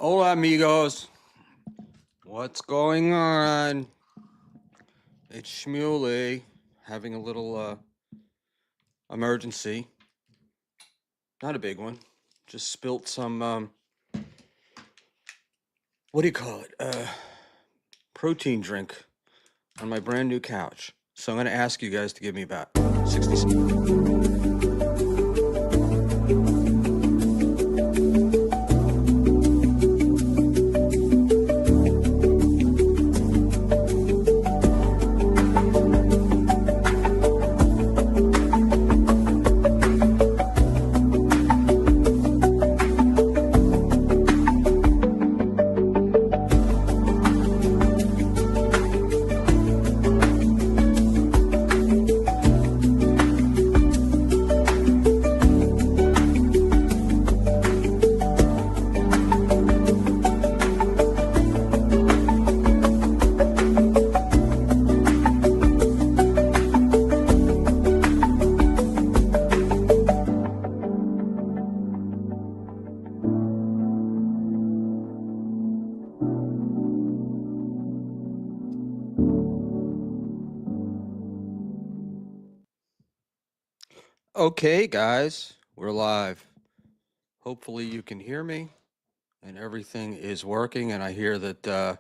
Hola, amigos. What's going on? It's Schmuel having a little emergency. Not a big one. Just spilt some, what do you call it? Protein drink on my brand new couch. So I'm going to ask you guys to give me about 60 seconds. Okay, guys, we're live. Hopefully you can hear me and everything is working. And I hear that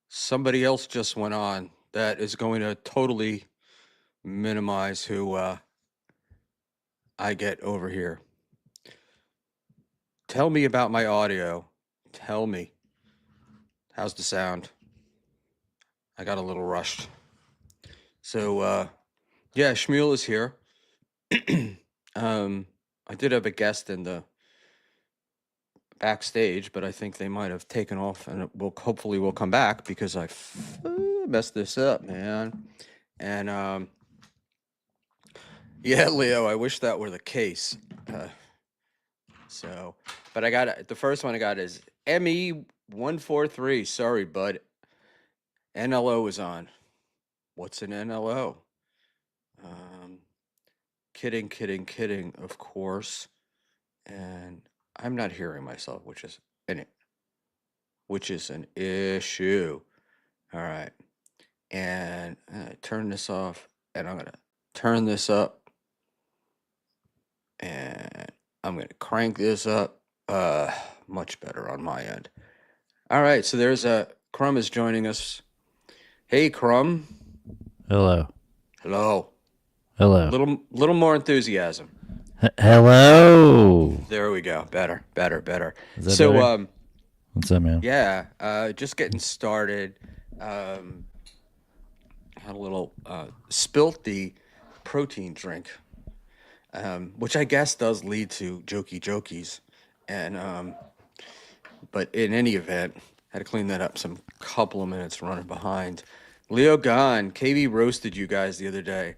somebody else just went on that is going to totally minimize who I get over here. Tell me about my audio. Tell me. How's the sound? I got a little rushed. So, yeah, Schmuel is here. I did have a guest in the backstage, but I think they might have taken off, and hopefully will come back because I messed this up, man. And yeah, Leo, I wish that were the case. But I got the first one I got is ME143. Sorry, bud. NLO is on. What's an NLO? Kidding, of course. And I'm not hearing myself, which is an issue. All right. And turn this off, and I'm gonna turn this up, and I'm gonna crank this up. Much better on my end. All right, so there's Crumb is joining us. Hey, Crumb. Hello. Hello. Hello. Little more enthusiasm. Hello. There we go. Better. Is that So, better? What's up, man? yeah, just getting started. Had a little spilt the protein drink, which I guess does lead to jokies, and but in any event, had to clean that up. Some couple of minutes running behind. Leo gone. KB roasted you guys the other day.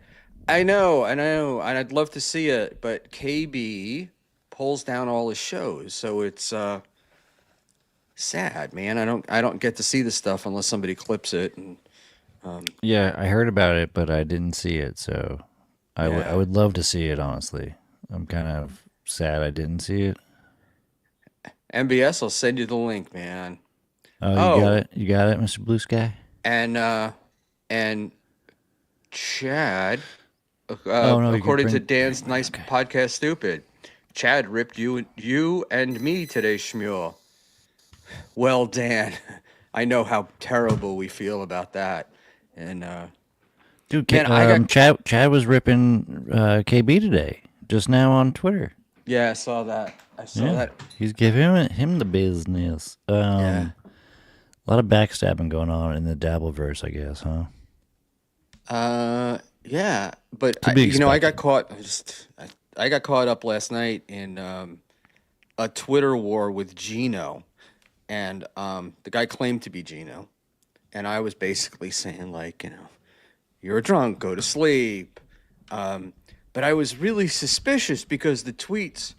I know, and I'd love to see it, but KB pulls down all his shows, so it's sad, man. I don't get to see the stuff unless somebody clips it. And Yeah, I heard about it, but I didn't see it, so I Yeah. would love to see it, honestly. I'm kind of sad I didn't see it. MBS, I'll send you the link, man. Oh, you got it? You got it, Mr. Blue Sky? And Chad, Oh, no, according to Dan's nice podcast, Stupid, Chad ripped you and me today, Schmuel. Well, Dan, I know how terrible we feel about that. And Dude, man, Chad was ripping KB today, just now on Twitter. Yeah, I saw that. He's giving him the business. Yeah. A lot of backstabbing going on in the Dabbleverse, I guess, huh? Yeah, but To be I expected. got caught. I got caught up last night in a Twitter war with Gino, and the guy claimed to be Gino, and I was basically saying like, you're drunk, go to sleep. But I was really suspicious because the tweets,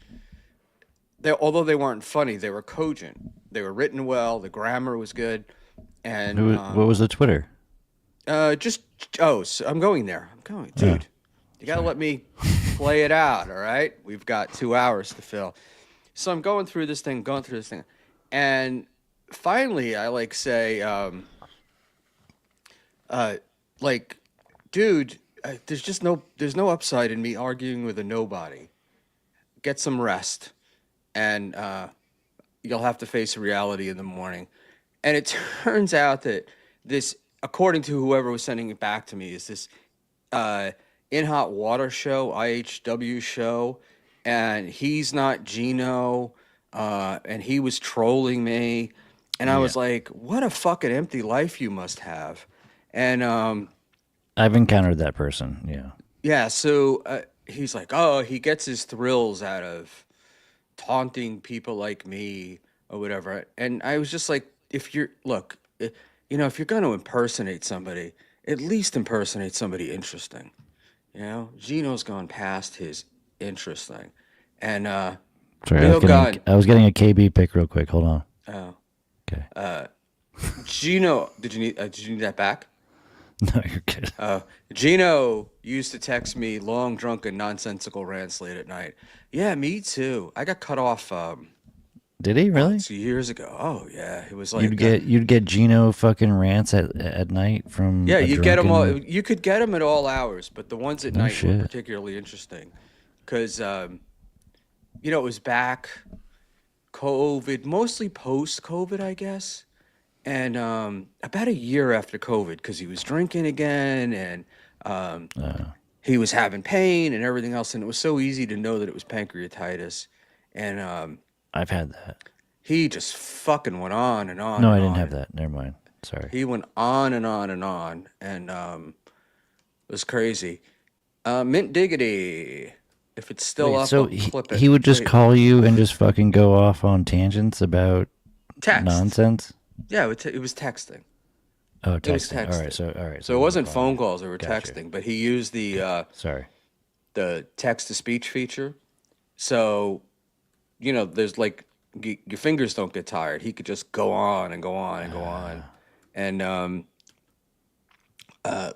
although they weren't funny, they were cogent. They were written well. The grammar was good, and What was the Twitter? so I'm going there. Dude. You got to let me play it out, all right? We've got 2 hours to fill. So I'm going through this thing. And finally, I like say, uh, like, dude, there's no upside in me arguing with a nobody. Get some rest, and you'll have to face reality in the morning. And it turns out that this, according to whoever was sending it back to me, is this uh, in hot water show, IHW show, and he's not Gino, and he was trolling me, and I Yeah. was like, "What a fucking empty life you must have," and I've encountered that person. Yeah. yeah, so he's like, "Oh, he gets his thrills out of taunting people like me or whatever," and I was just like, "If you're look, if you're going to impersonate somebody, at least impersonate somebody interesting." You know, Gino's gone past his interesting. And Sorry, Leo Gunn, I was getting a KB pick real quick. Hold on. uh, Okay. uh, Gino, did you need that back? No, you're good. Uh, Gino used to text me long, drunken, nonsensical rants late at night. Yeah, me too. I got cut off Did he really? 2 years ago. Oh yeah, it was like You'd get Gino fucking rants at night from yeah, a you get them all. drunken. You could get them at all hours, but the ones at No night were shit. particularly interesting because it was back COVID, mostly post COVID, I guess. And about a year after COVID, because he was drinking again and um, he was having pain and everything else. And it was so easy to know that it was pancreatitis. And I've had that. he just fucking went on and on No, I and didn't on. have that. Never mind. Sorry. He went on and on and on. And it was crazy. Mint Diggity. If it's still Wait, up, so I'll clip it. he would just Wait, call you and just fucking go off on tangents about text. nonsense? Yeah, it was texting. Oh, It was texting. texting. All right, so So it it wasn't wasn't calling phone you. calls; they were Gotcha. texting. But he used Sorry. the text to speech feature. So there's like your fingers don't get tired. He could just go on and go on and go on. And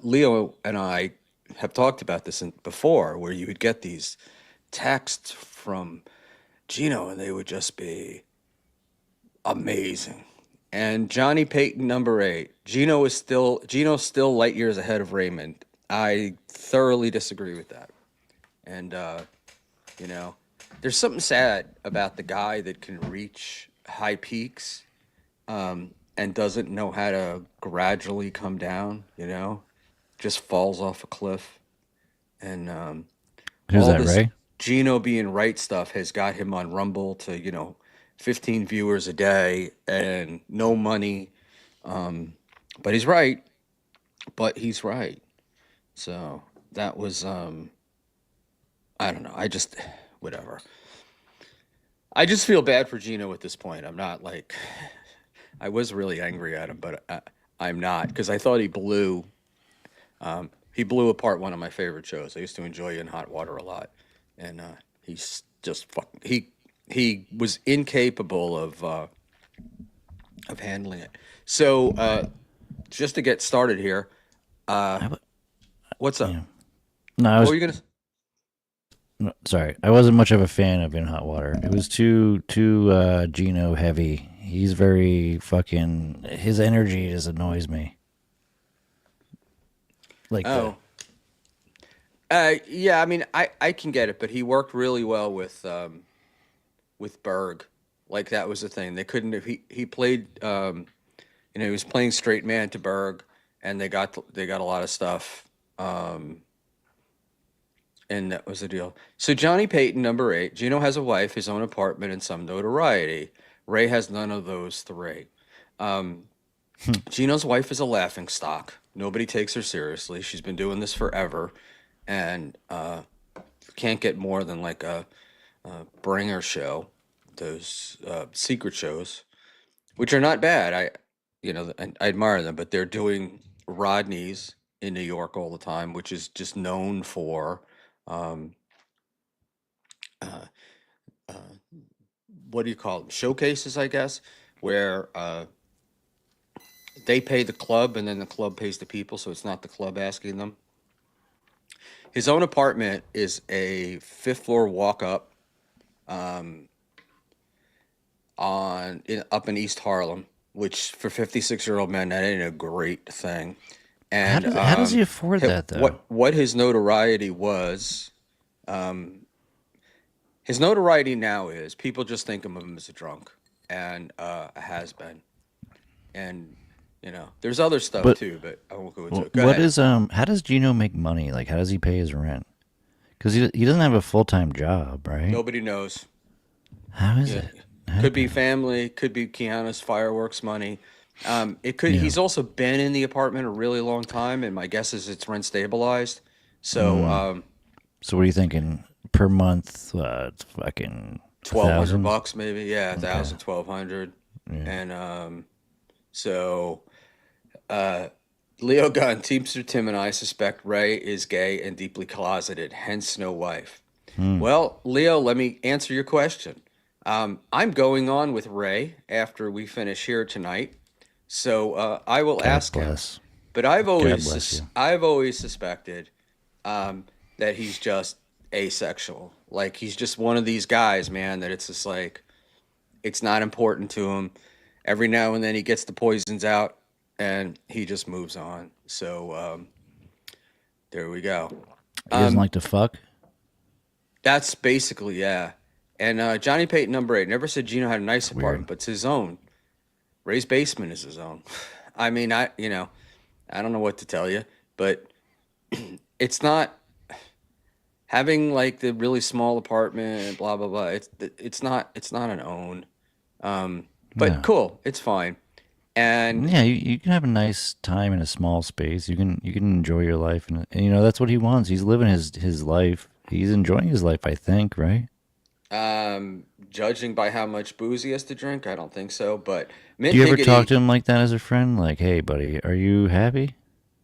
Leo and I have talked about this before, where you would get these texts from Gino, and they would just be amazing. And Johnny Payton, number 8. Gino's still light years ahead of Raymond. I thoroughly disagree with that. And you know, there's something sad about the guy that can reach high peaks and doesn't know how to gradually come down. Just falls off a cliff. And Who's all that, this Ray? Gino being right stuff has got him on Rumble to 15 viewers a day and no money. But he's right. But he's right. So that was I don't know. Whatever. I just feel bad for Gino at this point. I'm not like I was really angry at him, but I'm not because I thought he blew apart one of my favorite shows. I used to enjoy In Hot Water a lot, and he's just fucking he was incapable of handling it. So just to get started here, uh, I w- what's up? yeah. No, I What was were you gonna? no, sorry. I wasn't much of a fan of In Hot Water. It was too Gino heavy. He's very fucking. His energy just annoys me. Like the Oh, yeah. I mean, I can get it, but he worked really well with Berg. Like that was the thing. They couldn't have he played he was playing straight man to Berg, and they got a lot of stuff. Um, and that was the deal. So Johnny Payton, number 8. Gino has a wife, his own apartment, and some notoriety. Ray has none of those three. Um, Gino's wife is a laughing stock. Nobody takes her seriously. She's been doing this forever, and can't get more than like a bringer show. Those secret shows, which are not bad. I admire them, but they're doing Rodney's in New York all the time, which is just known for um, uh, uh, what do you call them? Showcases, I guess, where they pay the club and then the club pays the people, so it's not the club asking them. His own apartment is a fifth floor walk up. Um, up in East Harlem, which for 56-year-old men that ain't a great thing. How And does he afford that though? what his notoriety was, his notoriety now is people just think of him as a drunk and a has been. And there's other stuff But too, but I won't go into it. Go what ahead. is how does Gino make money? Like how does he pay his rent? Because he doesn't have a full-time job, right? Nobody knows. How is Yeah, it? could be Okay. family, could be Keanu's fireworks money. It could. Yeah. He's also been in the apartment a really long time, and my guess is it's rent stabilized. So Mm. So what are you thinking per month? It's fucking a 1,200 thousand. bucks maybe. Yeah, Okay. 1,000, 1,200, Yeah. and so Leo Gunn, Teamster Tim, and I suspect Ray is gay and deeply closeted, hence no wife. Hmm. Well, Leo, let me answer your question. I'm going on with Ray after we finish here tonight, so I will God ask him. bless. But God bless you. I've always suspected that he's just asexual. Like he's just one of these guys, man. That it's just like it's not important to him. Every now and then he gets the poisons out, and he just moves on. So there we go. He doesn't Um, like to fuck. That's basically, yeah. And Johnny Payton #8 never said Gino had a nice It's weird. apartment, but it's his own. Ray's basement is his own. I mean, I don't know what to tell you, but it's not having like the really small apartment, blah blah blah. It's not an own. But No. cool, it's fine. And Yeah, you can have a nice time in a small space. You can enjoy your life, and that's what he wants. He's living his life. He's enjoying his life, I think, right? judging by how much booze he has to drink, I don't think so. But Do Mint you ever talk to Higgity, him like that as a friend? Like, hey, buddy, are you happy?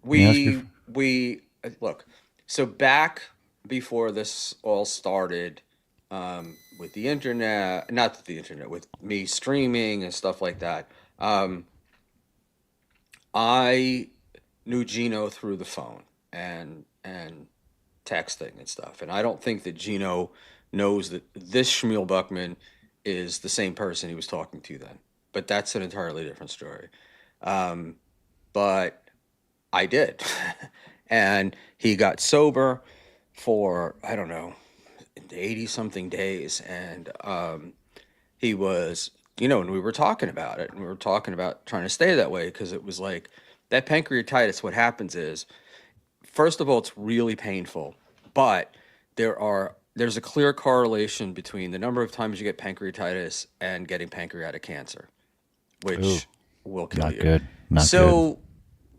You ask your. we look. So back before this all started, with the internet, not the internet, with me streaming and stuff like that. I knew Gino through the phone and texting and stuff, and I don't think that Gino knows that this Schmuel Buckman is the same person he was talking to then. But that's an entirely different story. Um, but I did. And he got sober for, I don't know, 80 something days. And he was, and we were talking about it. And we were talking about trying to stay that way because it was like that pancreatitis. What happens is, first of all, it's really painful, but there's a clear correlation between the number of times you get pancreatitis and getting pancreatic cancer, Ooh, which will kill not you. good. Not good. So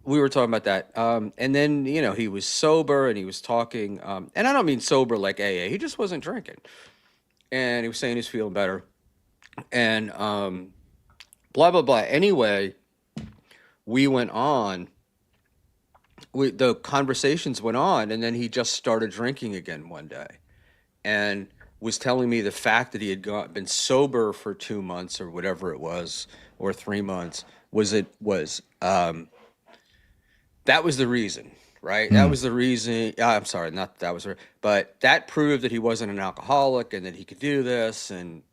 we were talking about that. And then, he was sober and he was talking, and I don't mean sober like AA, he just wasn't drinking. And he was saying he's feeling better. And blah, blah, blah. Anyway, we went on, the conversations went on, and then he just started drinking again one day and was telling me the fact that he had been sober for 2 months or whatever it was, or 3 months, that was the reason, right? That Hmm. was the reason. I'm sorry, not that was, but that proved that he wasn't an alcoholic and that he could do this. And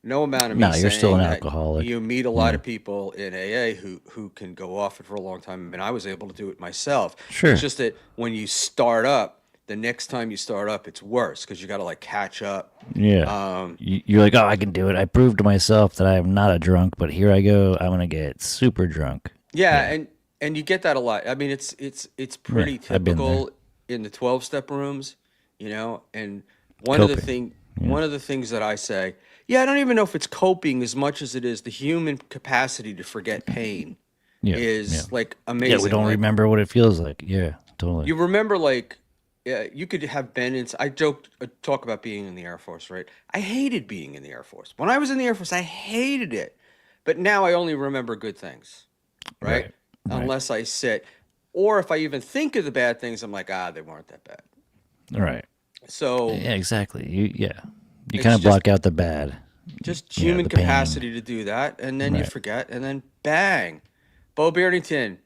no amount of me No, you're still an saying that alcoholic. you meet a lot Yeah. of people in AA who can go off it for a long time. I mean, I was able to do it myself. It's Sure. just that when you start up, the next time you start up, it's worse because you got to like catch up. Yeah. Um, You're like, oh, I can do it. I proved to myself that I am not a drunk, but here I go. I'm gonna get super drunk. Yeah, Yeah. and you get that a lot. I mean, it's Yeah. pretty I've been there. typical in the 12-step rooms, and Coping. Yeah. one of the things that I say, yeah, I don't even know if it's coping as much as it is the human capacity to forget pain Yeah. Yeah. is like Yeah. We amazing. don't Like remember what it feels like. Yeah. Totally. you remember, like, yeah, you could have been in. I talk about being in the Air Force, right? I hated being in the Air Force. When I was in the Air Force, I hated it. But now I only remember good things, right? Right. Right. Unless I sit, or if I even think of the bad things, I'm like, they weren't that bad. All right. So Yeah. Exactly. You. Yeah. You kind it's of block out the bad. just Yeah. human The pain. capacity to do that, and then you Right. forget, and then bang, Bo Beardington,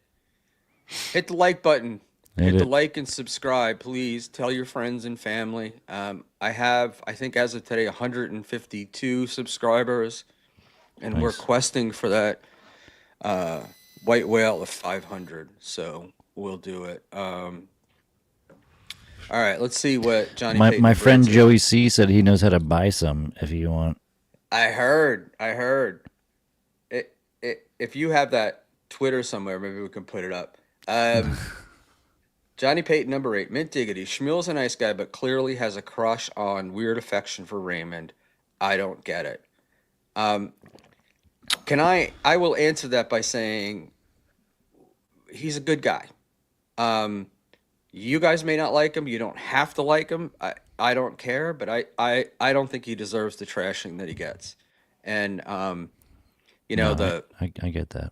hit the like button, Hit hit the it. like and subscribe, please. Tell your friends and family. I think as of today, 152 subscribers. and we're Nice. questing for that white whale of 500. So we'll do it. All right, let's see what Johnny My Payton friend brings Joey in. C said he knows how to buy some if you want. I heard. If you have that Twitter somewhere, maybe we can put it up. Um, Johnny Payton, number 8, Mint Diggity. Schmuel's a nice guy, but clearly has a crush on weird affection for Raymond. I don't get it. Um, can I will answer that by saying he's a good guy. Um, you guys may not like him. You don't have to like him. I don't care, but I don't think he deserves the trashing that he gets. And you know, No, I get that.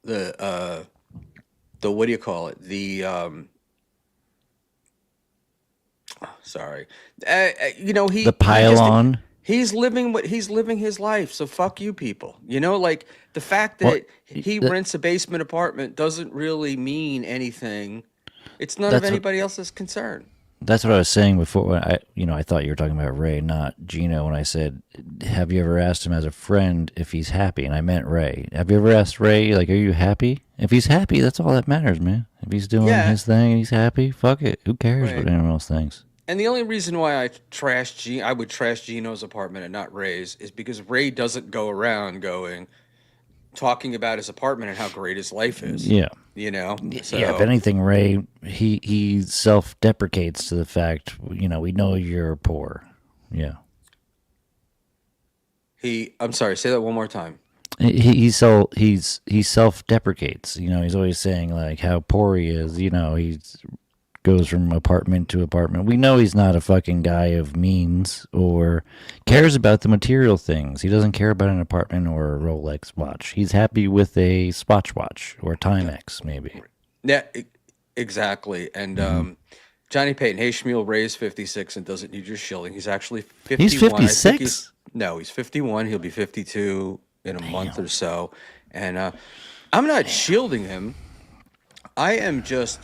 the the what do you call it? Sorry. You know, The he just pylon. he's living his life. So fuck you people. You know, like the fact Well, that he rents a basement apartment doesn't really mean anything. It's none of that's what anybody else's concern. that's what I was saying before. When I thought you were talking about Ray, not Gino. When I said, "Have you ever asked him as a friend if he's happy?" and I meant Ray. Have you ever asked Ray, like, "Are you happy?" If he's happy, that's all that matters, man. If he's doing Yeah, his thing and he's happy, fuck it. Who cares what right. anyone else thinks? And the only reason why I would trash Gino's apartment and not Ray's is because Ray doesn't go around talking about his apartment and how great his life is. Yeah. You know? Yeah, if So anything, Ray, he self-deprecates to the fact, we know you're poor. Yeah. I'm sorry, say that one more time. He self-deprecates. He's always saying like how poor he is. He goes from apartment to apartment. We know he's not a fucking guy of means or cares about the material things. He doesn't care about an apartment or a Rolex watch. He's happy with a Swatch watch or a Timex, maybe. Yeah, exactly. And Johnny Payton, hey Schmuel, Ray's 56 and doesn't need your shilling. He's actually He's 51. I think 56. he's 51. He'll be 52 in a month or so. And I'm not shielding him. I am just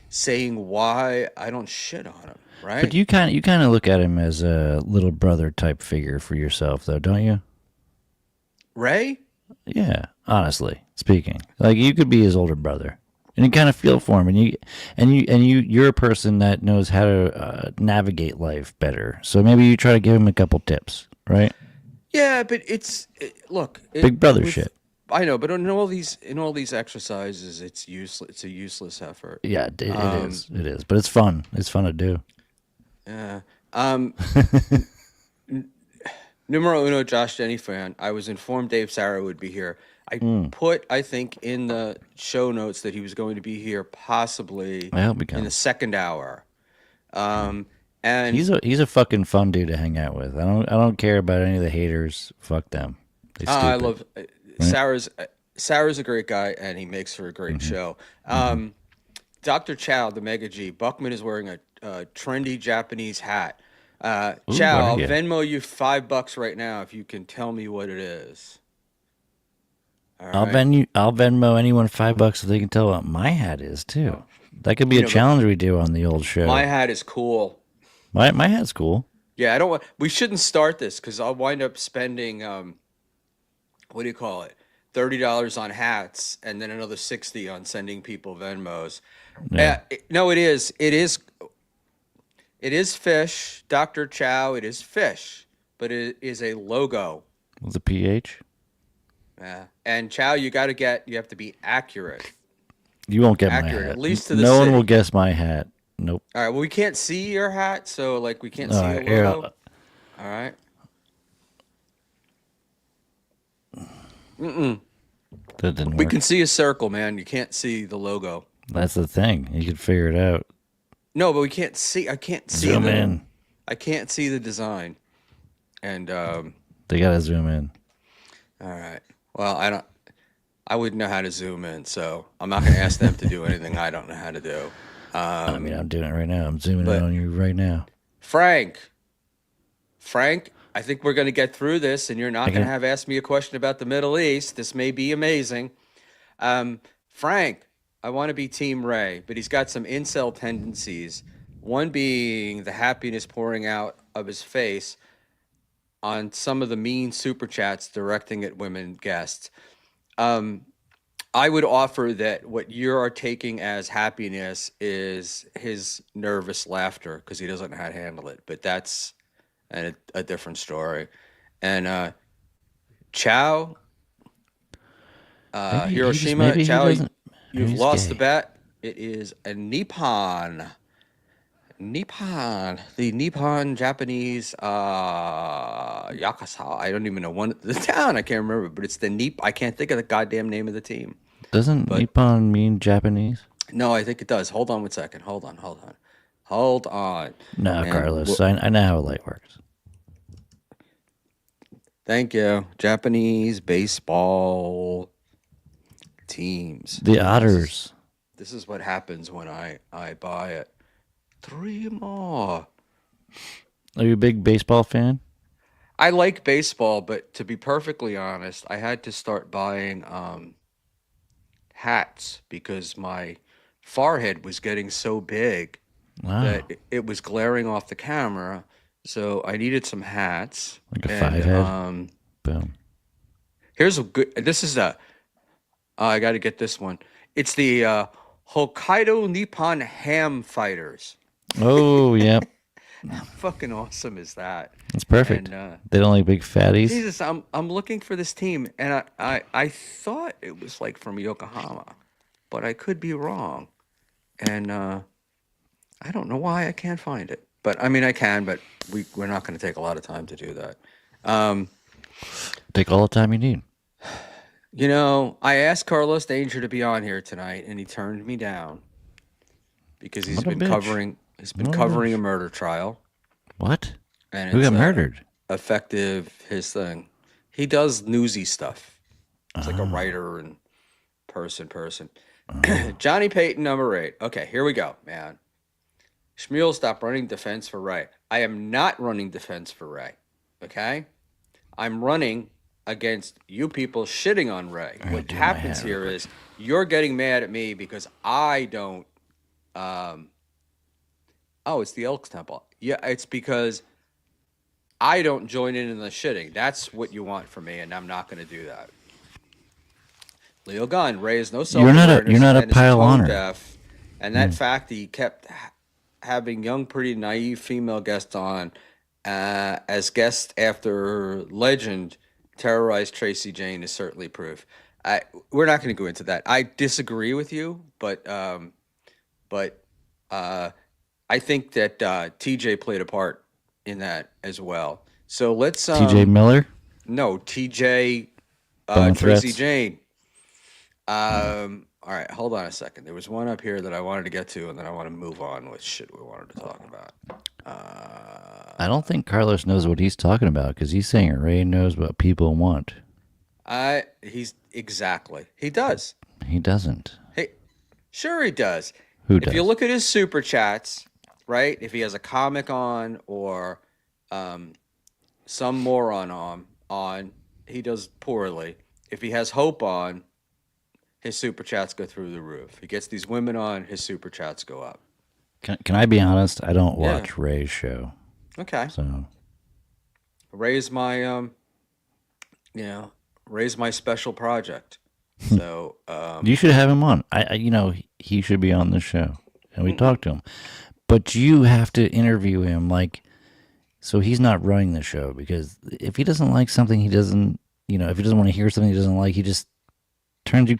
saying why I don't shit on him, But right? you kind of look at him as a little brother type figure for yourself, though, don't you? Ray? Yeah, honestly speaking, like you could be his older brother, and you kind of feel for him, and you're a person that knows how to navigate life better. So maybe you try to give him a couple tips, right? Yeah, but look, Big brother shit. I know, but in all these exercises, it's useless. It's a useless effort. Yeah, it is. It is, but it's fun. It's fun to do. Yeah. Um, Numero uno, Josh Denny fan. I was informed Dave Sarra would be here. I think, in the show notes that he was going to be here possibly I hope he in the comes. second hour. Um, and He's a fucking fun dude to hang out with. I don't care about any of the haters. Fuck them. They I stupid. love Right? Sarah's a great guy, and he makes for a great show. Dr. Chow, the Mega G, Buckman is wearing a trendy Japanese hat. Ooh, Chow, are I'll you? Venmo you $5 right now if you can tell me what it is. All I'll right. Venmo anyone $5 if they can tell what my hat is too. That could be You a know, but challenge we do on the old my show. hat is cool. My hat's cool. Yeah, I don't want. We shouldn't start this because I'll wind up spending what do you call it? $30 on hats and then another 60 on sending people Venmos. Yeah. No, it is. It is fish, Dr. Chow. It is fish, but it is a logo. With a PH. And Chow, you have to be accurate. You won't get my Accurate, at hat. least to the No one will city. guess my hat. Nope. All right. Well, we can't see your hat, so like we can't All see the right, here. logo. All right. That didn't We work. can see a circle, man. You can't see the logo. That's the thing. You could figure it out. No, but we can't see. I can't see Zoom in. I can't see the design. And They gotta zoom in. all right. Well, I don't. I wouldn't know how to zoom in, so I'm not going to ask them to do anything I don't know how to do. I mean, I'm doing it right now. I'm zooming in But on you right now. Frank, I think we're going to get through this, and you're not going to Okay. have asked me a question about the Middle East. This may be amazing. Frank, I want to be Team Ray, but he's got some incel tendencies. One being the happiness pouring out of his face. on some of the mean super chats directing at women guests. Um, I would offer that what you are taking as happiness is his nervous laughter because he doesn't know how to handle it. But that's a different story. And Chow, Hiroshima, maybe he Chow, doesn't. Maybe you've he's lost the gay. bet. It is a Nippon. Nippon, the Nippon Japanese Yakasa. I don't even know the town. I can't remember, but it's the I can't think of the goddamn name of the team. Doesn't But Nippon mean Japanese? no, I think it does. Hold on one second. Hold on. No, And Carlos. I know how light works. thank you. Japanese baseball teams. The Otters. This is what happens when I buy it. 3 more. Are you a big baseball fan? I like baseball, but to be perfectly honest, I had to start buying hats because my forehead was getting so big Wow. that it was glaring off the camera. So I needed some hats. Like a And 5-head? Boom. here's a good. This is a. I got to get this one. It's the Hokkaido Nippon Ham Fighters. Oh, yep. How fucking awesome is that? That's perfect. And They don't like big fatties. Jesus, I'm looking for this team, and I thought it was like from Yokohama, but I could be wrong, and I don't know why I can't find it. But I mean, I can, but we're not going to take a lot of time to do that. Take all the time you need. You know, I asked Carlos Danger to be on here tonight, and he turned me down because What a bitch. he's been What a covering a bitch. murder trial, What? and Who it's got murdered? effective his thing. He does newsy stuff. He's like a Oh, writer and person. oh. Johnny Payton, number 8. Okay, here we go, man. Schmuel, stop running defense for Ray. I am not running defense for Ray. Okay? I'm running against you people shitting on Ray. I'm gonna What do my happens hat real here quick. is you're getting mad at me because I don't. Um, oh, it's the Elks Temple. Yeah, it's because I don't join in the shitting. That's what you want from me, and I'm not going to do that. Leo Gunn, Ray has no You're not a self-awareness you're not a and is pile tone oner. deaf, and that fact that he kept having young, pretty, naive female guests on as guests after legend terrorized Tracy Jane is certainly proof. We're not going to go into that. I disagree with you, but I think that TJ played a part in that as well. So let's T.J. Miller, no TJ bone Tracy threats. Jane. All right, hold on a second. There was one up here that I wanted to get to, and then I want to move on with shit we wanted to talk about. I don't think Carlos knows what he's talking about because he's saying Ray knows what people want. He's exactly. He does. He doesn't. Hey, sure he does. Who If you does? look at his super chats, right? If he has a comic on or some moron on, he does poorly. If he has Hope on, his super chats go through the roof. He gets these women on, his super chats go up. Can I be honest? I don't Yeah. watch Ray's show, Okay. so Raise my raise my special project. So you should have him on. He should be on the show, and we talk to him. But you have to interview him, like, so he's not running the show because if he doesn't like something, he doesn't. If he doesn't want to hear something he doesn't like, he just turns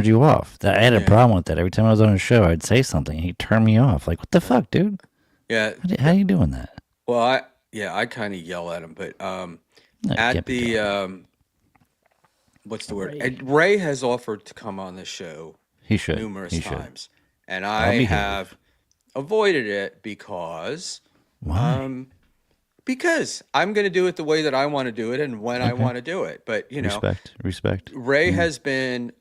you off. I had a yeah. problem with that. Every time I was on a show, I'd say something, and he'd turn me off. Like, what the fuck, dude? Yeah. How are you doing that? Well, I kind of yell at him, but No, you at can't be the doing what's the word? Ray. Ray has offered to come on the show He should. numerous He should. times, and I'll I be here. have avoided it because Why? because I'm going to do it the way that I want to do it and when I Okay. want to do it. But Respect. Ray Mm. has been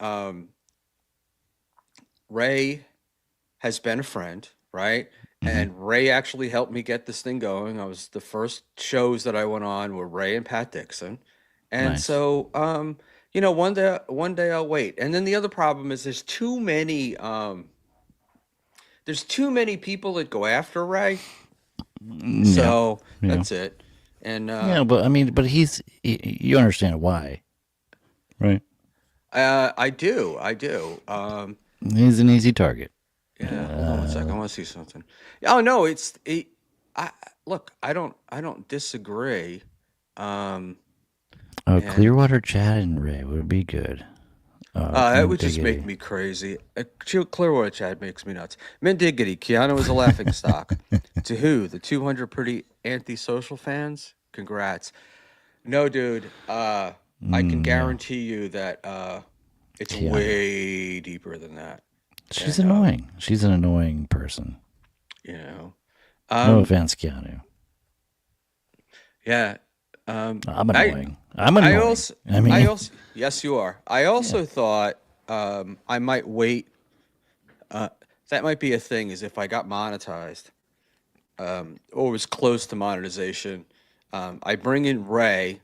Ray has been a friend, right? And Ray actually helped me get this thing going. I was the first shows that I went on were Ray and Pat Dixon. And Nice. so one day I'll wait. And then the other problem is there's too many people that go after Ray. Yeah. So Yeah. that's it. And Yeah, but I mean, but you understand why, right? I do. He's an easy target. Yeah, hold on one second. I want to see something. Oh no, I look. I don't disagree. Um, Oh, and Clearwater Chad and Ray would be good. It Mint would just make Diggity. me crazy. Clearwater Chad makes me nuts. Mint Diggity, Keanu is a laughing stock. To who? The 200 pretty antisocial fans? Congrats. No, dude. I can No, guarantee you that it's Keanu. way deeper than that. She's And annoying. She's an annoying person. you know, No um, offense, Keanu. yeah. I'm I annoying. I'm I annoying. also I I mean, also yes, you are. I yeah. also thought I might wait. Uh, that might be a thing. Is if I got monetized. Or was close to monetization. I bring in Ray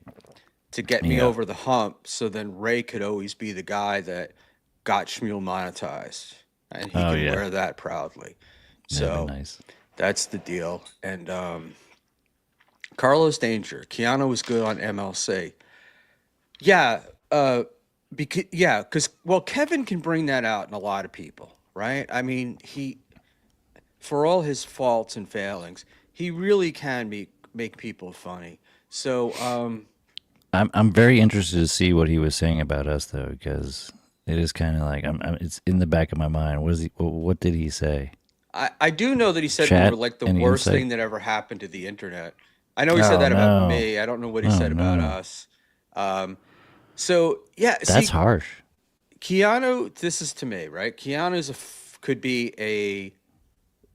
to get me Yeah, over the hump, so then Ray could always be the guy that got Schmuel monetized, and he oh can yeah, wear that proudly. that'd be So nice. that's the deal. And Carlos Danger, Keanu was good on MLC. Yeah, because well, Kevin can bring that out in a lot of people, right? I mean, for all his faults and failings, he really can make people funny. So, I'm very interested to see what he was saying about us though, because it is kind of like it's in the back of my mind. What is he? What did he say? I do know that he said we were Chat? like the Any worst insight? thing that ever happened to the internet. I know he said Oh that about no! me. I don't know what he Oh said about no! us. Um, so yeah, That's see, harsh. Keanu, this is to me, right? Could be a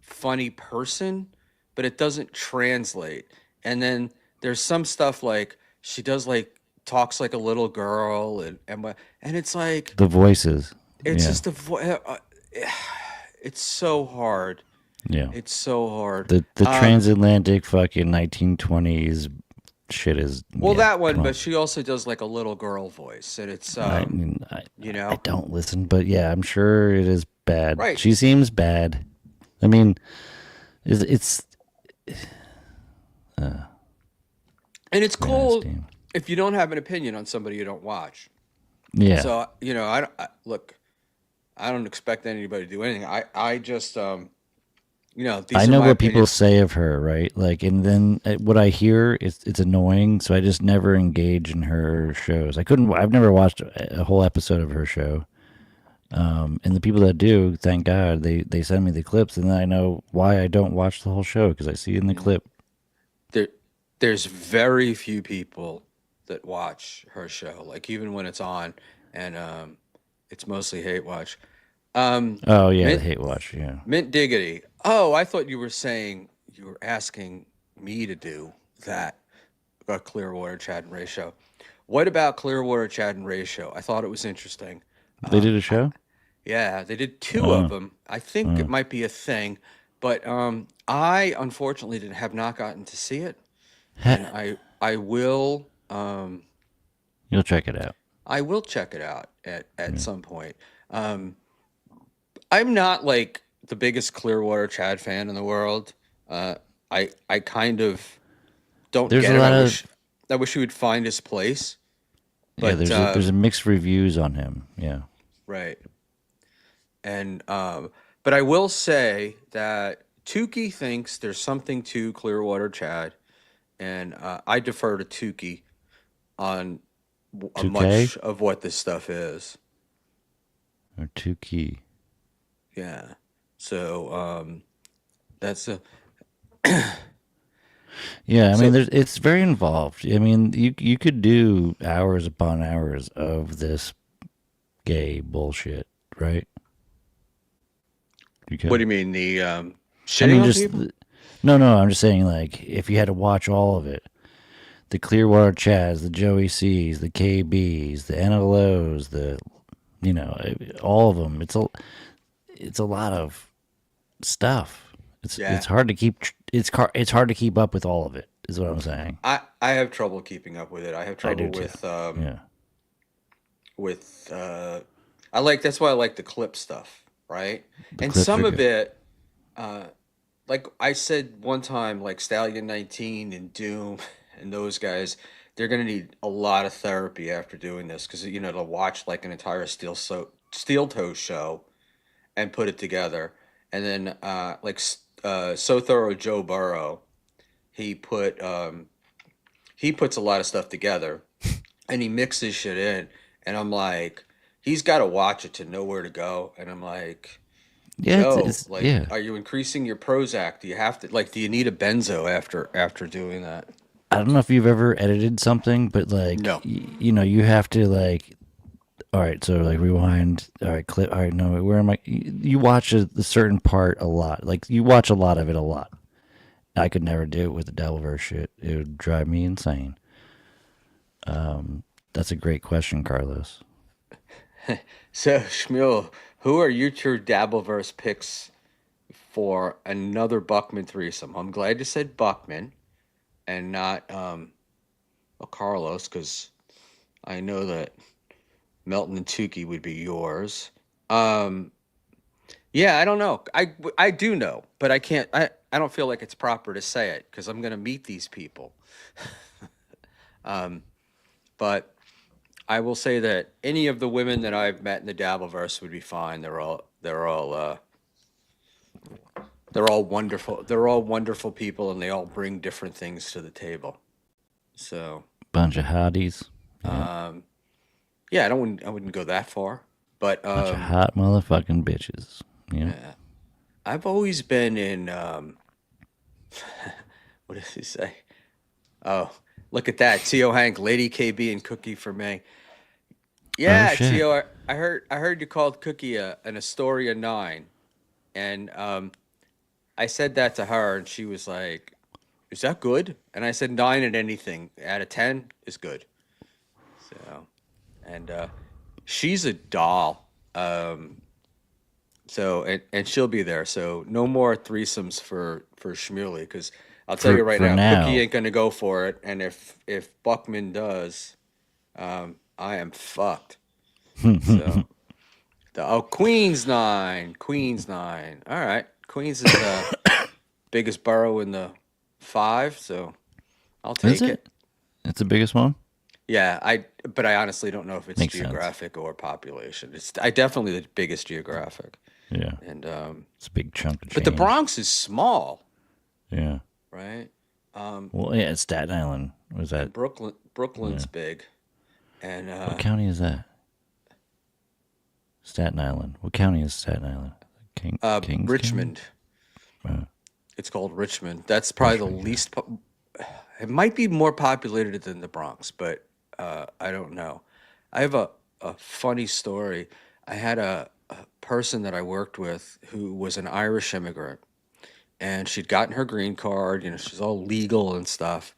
funny person, but it doesn't translate. And then there's some stuff like she does like talks like a little girl and it's like The voices. it's Yeah, just it's so hard. yeah. It's so hard. The transatlantic fucking 1920s shit is Well, yeah. that one, Come but on. she also does like a little girl voice, and it's I mean, you I know, don't listen, but yeah, I'm sure it is bad. right. She seems bad. I mean, it's And it's cool nasty. if you don't have an opinion on somebody you don't watch. Yeah. So look. I don't expect anybody to do anything. I just I these are know my what people opinions. say of her, right? Like, and then what I hear, it's annoying, so I just never engage in her shows. I couldn't. I've never watched a whole episode of her show. And the people that do, thank God, they send me the clips, and then I know why I don't watch the whole show because I see in the Yeah. clip. There, there's very few people that watch her show, like even when it's on, and it's mostly hate watch. Um, Oh yeah, the Mint hate watch. Yeah. Mint Diggity. Oh, I thought you were saying you were asking me to do that. Clearwater Chad and Ray show. What about Clearwater Chad and Ray show? I thought it was interesting. They did a I show. Yeah, they did two of Oh, them. I think it oh. might be a thing, but I unfortunately have not gotten to see it, and I will You'll check it out. I will check it out at Yeah. some point. Um, I'm not like the biggest Clearwater Chad fan in the world. Uh, I kind of don't There's get a it. lot of I wish he would find his place, yeah. but There's a mixed reviews on him. Yeah. right. And but I will say that Tukey thinks there's something to Clearwater Chad, and I defer to Tukey on Two K much of what this stuff is. or two key. Yeah. So that's a Yeah, I mean, so it's very involved. I mean, you could do hours upon hours of this gay bullshit, right? You what do could. you mean the I shitting mean, on just people? no. I'm just saying, like, if you had to watch all of it, the Clearwater Chads, the Joey C's, the KBs, the NLOs, the all of them. It's a lot of stuff. It's Yeah. hard to keep. It's hard to keep up with all of it. Is what I'm saying. I have trouble keeping up with it. I have I trouble do too. Yeah, with I like that's why I like the clip stuff, right? the And clips some are of good. it like I said one time like Stallion 19 and Doom and those guys, they're going to need a lot of therapy after doing this because to watch like an entire steel toe show and put it together, and then so thorough Joe Burrow, he put he puts a lot of stuff together and he mixes shit in, and I'm like, he's got to watch it to know where to go, and I'm like, Yeah, Joe, it's like, yeah. are you increasing your Prozac? Do you have to do you need a benzo after doing that? I don't know if you've ever edited something, but like No. you have to like. All right, so like rewind. All right, clip. All right, no, where am I? You watch a certain part a lot. Like you watch a lot of it a lot. I could never do it with the Dabbleverse shit. It would drive me insane. That's a great question, Carlos. So, Schmuel, who are your true Dabbleverse picks for another Buckman threesome? I'm glad you said Buckman and not Carlos, because I know that Melton and Tukey would be yours. Um, yeah, I don't know. I do know, but I can't. I don't feel like it's proper to say it because I'm gonna meet these people. Um, but I will say that any of the women that I've met in the Dabbleverse would be fine. They're all wonderful. They're all wonderful people, and they all bring different things to the table. So, Bunch of hotties. Yeah, um, yeah, I wouldn't go that far, but bunch of hot motherfucking bitches. Yeah. yeah, I've always been in. What does he say? Oh, look at that, Tio Hank, Lady KB, and Cookie for me. Oh Yeah, shit. Tio, I heard you called Cookie an Astoria 9, and I said that to her, and she was like, "Is that good?" And I said, "9 at anything out of 10 is good." So, and she's a doll. And she'll be there. So no more threesomes for Shmuley, because I'll tell you right For now, Cookie now. ain't gonna go for it. And if Buckman does, I am fucked. So Queens 9. All right, Queens is the biggest borough in the 5, so I'll Is take it? it. It's the biggest one? Yeah, but I honestly don't know if it's Makes sense. geographic or population. It's I definitely the biggest geographic, Yeah. and It's a big chunk of but the change. Bronx is small, Yeah. right? Um, Well, yeah, it's Staten Island. Was that? and Brooklyn's Yeah. big, and What county is that? Staten Island. What county is Staten Island? Kings County? Richmond. Uh, It's called Richmond. That's probably the Richmond County. least. It might be more populated than the Bronx, but I don't know. I have a funny story. I had a person that I worked with who was an Irish immigrant, and she'd gotten her green card. She's all legal and stuff,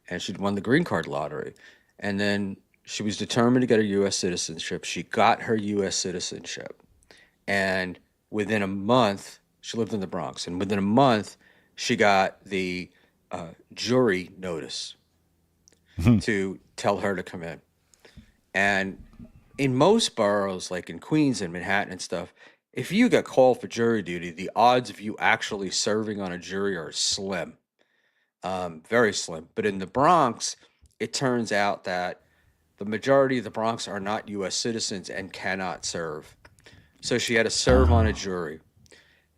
and she'd won the green card lottery. And then she was determined to get her U.S. citizenship. She got her U.S. citizenship, and within a month, she lived in the Bronx, and within a month, she got the jury notice to tell her to come in. And in most boroughs, like in Queens and Manhattan and stuff, if you get called for jury duty, the odds of you actually serving on a jury are slim, very slim. But in the Bronx, it turns out that the majority of the Bronx are not U.S. citizens and cannot serve. So she had to serve on a Oh. jury.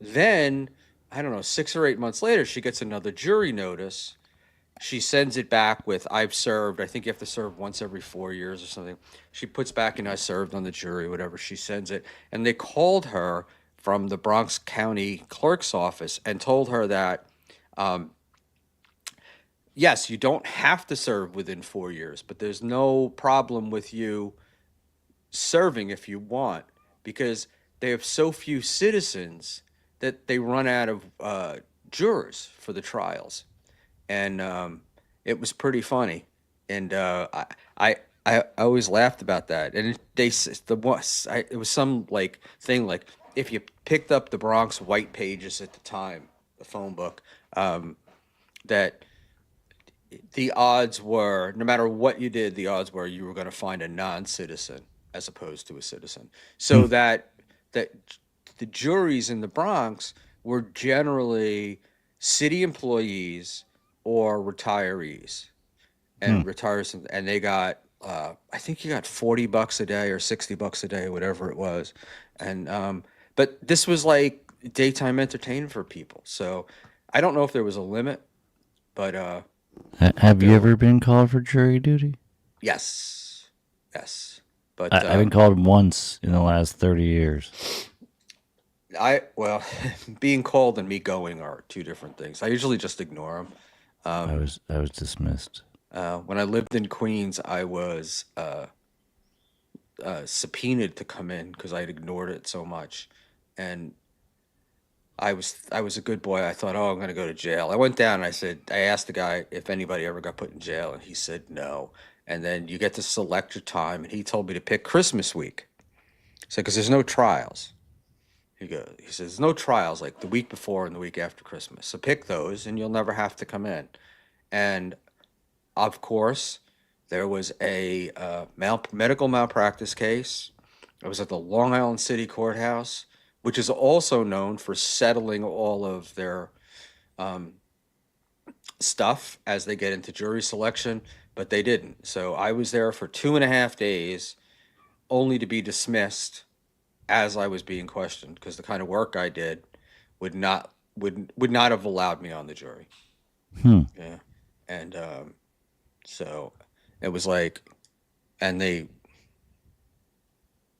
Then, I don't know, 6 or 8 months later, she gets another jury notice. She sends it back with "I've served." I think you have to serve once every 4 years or something. She puts back in "I served on the jury," whatever. She sends it, and they called her from the Bronx County Clerk's office and told her that um, yes, you don't have to serve within 4 years, but there's no problem with you serving if you want, because they have so few citizens that they run out of jurors for the trials. And it was pretty funny. And I, I always laughed about that. And it was some like thing like if you picked up the Bronx White Pages at the time, the phone book, that the odds were, no matter what you did, the odds were you were going to find a non-citizen as opposed to a citizen. Hmm. So that the juries in the Bronx were generally city employees or retirees. Hmm. and retires, and they got I think he got $40 a day or $60 a day, whatever it was, and but this was like daytime entertainment for people. So I don't know if there was a limit, but Have you there were ever been called for jury duty? yes, yes, but I've been called once in the last 30 years. I well, being called and me going are two different things. I usually just ignore them. I was dismissed. When I lived in Queens, I was subpoenaed to come in because I'd ignored it so much, and I was a good boy. I thought, oh, I'm gonna go to jail. I went down and I asked the guy if anybody ever got put in jail, and he said no. And then you get to select your time, and he told me to pick Christmas week. He said because there's no trials. He says no trials like the week before and the week after Christmas. So pick those, and you'll never have to come in. And of course, there was a medical malpractice case. It was at the Long Island City Courthouse, which is also known for settling all of their stuff as they get into jury selection, but they didn't. So I was there for 2.5 days, only to be dismissed as I was being questioned because the kind of work I did would not have allowed me on the jury. Hmm. Yeah, and so it was like, and they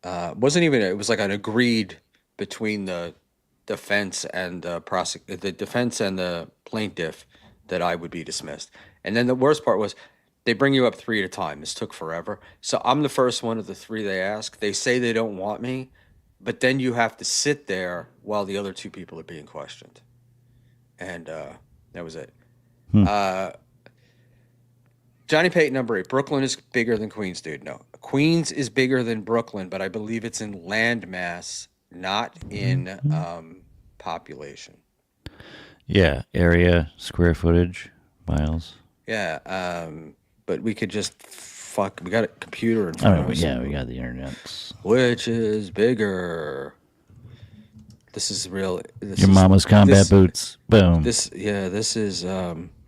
wasn't even. It was like an agreed between the the defense and the plaintiff that I would be dismissed. And then the worst part was they bring you up three at a time. This took forever. So I'm the first one of the three they ask. They say they don't want me, but then you have to sit there while the other two people are being questioned. And that was it. Hmm. Johnny Payton, number 8. Brooklyn is bigger than Queens, dude. No. Queens is bigger than Brooklyn, but I believe it's in land mass, not in population. Yeah, area, square footage, miles. Yeah, but we could just fuck. We got a computer in I front mean, of us. yeah, we got the internet. Which is bigger? This is real. This Your is mama's combat this boots. Boom. this is.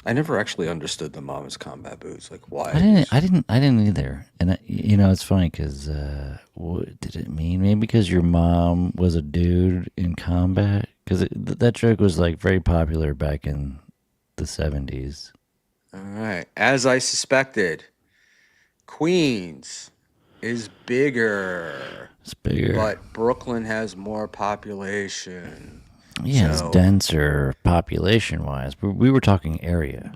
I never actually understood the mama's combat boots. Like why? I didn't either. And it's funny because what did it mean? Maybe because your mom was a dude in combat. Because that joke was like very popular back in the 70s. All right, as I suspected, Queens is bigger, It's bigger. but Brooklyn has more population. Yeah, it's So denser population wise. But we were talking area.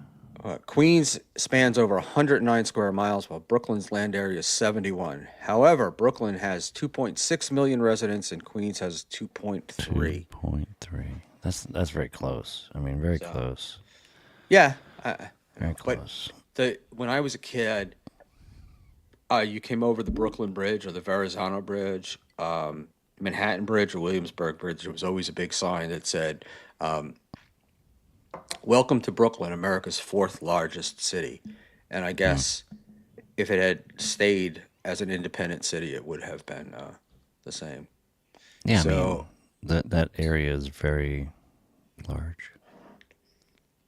Queens spans over 109 square miles, while Brooklyn's land area is 71. However, Brooklyn has 2.6 million residents, and Queens has 2.3. 2.3. That's very close. I mean, very So, close. yeah, Very but close. when I was a kid, you came over the Brooklyn Bridge or the Verrazano Bridge, Manhattan Bridge or Williamsburg Bridge. There was always a big sign that said, "Welcome to Brooklyn, America's fourth largest city." And I guess if it had stayed as an independent city, it would have been the same. Yeah, I mean, So that area is very large.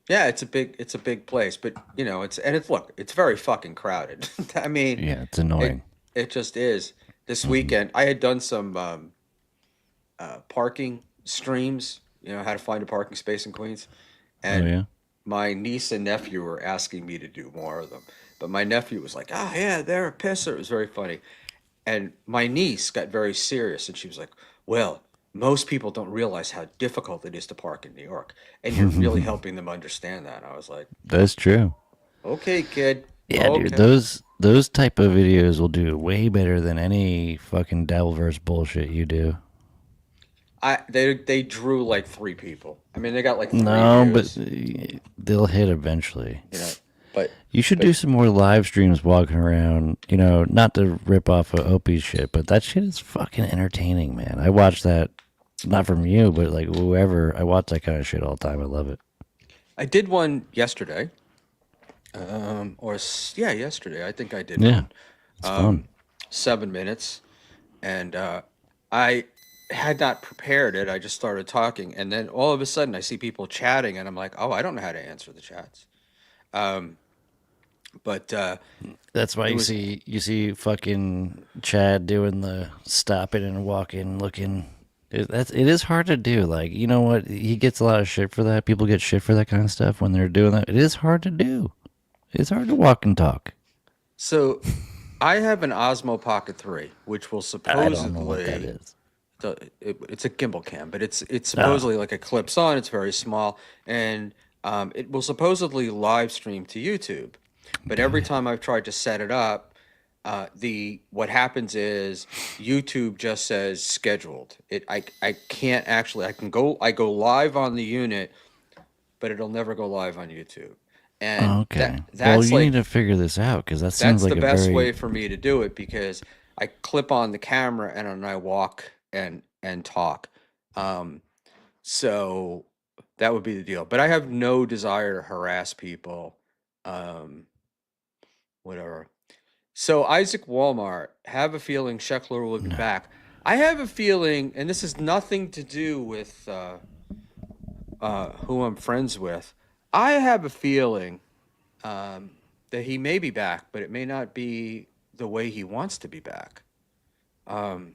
yeah, it's a big place, but it's very fucking crowded. I mean, Yeah, it's it annoying. it just is. This Hmm. weekend, I had done some parking streams. How to find a parking space in Queens, Oh, and yeah? my niece and nephew were asking me to do more of them. But my nephew was like, "Ah, yeah, they're a pisser." It was very funny. And my niece got very serious and she was like, "Well, most people don't realize how difficult it is to park in New York. And you're really helping them understand that." And I was like, That's true. "Okay, kid. Yeah, dude, Okay." those type of videos will do way better than any fucking Dabbleverse bullshit you do. They drew like three people. I mean, they got like three No, but views, they'll hit eventually. you know. But You should but do some more live streams walking around, not to rip off of Opie's shit, but that shit is fucking entertaining, man. I watch that, not from you, but like whoever. I watch that kind of shit all the time. I love it. I did one yesterday. Yeah, yesterday. I think I did Yeah, one. it's fun. 7 minutes, and I had not prepared it. I just started talking, and then all of a sudden, I see people chatting, and I'm like, "Oh, I don't know how to answer the chats." But That's why it you was see fucking Chad doing the stopping and walking, looking. It is hard to do. Like, you know what? He gets a lot of shit for that. People get shit for that kind of stuff when they're doing that. It is hard to do. It's hard to walk and talk. so I have an Osmo Pocket 3, which will I don't know what that supposedly is. it's a gimbal cam, but it's Oh, supposedly like a clips on. It's very small, and it will supposedly live stream to YouTube. But every okay. time I've tried to set it up, the what happens is YouTube just says scheduled. I can't actually I go live on the unit, but it'll never go live on YouTube, and Okay. Well, that's you need like to figure this out because that seems that's like the a best very. way for me to do it because I clip on the camera and then I walk and talk. Um, so that would be the deal. But I have no desire to harass people. Um, whatever. So Isaac Walmart, have a feeling Scheckler will be No. back. I have a feeling, and this has nothing to do with who I'm friends with. I have a feeling um, that he may be back, but it may not be the way he wants to be back. Um,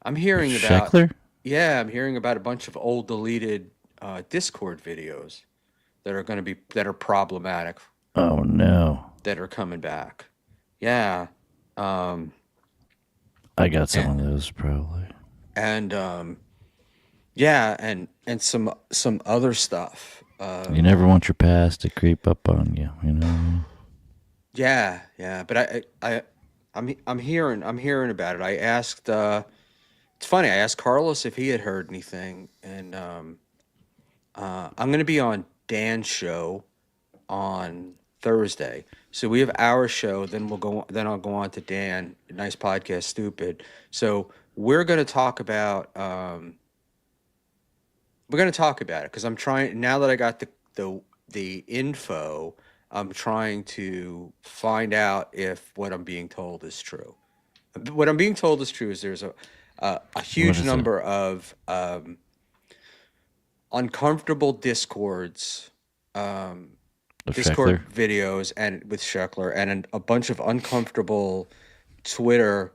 I'm hearing about, Scheckler? yeah, I'm hearing about a bunch of old deleted Discord videos that are problematic Oh, no. that are coming back. Yeah, um, I got some and, of those probably. and yeah, and some other stuff. You never want your past to creep up on you, you know? Yeah, yeah, but I'm hearing about it. I asked. It's funny. I asked Carlos if he had heard anything, and I'm going to be on Dan's show on Thursday. So we have our show. Then we'll go. Then I'll go on to Dan. Nice podcast, stupid. So we're going to talk about. We're going to talk about it because I'm trying now that I got the info. I'm trying to find out if what I'm being told is true. What I'm being told is true is there's a What huge is it? number of uncomfortable um, The Scheckler? Discord videos, and with Scheckler, and a bunch of uncomfortable Twitter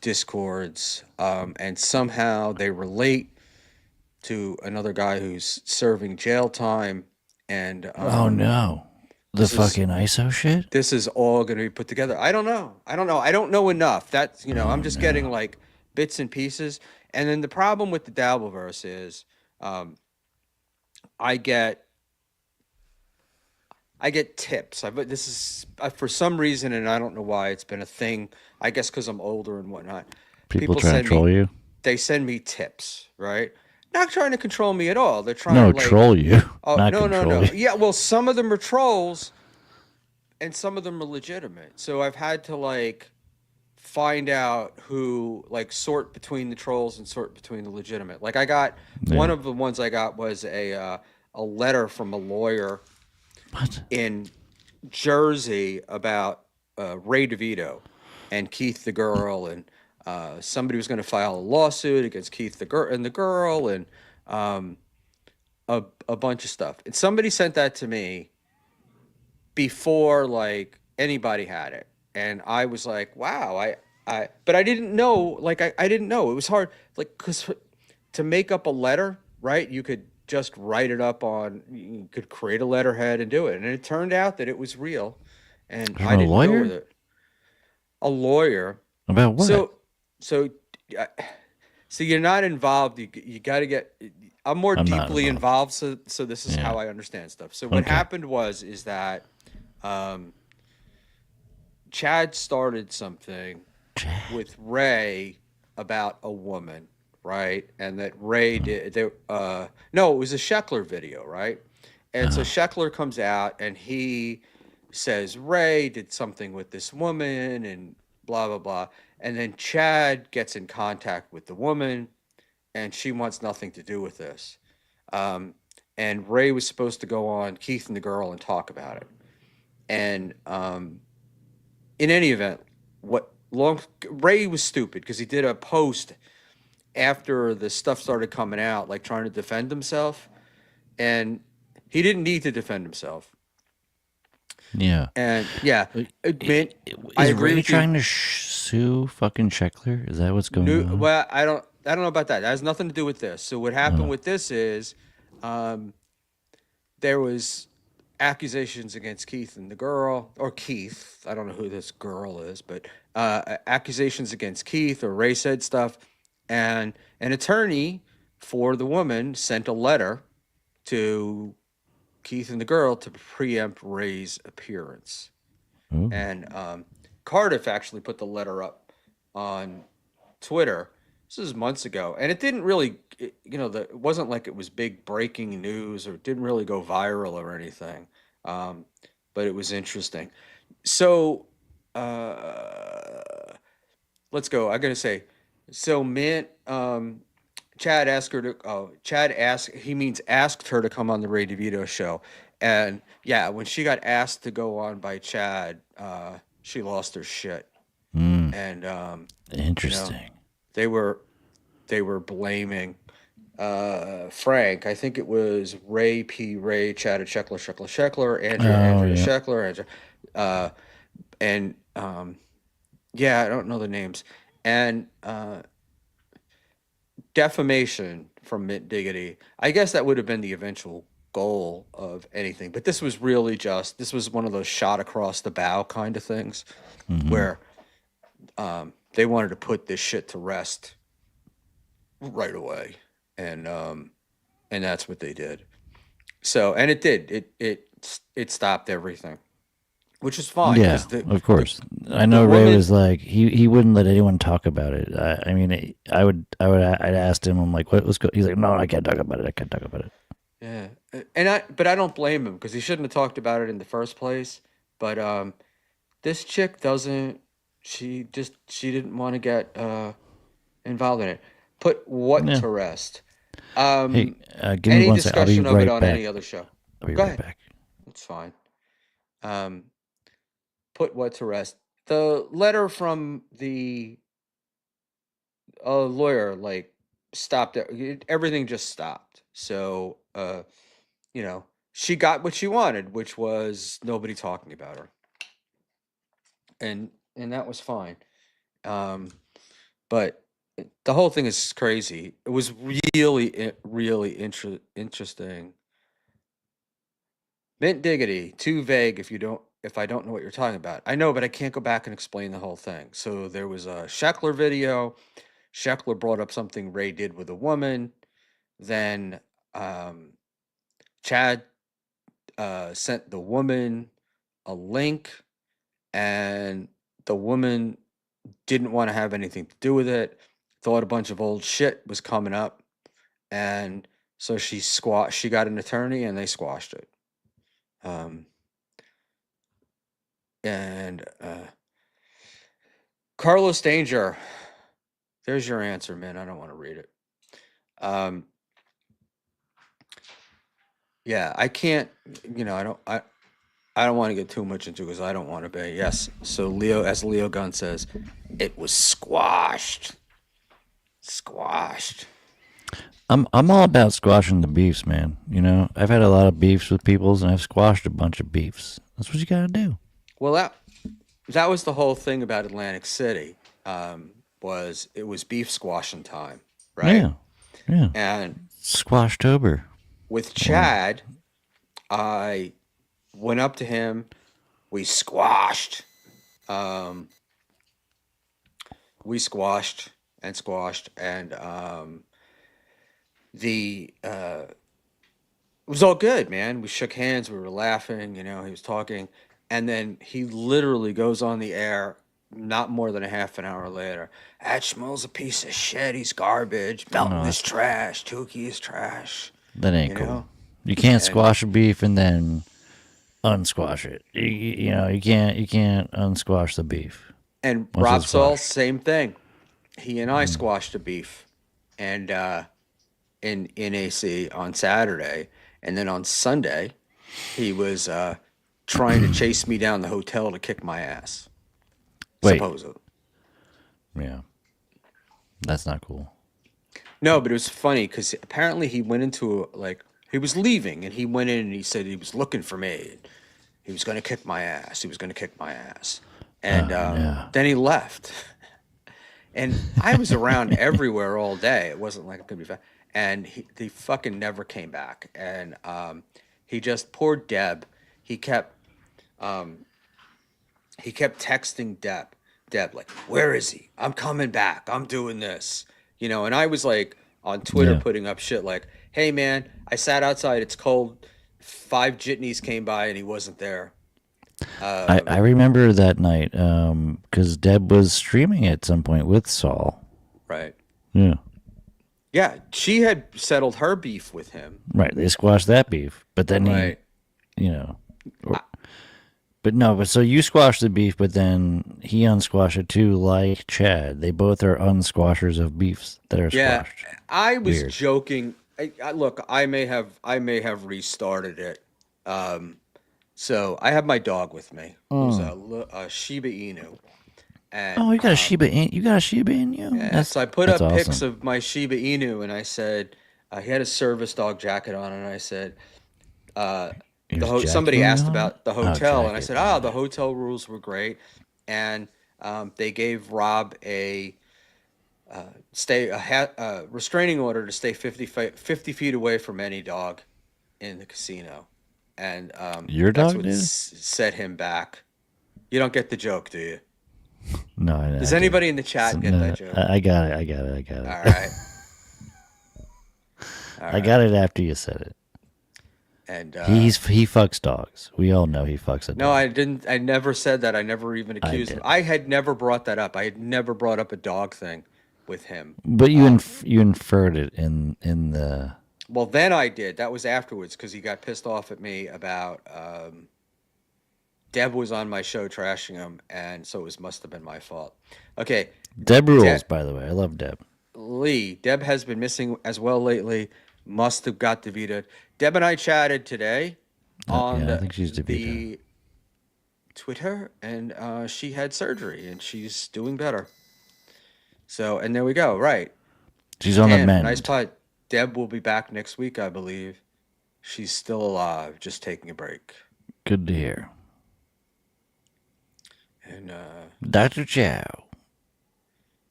discords, and somehow they relate to another guy who's serving jail time, and Oh, no. The this is fucking ISO shit? this is all going to be put together. I don't know. I don't know. I don't know enough. That's Oh, I'm just getting no. like bits and pieces. And then the problem with the Dabbleverse is, um, I get I get tips. But this is for some reason, and I don't know why it's been a thing. I guess because I'm older and whatnot. People People trying to send me troll you? they send me tips, right? Not trying to control me at all. They're trying No, to like, troll you. oh Not no no control no. you. Yeah, well, some of them are trolls and some of them are legitimate. So I've had to like find out who like sort between the trolls and sort between the legitimate. Like I got one Yeah. of the ones I got was a letter from a lawyer What? in Jersey about Ray DeVito and Keith the girl, and somebody was going to file a lawsuit against Keith the girl, and um, a bunch of stuff. And somebody sent that to me before like anybody had it, and I was like, wow, but I didn't know, like I didn't know it was hard, like because to make up a letter, right? You could just write it up on, you could create a letterhead and do it, and it turned out that it was real, and From I a didn't go with lawyer? it. A lawyer, About what? so so. uh, So you're not involved. You got to get. I'm more I'm not deeply involved. involved, so this is Yeah. how I understand stuff. So what Okay. happened was is that um, Chad started something Chad. with Ray about a woman, right? And that Ray did. No, it was a Scheckler video, right? And so Uh, Scheckler comes out and he says Ray did something with this woman and blah blah blah. And then Chad gets in contact with the woman and she wants nothing to do with this. Um, and Ray was supposed to go on Keith and the girl and talk about it. And in any event, what long Ray was stupid because he did a post after the stuff started coming out, like trying to defend himself, and he didn't need to defend himself. Yeah. And yeah, I- admit, I Is agree Ray with you. trying to sue fucking Scheckler? Is that what's going New, on? well, I don't know about that. That has nothing to do with this. So what happened Oh, with this is, um, there was accusations against Keith and the girl, or Keith. I don't know who this girl is, but accusations against Keith, or Ray said stuff, and an attorney for the woman sent a letter to Keith and the girl to preempt Ray's appearance. oh, And Cardiff actually put the letter up on Twitter. This is months ago, and it didn't really, it wasn't like it was big breaking news, or it didn't really go viral or anything. Um, but it was interesting. So uh, let's go. I gotta say, so Mint, Chad asked her to. Oh, Chad asked. He means asked her to come on the Ray DeVito show, and yeah, when she got asked to go on by Chad, she lost her shit, mm, and you know, interesting. they were they were blaming Frank. I think it was Ray P. Ray, Chad Sheckler, Oh Andrea yeah. Sheckler, uh, and yeah, I don't know the names, and defamation from Mint Diggity. I guess that would have been the eventual goal of anything, but this was one of those shot across the bow kind of things Hmm. where they wanted to put this shit to rest right away, and and that's what they did. So, and it did. It stopped everything, which is fine Yeah, because of the course. I the know Ray woman. was like he wouldn't let anyone talk about it. I mean, I'd asked him. I'm like, what was He's like, no, I can't talk about it. I can't talk about it. Yeah, and I don't blame him because he shouldn't have talked about it in the first place. But this chick doesn't. She didn't want to get involved in it. Put what Yeah. to rest. Hey, give me Any one sec. I'll be discussion of it right on back. any other show. I'll be Go right ahead. back. That's fine. Um, put what to rest. The letter from the lawyer, like, stopped everything. Just stopped. So she got what she wanted, which was nobody talking about her, and that was fine. Um, but the whole thing is crazy. It was really interesting. Mint diggity, too vague if I don't know what you're talking about. I know, but I can't go back and explain the whole thing. So there was a Scheckler video. Scheckler brought up something Ray did with a woman. Then um, Chad sent the woman a link, and the woman didn't want to have anything to do with it. Thought a bunch of old shit was coming up, and so she got an attorney, and they squashed it. Um, and Carlos Danger, there's your answer, man. I don't want to read it. Um, yeah, I can't. I don't want to get too much into it because I don't want to be. Yes. So as Leo Gunn says, it was squashed. Squashed. I'm all about squashing the beefs, man. You know, I've had a lot of beefs with peoples, and I've squashed a bunch of beefs. That's what you gotta do. Well, that was the whole thing about Atlantic City. Was it was beef squashing time, right? Yeah, yeah. And Squashtober. with Or Chad, I went up to him. We squashed. Um, we squashed and squashed, and the it was all good, man. We shook hands. We were laughing. He was talking, and then he literally goes on the air. Not more than a half an hour later, that Schmuel's a piece of shit. He's garbage. no, Melton is trash. Tukey is trash. that ain't You cool. know, You can't and squash a beef and then unsquash it. You can't unsquash the beef and once Rob it's Saul, squashed. same thing. He and I squashed a beef, and in AC on Saturday, and then on Sunday, he was trying to chase me down the hotel to kick my ass. Wait, Supposedly. yeah, that's not cool. No, but it was funny because apparently he went into like he was leaving and he went in and he said he was looking for me. He was going to kick my ass. He was going to kick my ass. And No. then he left. And I was around everywhere all day. It wasn't like I could be fast. And he fucking never came back. And he just, poor Deb, he kept texting Deb, like, where is he? I'm coming back. I'm doing this. And I was like on Twitter Yeah. putting up shit like, hey man, I sat outside, it's cold. 5 jitneys came by and he wasn't there. I remember that night because Deb was streaming at some point with Saul. Right. Yeah. Yeah, she had settled her beef with him. Right. They squashed that beef. But then Right. But so you squashed the beef, but then he unsquashed it too, like Chad. They both are unsquashers of beefs that are Yeah, squashed. I was Weird. joking. Look, I may have restarted it. So I have my dog with me, who's a Shiba Inu, and Oh, you got a Shiba in you? yeah, so I put That's up pics awesome. of my Shiba Inu, and I said he had a service dog jacket on, and I said He was somebody jacking asked on? about the Oh, hotel, and I jacket. said, the hotel rules were great, and they gave Rob a restraining order to stay 50 feet away from any dog in the casino, and Your that's dog what did? set him back. You don't get the joke, do you? No, I Does didn't. anybody in the chat get No, that joke? I got it. I got it. All right. All I right. got it after you said it. And He fucks dogs. We all know he fucks a dog. no, I didn't. I never said that. I never even accused him. did. I had never brought that up. I had never brought up a dog thing with him. But you you inferred it in the. Well, then I did. That was afterwards because he got pissed off at me about Deb was on my show trashing him, and so it must have been my fault. Okay, Deb rules, by the way. I love Deb. Lee. Deb has been missing as well lately. Must have got DeVita. Deb and I chatted today on I think she's DeVita. the Twitter, and she had surgery, and she's doing better. So, and there we go. Right. She's on the Dan, mend. nice putt. Deb will be back next week, I believe. She's still alive, just taking a break. Good to hear. And Dr. Chow.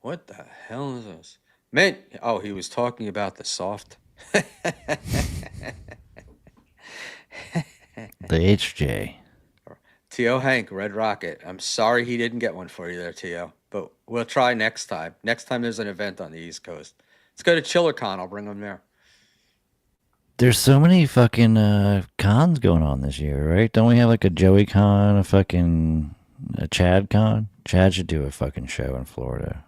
what the hell is this? Man, oh, he was talking about the soft. The HJ. T.O. Hank, Red Rocket. I'm sorry he didn't get one for you there, T.O. But we'll try next time. Next time there's an event on the East Coast. Let's go to ChillerCon. I'll bring them there. There's so many fucking cons going on this year, right? Don't we have like a Joey con, a Chad con? Chad should do a fucking show in Florida.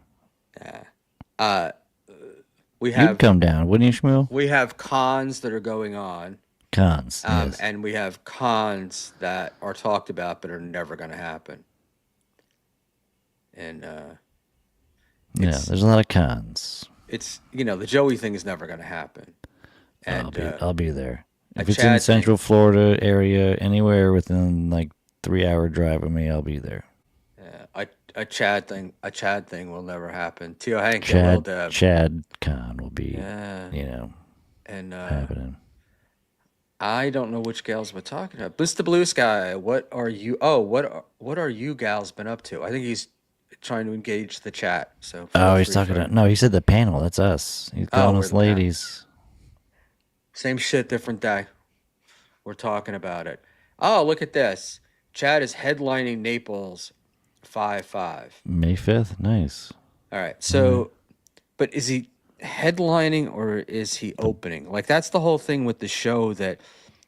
We You'd have come down, wouldn't you, Schmuel? we have cons that are going on, Cons. Yes. and we have cons that are talked about but are never going to happen. And Yeah, there's a lot of cons. it's the Joey thing is never going to happen. And I'll be there. If a it's in Chad Central Florida area, anywhere within like 3-hour drive of me, I'll be there. a Chad thing will never happen. Tio Hank, it will, Deb. Chad con will be, Yeah. And happening. I don't know which gals we're talking about. Mr. Blue Sky, what are you? Oh, what are you gals been up to? I think he's trying to engage the chat. So Oh, he's talking about, no, he said the panel. That's us. He's calling we're us the panel. ladies. Same shit, different day. We're talking about it. Oh, look at this. Chad is headlining Naples 5-5. May 5th? Nice. All right. So, but is he headlining or is he opening? Like, that's the whole thing with the show that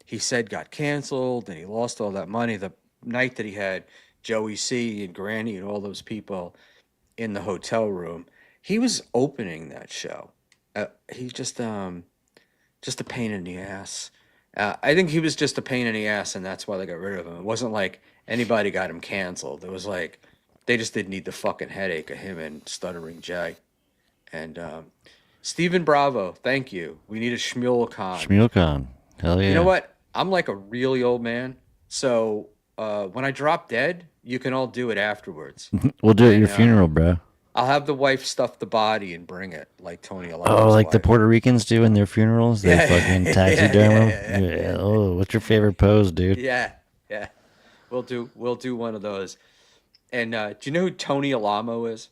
he said got canceled and he lost all that money. The night that he had Joey C and Granny and all those people in the hotel room, he was opening that show. He just a pain in the ass. I think he was just a pain in the ass, and that's why they got rid of him. It wasn't like anybody got him canceled. It was like they just didn't need the fucking headache of him and Stuttering Jay. And Stephen Bravo, thank you. We need a Schmuel con. Schmuel con. Hell yeah. You know what? I'm like a really old man, so when I drop dead, you can all do it afterwards. We'll do it at your funeral, bro. I'll have the wife stuff the body and bring it, like Tony Alonso's Oh, like the wife. Puerto Ricans do in their funerals? They fucking taxiderm them? yeah. Oh, what's your favorite pose, dude? Yeah. we'll do one of those. And do you know who Tony Alamo is?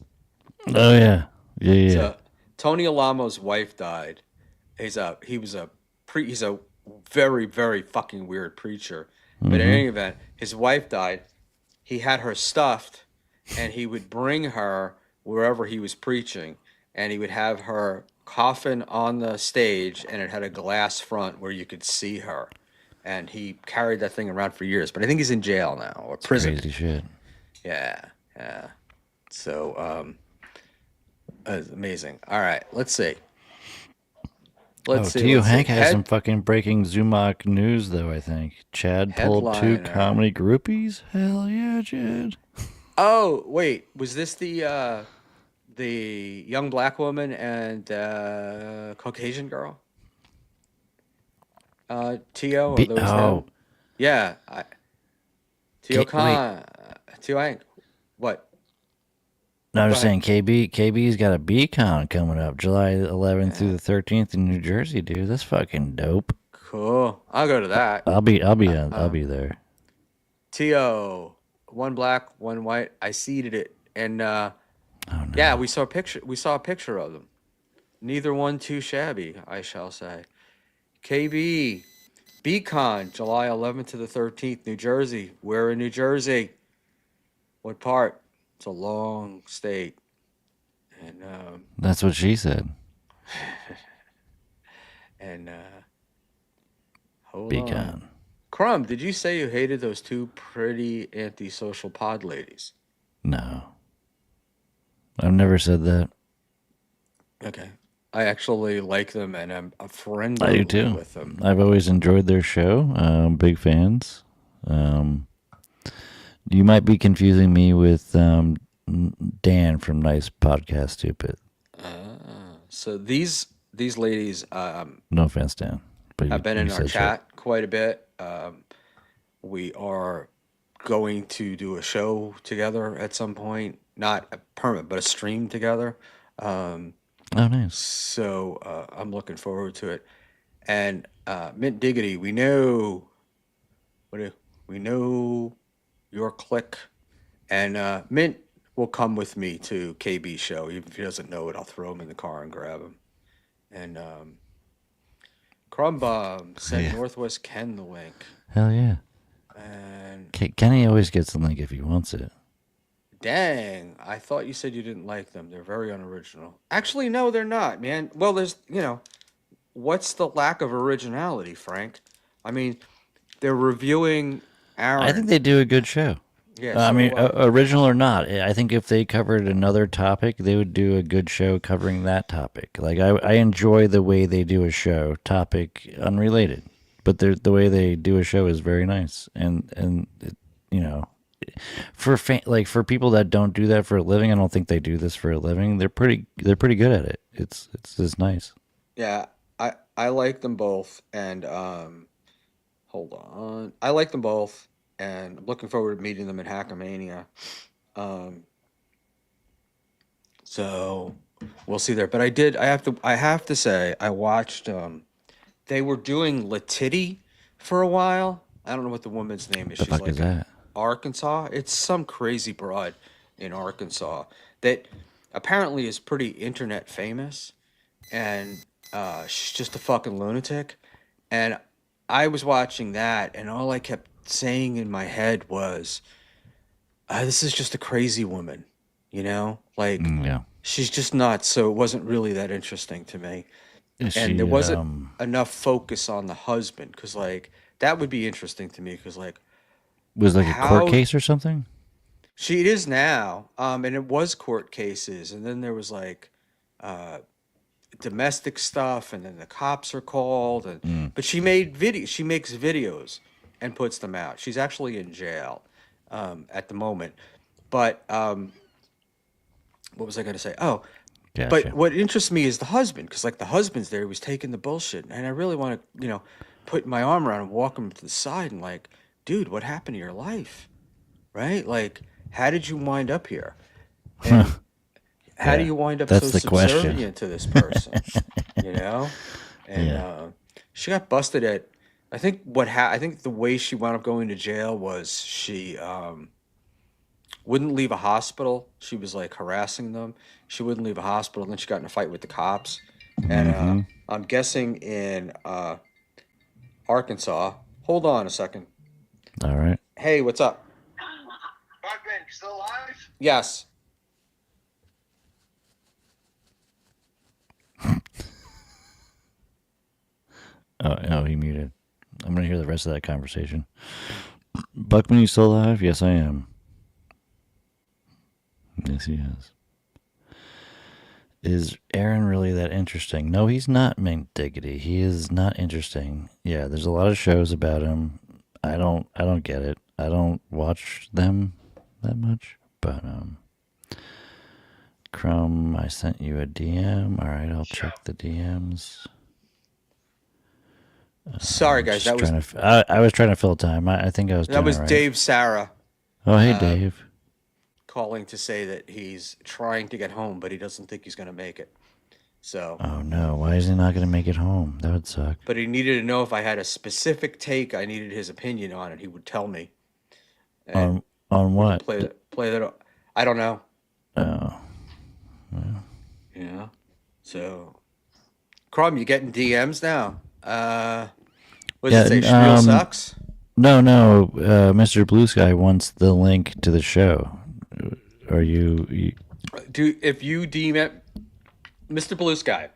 Oh yeah, yeah, yeah. So Tony Alamo's wife died. He's a very very fucking weird preacher. But in Mm-hmm. any event, his wife died. He had her stuffed, and he would bring her wherever he was preaching, and he would have her coffin on the stage, and it had a glass front where you could see her. And he carried that thing around for years, but I think he's in jail now or It's prison. crazy shit. Yeah, yeah. So, it's amazing. All right, let's see. Oh, Let's see. Tio Let's see. Hank has some fucking breaking Zumach news, though, I think. Chad pulled two Headliner. comedy groupies? Hell yeah, Chad. Oh, wait. Was this the young black woman and Caucasian girl? Tio, are those Oh, them? Yeah. Tio wait. Khan. Tio Hank. What? No, I Go was ahead. saying KB's got a BCon coming up July 11th through Yeah. the 13th in New Jersey, dude. That's fucking dope. Cool. I'll go to that. I'll be there. Tio, one black, one white. I seeded it, and Oh yeah, no. we saw a picture. We saw a picture of them. Neither one too shabby, I shall say. KB, BCon, July 11th to the 13th, New Jersey. Where in New Jersey? What part? It's a long state. And That's what she said. and hold on. BCon. Crumb, did you say you hated those two pretty antisocial pod ladies? No. I've never said that. Okay. I actually like them and I'm I do friendly too. with them. I've always enjoyed their show. Big fans. Um, you might be confusing me with Dan from Nice Podcast Stupid. So these ladies No offense, Dan. But have been you in our said shit. chat quite a bit. We are going to do a show together at some point, not a permit, but a stream together. Um, Oh, nice. so I'm looking forward to it. And Mint Diggity, we know your click, and Mint will come with me to KB show. Even if he doesn't know it, I'll throw him in the car and grab him. And Crumb sent Yeah. Northwest Ken the link. Hell yeah. And Kenny always gets the link if he wants it. dang, I thought you said you didn't like them. They're very unoriginal. Actually, no, they're not, man. Well, what's the lack of originality, Frank? I mean, they're reviewing I think Aaron. they do a good show. Yeah, I so mean, do I. original or not, I think if they covered another topic, they would do a good show covering that topic. Like I enjoy the way they do a show, topic unrelated, but the way they do a show is very nice. And you know, for people that don't do that for a living, I don't think they do this for a living. They're pretty good at it. It's just nice. Yeah, I like them both, and hold on, I like them both, and I'm looking forward to meeting them in Hackamania. Um, so we'll see there. But I have to say, I watched. They were doing Latiti for a while. I don't know what the woman's name is. The She's fuck is like in that? Arkansas. It's some crazy broad in Arkansas that apparently is pretty internet famous, and she's just a fucking lunatic. And I was watching that, and all I kept saying in my head was, "This is just a crazy woman," like Yeah. she's just nuts. So it wasn't really that interesting to me, Is and there she wasn't enough focus on the husband because like that would be interesting to me because like was like a court how case or something? she it is now, and it was court cases, and then there was like uh domestic stuff, and then the cops are called, and Mm. but she makes videos and puts them out. She's actually in jail at the moment, but what was I going to say? Oh, but Gotcha. what interests me is the husband, because like the husband's there, he was taking the bullshit, and I really want to put my arm around and walk him to the side and like, dude, what happened to your life, right? Like, how did you wind up here, and how do Yeah. you wind up so That's the question. subservient to this person, you know? And Yeah. she got busted at I think the way she wound up going to jail was she wouldn't leave a hospital. She was like harassing them. She wouldn't leave a hospital. Then she got in a fight with the cops, and Mm-hmm. I'm guessing in Arkansas. Hold on a second. All right. Hey, what's up? Buckman, you still alive? Yes. Oh, no, he muted. I'm going to hear the rest of that conversation. Buckman, you still alive? Yes, I am. Yes, he is. Is Aaron really that interesting? No, he's not, Mint Diggity. He is not interesting. Yeah, there's a lot of shows about him. I don't get it. I don't watch them that much. But Crumb, I sent you a DM. All right, I'll check the DMs. Sorry, guys. That was I was trying to fill time. I think I was doing it right. Dave Sarra Oh, hey, Dave. calling to say that he's trying to get home, but he doesn't think he's going to make it. So, Oh, no. Why is he not going to make it home? That would suck. but he needed to know if I had a specific take. I needed his opinion on it. He would tell me. And On what? play that. I don't know. Oh, Yeah. So, Crumb, you getting DMs now? What does it say? Schmuel sucks. no. Mr. Blue Sky wants the link to the show. Are you If you DM it, Mr. Blue Sky,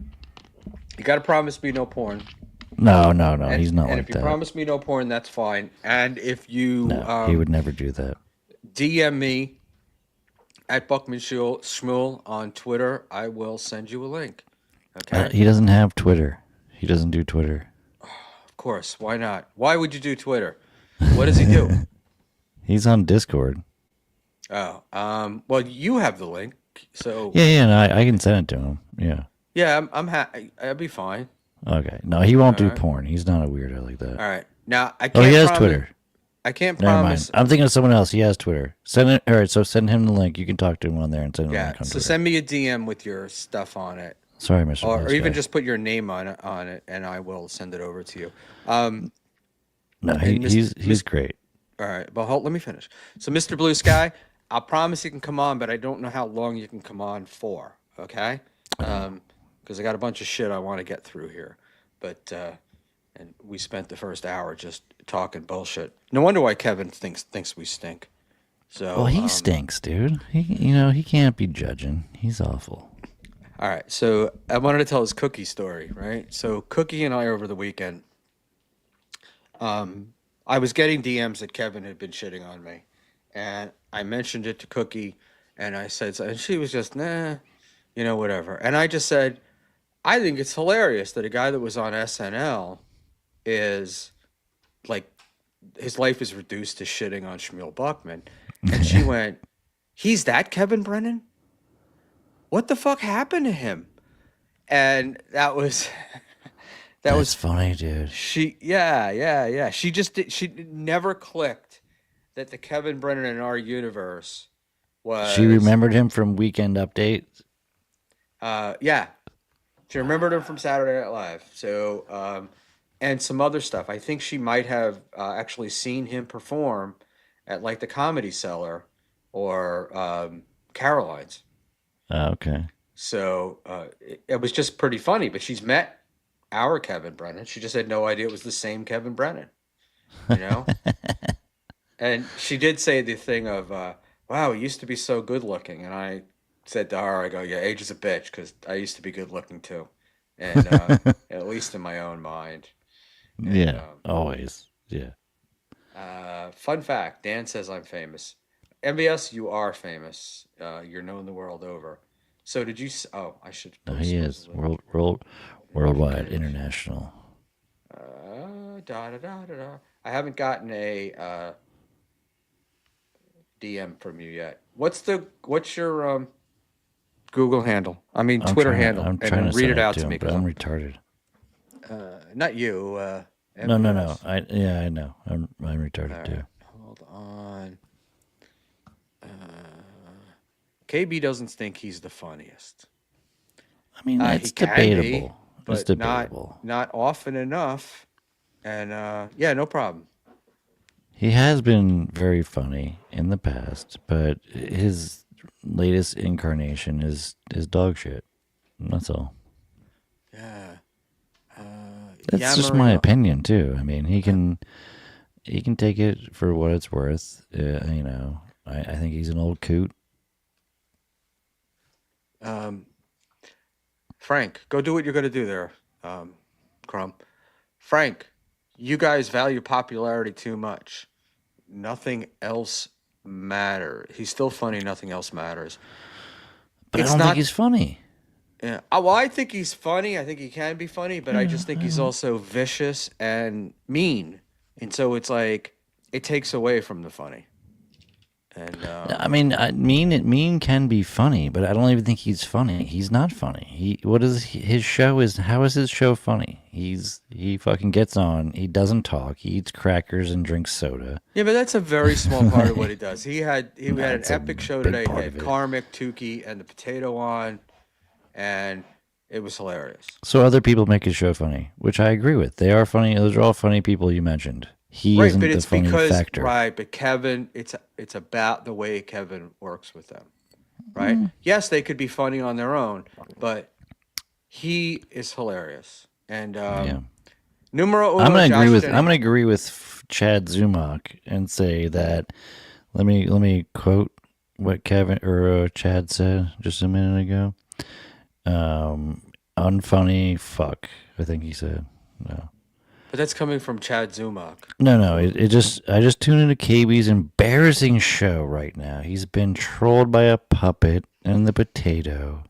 you got to promise me no porn. No, And, he's not and like if you that. promise me no porn, that's fine. And if you No, he would never do that. DM me at Buckman Schmuel on Twitter, I will send you a link. Okay? He doesn't have Twitter. He doesn't do Twitter. Of course. Why not? Why would you do Twitter? What does he do? He's on Discord. Oh, well, you have the link, so Yeah, no, I can send it to him. Yeah. yeah, I'm happy. I'd be fine. Okay. No, he won't do Alright. porn. He's not a weirdo like that. All right. Now I Oh, can't. he has promise, Twitter. I can't Never promise. mind. I'm thinking of someone else. He has Twitter. Send it. All right, so send him the link. You can talk to him on there and send him the Yeah. link on So Twitter. send me a DM with your stuff on it, Sorry, Mr. or Blue even Sky. just put your name on it, and I will send it over to you. No, and he's great. All right. Well, let me finish. So, Mr. Blue Sky, I'll promise you can come on, but I don't know how long you can come on for. Okay? Because I got a bunch of shit I want to get through here. But and we spent the first hour just talking bullshit. No wonder why Kevin thinks we stink. So, Well, he stinks, dude. He can't be judging. He's awful. all right. So I wanted to tell his Cookie story, right? So Cookie and I over the weekend, I was getting DMs that Kevin had been shitting on me, and I mentioned it to Cookie, and I said, and she was just nah, whatever. And I just said, I think it's hilarious that a guy that was on SNL is like his life is reduced to shitting on Schmuel Buckman. And she went, he's that Kevin Brennan? What the fuck happened to him? And that was That's funny, dude. yeah. She never clicked that the Kevin Brennan in our universe was She remembered him from Weekend Update. yeah. She remembered him from Saturday Night Live. So and some other stuff. I think she might have actually seen him perform at like the Comedy Cellar or Caroline's. Okay. So it was just pretty funny. But she's met our Kevin Brennan. She just had no idea it was the same Kevin Brennan. And she did say the thing of, wow, he used to be so good looking. And I said to her, I go, yeah, age is a bitch because I used to be good looking too. And at least in my own mind. And, Yeah, always. Yeah. Fun fact, Dan says I'm famous. MBS, you are famous. You're known the world over. So did you? I should. No, he is worldwide, international. I haven't gotten a DM from you yet. What's your Google handle? I mean Twitter handle. I'm And trying then to read send it out to him, me. but 'Cause I'm retarded. not you. No. MBS. I know. I'm retarded All too. right, hold on. KB doesn't think he's the funniest. I mean, He that's can be, debatable. It's but debatable. not often enough. And yeah, no problem. He has been very funny in the past, but his latest incarnation is dog shit. That's all. Yeah. That's just my Yammering. opinion too. I mean, he can take it for what it's worth. You know, I think he's an old coot. Um, Frank, go do what you're going to do there, Crumb. Frank, you guys value popularity too much. Nothing else matters. He's still funny. Nothing else matters. But I It's don't think not. he's funny. Yeah. Well, I think he's funny. I think he can be funny, but I just think he's also vicious and mean, and so it's like it takes away from the funny. And I mean, mean can be funny, but I don't even think he's funny. He's not funny. His show is? How is his show funny? He fucking gets on. He doesn't talk. He eats crackers and drinks soda. yeah, but that's a very small part of what he does. He had an That's a epic show big today. He part had of it. Karmic, Tukey, and the Potato on, and it was hilarious. So other people make his show funny, which I agree with. They are funny. Those are all funny people you mentioned. He Right, isn't but the it's funny because factor. right, but Kevin, it's about the way Kevin works with them. Right? Yes, they could be funny on their own, but he is hilarious. And Yeah. numero I'm uno, gonna agree Josh with Denny. I'm gonna agree with Chad Zumach and say that. Let me quote what Kevin or Chad said just a minute ago. Unfunny fuck. I think he said. No. But that's coming from Chad Zumach. No. It just I just tuned into KB's embarrassing show right now. He's been trolled by a puppet and the potato.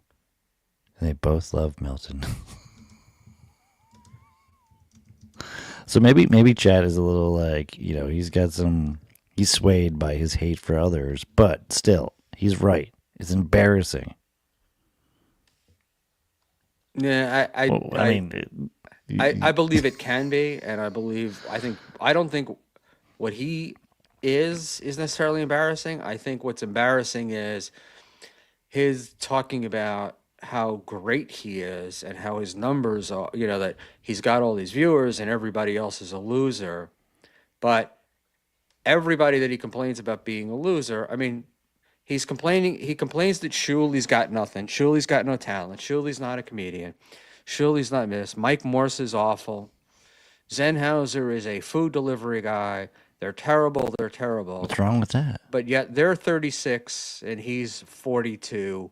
And they both love Milton. So maybe Chad is a little like, you know, he's swayed by his hate for others, but still, he's right. It's embarrassing. Yeah, Well, I mean, I believe it can be, and I don't think what he is necessarily embarrassing. I think what's embarrassing is his talking about how great he is and how his numbers are, that he's got all these viewers and everybody else is a loser. But everybody that he complains about being a loser, I mean, he complains that Shuli's got nothing. Shuli's got no talent. Shuli's not a comedian. Shuli's not this. Mike Morse is awful. Zenhauser is a food delivery guy. They're terrible. They're terrible. what's wrong with that? But yet they're 36 and he's 42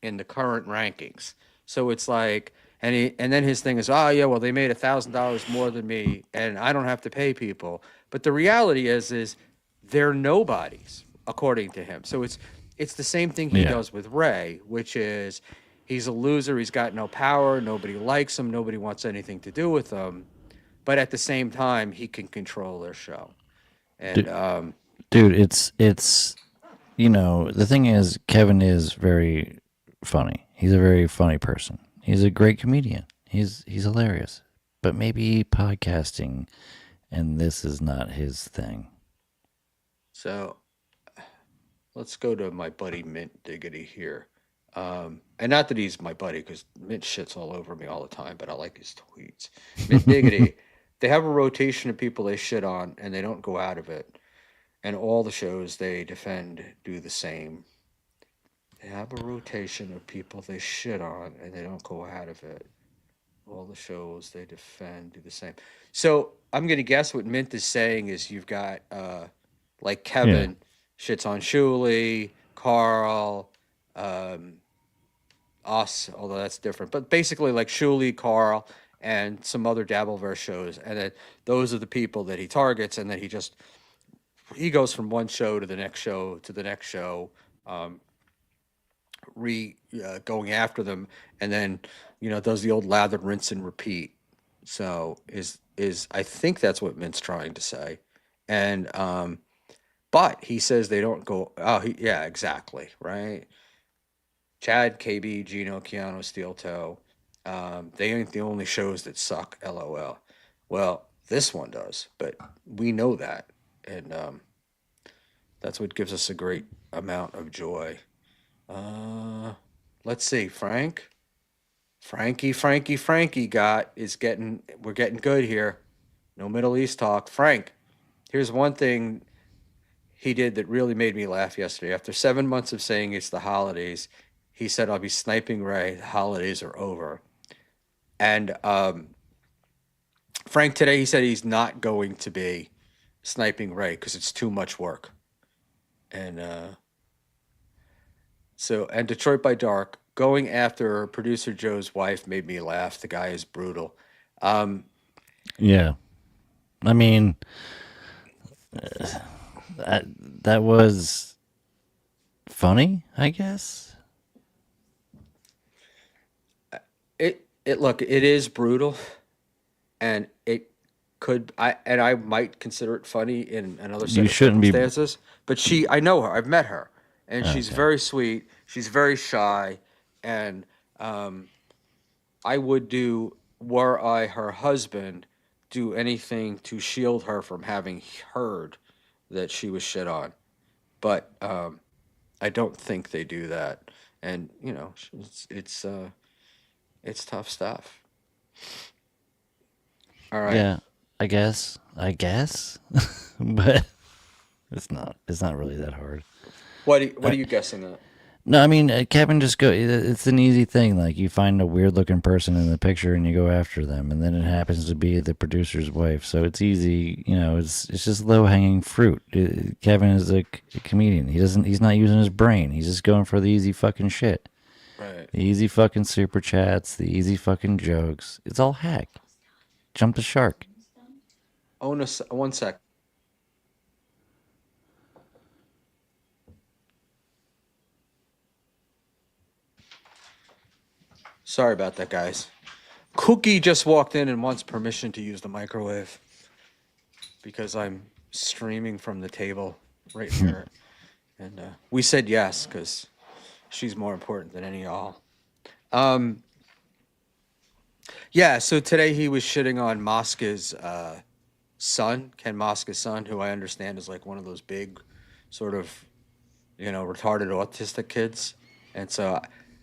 in the current rankings. So it's like, and then his thing is, oh yeah, well they made $1,000 more than me, and I don't have to pay people. But the reality is they're nobodies according to him. So it's the same thing he Yeah. does with Ray, which is he's a loser. He's got no power. Nobody likes him. Nobody wants anything to do with him. But at the same time, he can control their show. And Dude, it's you know, the thing is Kevin is very funny. He's a very funny person. He's a great comedian. He's hilarious. But maybe podcasting and this is not his thing. so let's go to my buddy Mint Diggity here. And not that he's my buddy, because Mint shits all over me all the time, but I like his tweets. Mint Diggity, they have a rotation of people they shit on, and they don't go out of it. And all the shows they defend do the same. They have a rotation of people they shit on, and they don't go out of it. All the shows they defend do the same. So I'm gonna guess what Mint is saying is you've got like Kevin shits on Shuley, Carl, um, us, although that's different. But basically like Shuley, Carl, and some other Dabbleverse shows, and then those are the people that he targets, and then he goes from one show to the next show to the next show, um, going after them, and then does the old lather, rinse, and repeat. So is I think that's what Mint's trying to say, and but he says they don't go. Oh, yeah, exactly right. Chad, KB, Gino, Keanu, Steel Toe. They ain't the only shows that suck. LOL. Well, this one does, but we know that, and that's what gives us a great amount of joy. Let's see, Frankie we're getting good here. No Middle East talk. Frank, here's one thing he did that really made me laugh yesterday. After 7 months of saying it's the holidays, he said, I'll be sniping Ray. The holidays are over. And Frank, today he said he's not going to be sniping Ray because it's too much work. And and Detroit by Dark, going after producer Joe's wife made me laugh. The guy is brutal. Yeah. I mean, that was funny, I guess. Look, it is brutal, and I might consider it funny in another set You of shouldn't be. circumstances. But I know her. I've met her, and she's Okay. very sweet. She's very shy, and I would were I her husband, do anything to shield her from having heard that she was shit on. But I don't think they do that, and it's tough stuff. All right. Yeah, I guess. But it's not really that hard. What are you guessing at? No, I mean, Kevin just go. It's an easy thing. Like you find a weird looking person in the picture and you go after them, and then it happens to be the producer's wife. So it's easy. It's just low hanging fruit. Kevin is a comedian. He's not using his brain. He's just going for the easy fucking shit. Right. The easy fucking super chats. The easy fucking jokes. It's all hack. Jump the shark. Oh, no, 1 sec. Sorry about that, guys. Cookie just walked in and wants permission to use the microwave because I'm streaming from the table right here. And we said yes because she's more important than any y'all. Yeah, so today he was shitting on Mosca's son, Ken Mosca's son, who I understand is like one of those big sort of, retarded autistic kids. And so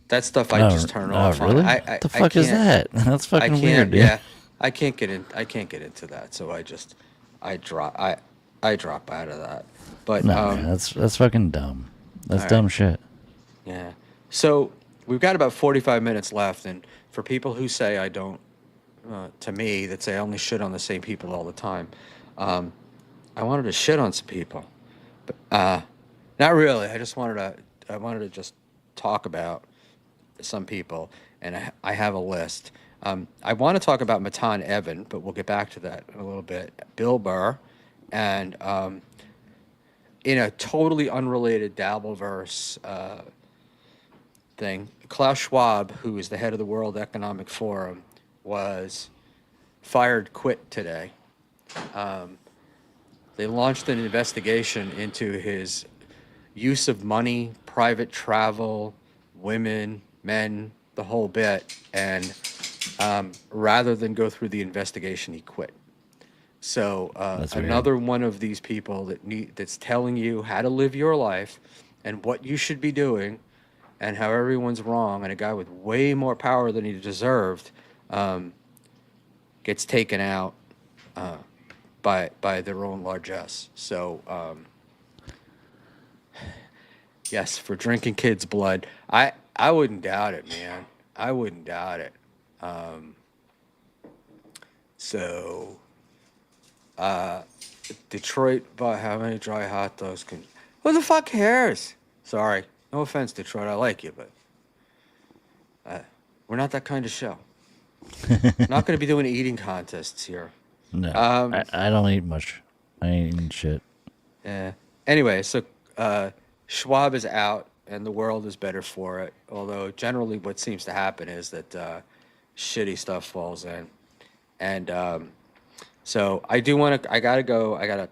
that stuff I just turn off on. Really? What the fuck is that? That's fucking weird, dude. Yeah, I can't get into that. So I drop out of that. But No, man, that's fucking dumb. That's all dumb right. shit. Yeah. So we've got about 45 minutes left, and for people who say I don't, to me, that say I only shit on the same people all the time, I wanted to shit on some people, but not really. I wanted to just talk about some people, and I have a list. I want to talk about Matan Evan, but we'll get back to that in a little bit. Bill Burr, and in a totally unrelated Dabbleverse thing, Klaus Schwab, who is the head of the World Economic Forum, was quit today. They launched an investigation into his use of money, private travel, women, men, the whole bit, and rather than go through the investigation, he quit. So That's weird. another one of these people that's telling you how to live your life and what you should be doing and how everyone's wrong, and a guy with way more power than he deserved gets taken out by their own largesse. So yes, for drinking kids' blood, I wouldn't doubt it, man. I wouldn't doubt it. So Detroit bought how many dry hot dogs can? Who the fuck cares? Sorry, no offense, Detroit. I like you, but we're not that kind of show. Not going to be doing eating contests here. No, I don't eat much. I ain't eating shit. Yeah. Anyway, so Schwab is out, and the world is better for it. Although generally, what seems to happen is that shitty stuff falls in, and so I do want to. I gotta go. I got a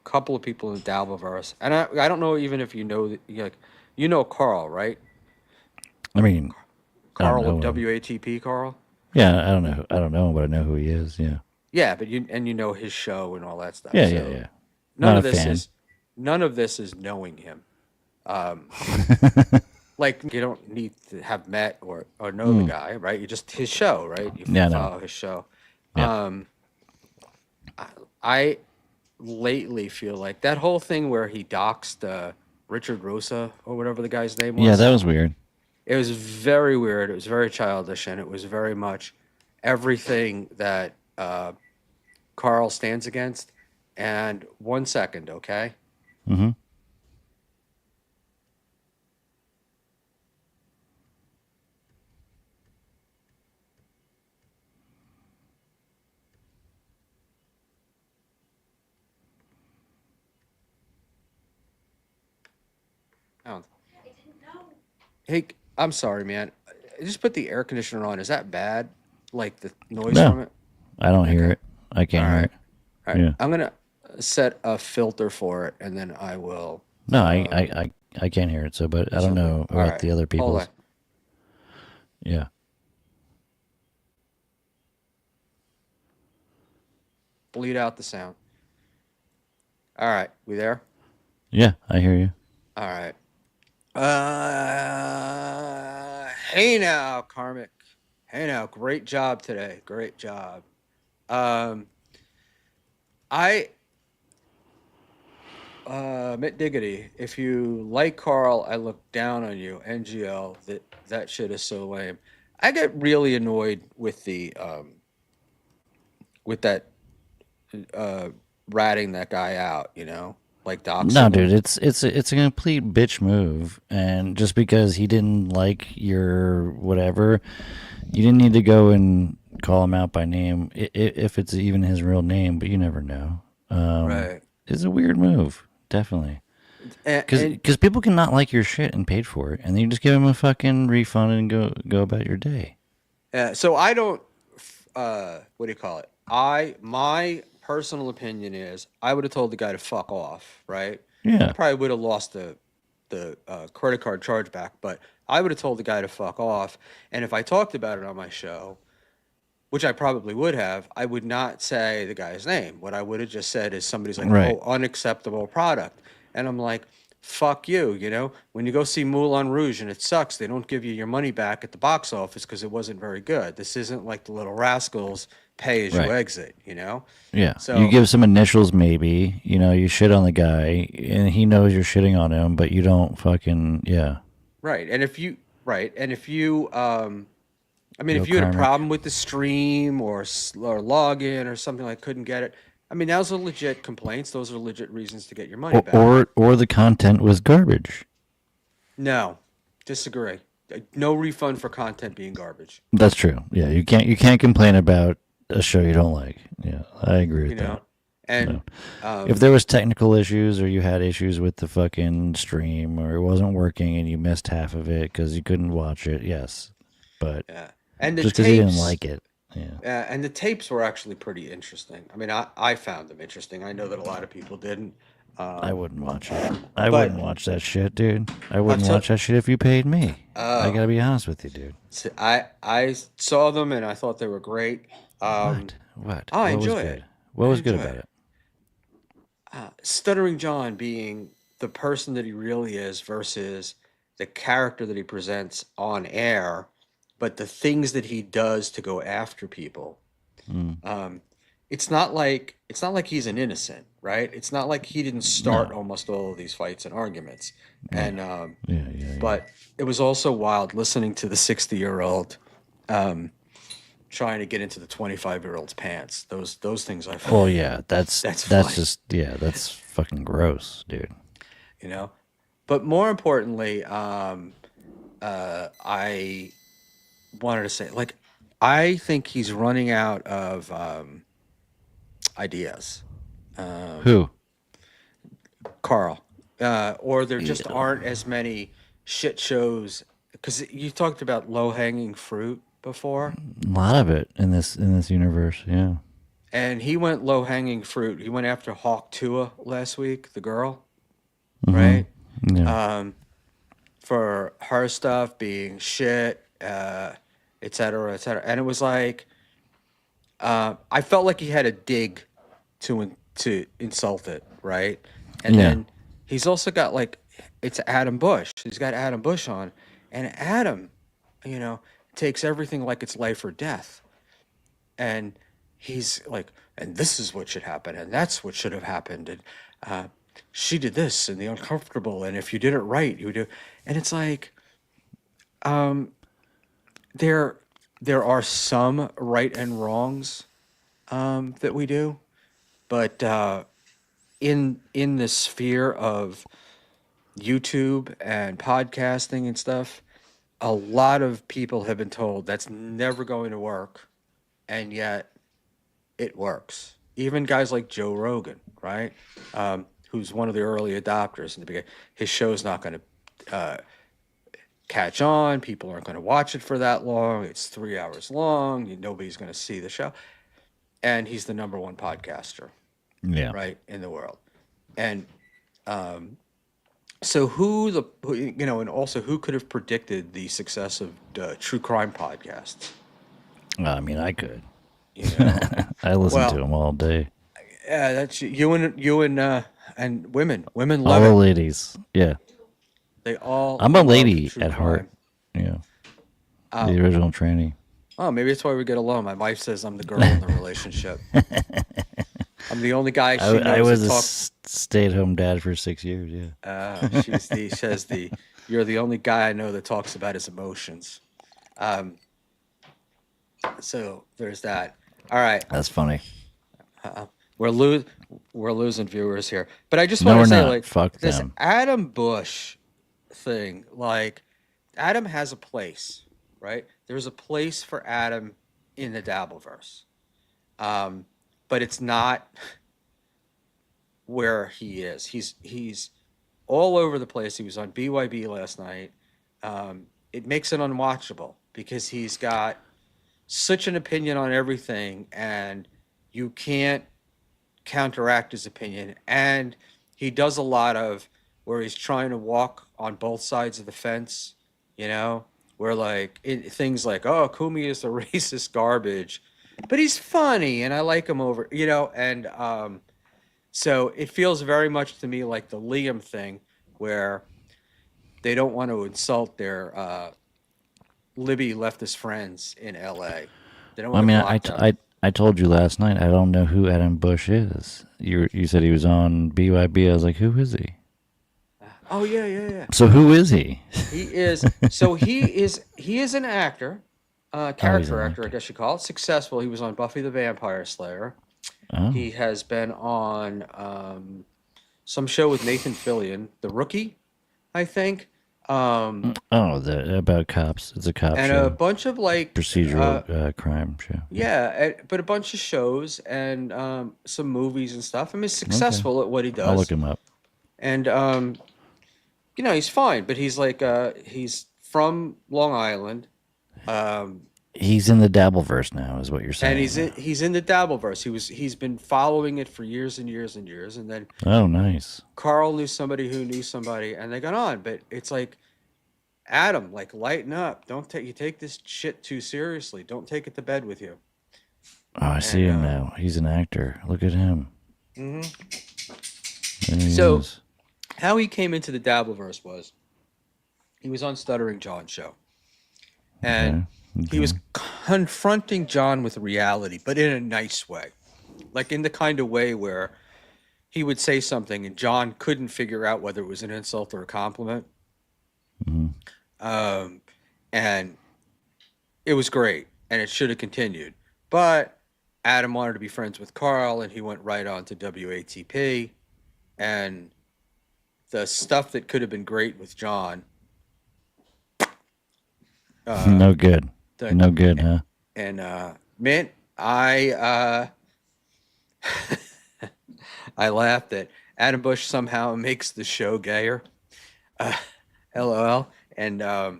couple of people in Dabbleverse, and I don't know even if you know Carl, right? I mean, Carl know of him. WATP, Carl. Yeah, I don't know. I don't know him, but I know who he is. Yeah. Yeah, but you know his show and all that stuff. Yeah, so yeah, yeah. None Not of a this fan. none of this is knowing him. Like you don't need to have met or know the guy, right? You just his show, right? You Yeah, I know. follow his show. Yeah. I lately feel like that whole thing where he doxed Richard Rosa or whatever the guy's name Yeah, was. that was weird. It was very weird. It was very childish, and it was very much everything that Carl stands against. And 1 second, okay? Mm-hmm. Oh. Hey, I'm sorry, man. Just put the air conditioner on. Is that bad? Like the noise No, from it? I don't hear Okay. it. I All can't hear right. it. All right. Yeah. I'm gonna set a filter for it, and then I will. No, I can't hear it. So, but I don't Zoom in. know All about right. the other Hold people's. on. Yeah. Bleed out the sound. All right. We there? Yeah, I hear you. All right. Hey now, Karmic. Hey now, great job today. Great job. Um, I Mitt Diggity, if you like Carl, I look down on you. NGL, that shit is so lame. I get really annoyed with that ratting that guy out, like No, doxing dude, him. it's a complete bitch move, and just because he didn't like your whatever, you didn't need to go and call him out by name, if it's even his real name. But you never know. Right. It's a weird move, definitely, And because people can not like your shit and paid for it, and then you just give them a fucking refund and go about your day. so I don't. What do you call it? My personal opinion is I would have told the guy to fuck off, right? I Yeah, probably would have lost the credit card chargeback, but I would have told the guy to fuck off. And if I talked about it on my show, which I probably would have, I would not say the guy's name. What I would have just said is somebody's like, right. "Oh, unacceptable product," and I'm like, "Fuck you," When you go see Moulin Rouge and it sucks, they don't give you your money back at the box office because it wasn't very good. This isn't like the Little Rascals pay as you Right. exit. Yeah. You So give some initials, maybe. You shit on the guy, and he knows you're shitting on him, but you don't fucking, yeah. right, and if you I mean, Yo, if you had a karmic. problem with the stream or login or something like couldn't get it, I mean, those are legit complaints. Those are legit reasons to get your money Or, back. or, or the content was garbage. No, disagree. No refund for content being garbage. That's true. Yeah, you can't complain about a show you don't like. Yeah, I agree You with that. know, and If there was technical issues or you had issues with the fucking stream or it wasn't working and you missed half of it because you couldn't watch it, yes. But yeah, and the just because you didn't tapes. like it, yeah. And the tapes were actually pretty interesting. I mean, I found them interesting. I know that a lot of people didn't. I Um, wouldn't watch it. I wouldn't but watch that shit, dude. I I'll wouldn't tell. watch that shit if you paid me. I Oh, gotta be honest with you, dude. I saw them and I thought they were great. Um, What? What? I What was enjoy it. good? What I was good enjoy about it. it? Stuttering John being the person that he really is versus the character that he presents on air, but the things that he does to go after people. Mm. Um, it's not like he's an innocent, right? It's not like he didn't start No. almost all of these fights and arguments. Yeah. And Yeah. but it was also wild listening to the 60-year-old trying to get into the 25-year-old's pants. Those things I Well, find yeah. That's that's that's funny. just that's fucking gross, dude. you know. But more importantly, I wanted to say, like, I think he's running out of ideas, Who? Carl, or there just Yeah. aren't as many shit shows. Because you talked about low hanging fruit before, A lot of it in this universe. Yeah. and he went low hanging fruit. He went after Hawk Tua last week, the girl, Mm-hmm. right? Yeah. Um, for her stuff being shit, et cetera, et cetera. And it was like, I felt like he had a dig to insult it, right? And Yeah. then he's also got like, it's Adam Bush. He's got Adam Bush on, and Adam, you know, takes everything like it's life or death, and he's like, and this is what should happen, and that's what should have happened, and uh, she did this, and the uncomfortable, and if you did it right, you do, and it's like um, there there are some right and wrongs that we do, but in the sphere of YouTube and podcasting and stuff, a lot of people have been told that's never going to work, and yet it works. Even guys like Joe Rogan, right? Who's one of the early adopters in the beginning. His show's not going to catch on. People aren't going to watch it for that long. It's 3 hours long. Nobody's going to see the show. And he's the number one podcaster, Yeah. right, in the world. And so and also who could have predicted the success of true crime podcasts? I mean, I could. You know, I listen well, to them all day. yeah, that's you and women. Women All love the it. ladies. Yeah. They all. I'm a love lady true at crime. heart. Yeah. Oh, The original tranny. oh, maybe that's why we get along. My wife says I'm the girl in the relationship. I'm the only guy she knows I was that a talks. stay-at-home dad for 6 years. Yeah. You're the only guy I know that talks about his emotions. So there's that. All right, That's funny. we're lo- we're losing viewers here, but I just No, want we're to say, not. like, Fuck this them. Adam Bush thing, like, Adam has a place, right? There's a place for Adam in the Dabbleverse, but it's not where he is. He's all over the place. He was on BYB last night. It makes it unwatchable because he's got such an opinion on everything, and you can't counteract his opinion. And he does a lot of where he's trying to walk on both sides of the fence, where like things like, oh, Kumi is the racist garbage, but he's funny and I like him and so it feels very much to me like the Liam thing where they don't want to insult their Libby leftist friends in LA. They don't I want to mean, block them. I told you last night. I don't know who Adam Bush is. You said he was on BYB. I was like, who is he? Oh yeah. So who is he? He is an actor, character actor, I guess you call it. Successful. He was on Buffy the Vampire Slayer. Oh. He has been on some show with Nathan Fillion, The Rookie, I think. About cops. It's a cop And show. a bunch of like Procedural crime show. yeah, but a bunch of shows and some movies and stuff. I mean, he's successful at what he does. I'll look him up. And he's fine, but he's like he's from Long Island. He's in the Dabbleverse now, is what you're saying. And he's in the Dabbleverse. He's been following it for years and years and years, and then Oh, nice. Carl knew somebody who knew somebody, and they got on. But it's like, Adam, like, lighten up. You take this shit too seriously. Don't take it to bed with you. Oh, I see him now. He's an actor. Look at him. So, how he came into the Dabbleverse was, he was on Stuttering John's show, and he was confronting John with reality, but in a nice way, like in the kind of way where he would say something and John couldn't figure out whether it was an insult or a compliment. And it was great, and it should have continued. But Adam wanted to be friends with Carl, and he went right on to WATP, and the stuff that could have been great with John. No good. No good, huh? And Mint, I I laughed that Adam Bush somehow makes the show gayer. LOL. And well,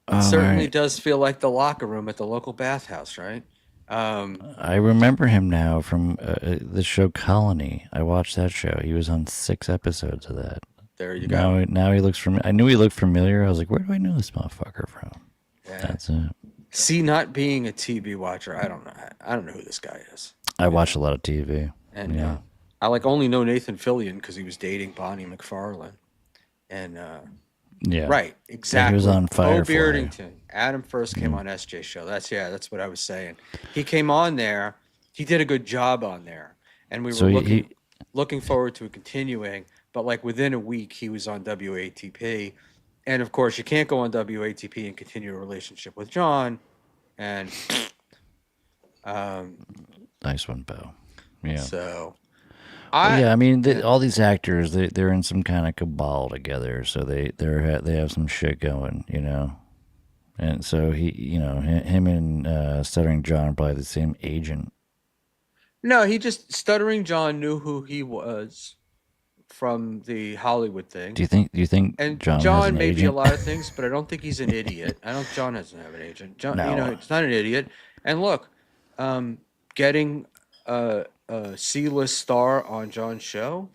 it certainly does feel like the locker room at the local bathhouse, right? I remember him now from the show Colony. I watched that show. He was on 6 episodes of that. There you go. Now he looks I knew he looked familiar. I was like, where do I know this motherfucker from? Yeah. That's it. See, not being a TV watcher, I don't know who this guy is. I watch a lot of TV. And I only know Nathan Fillion because he was dating Bonnie McFarlane. And Yeah. Right, Yeah, exactly. he was on Bo Firefly. Beardington. Adam first came on SJ show. That's what I was saying. He came on there. He did a good job on there, and we were So looking forward to continuing. But like within a week, he was on WATP, and of course, you can't go on WATP and continue a relationship with John. And nice one, Bo. Yeah. so Well, yeah, I mean, yeah. all these actors, they're in some kind of cabal together, so they have some shit going, you know. And so him and Stuttering John are probably the same agent. No, he just Stuttering John knew who he was from the Hollywood thing. Do you think And John has John an may be a agent? lot of things, but I don't think he's an idiot. I don't. John doesn't have an agent. John, No. he's not an idiot. And look, getting a C-list star on John's show,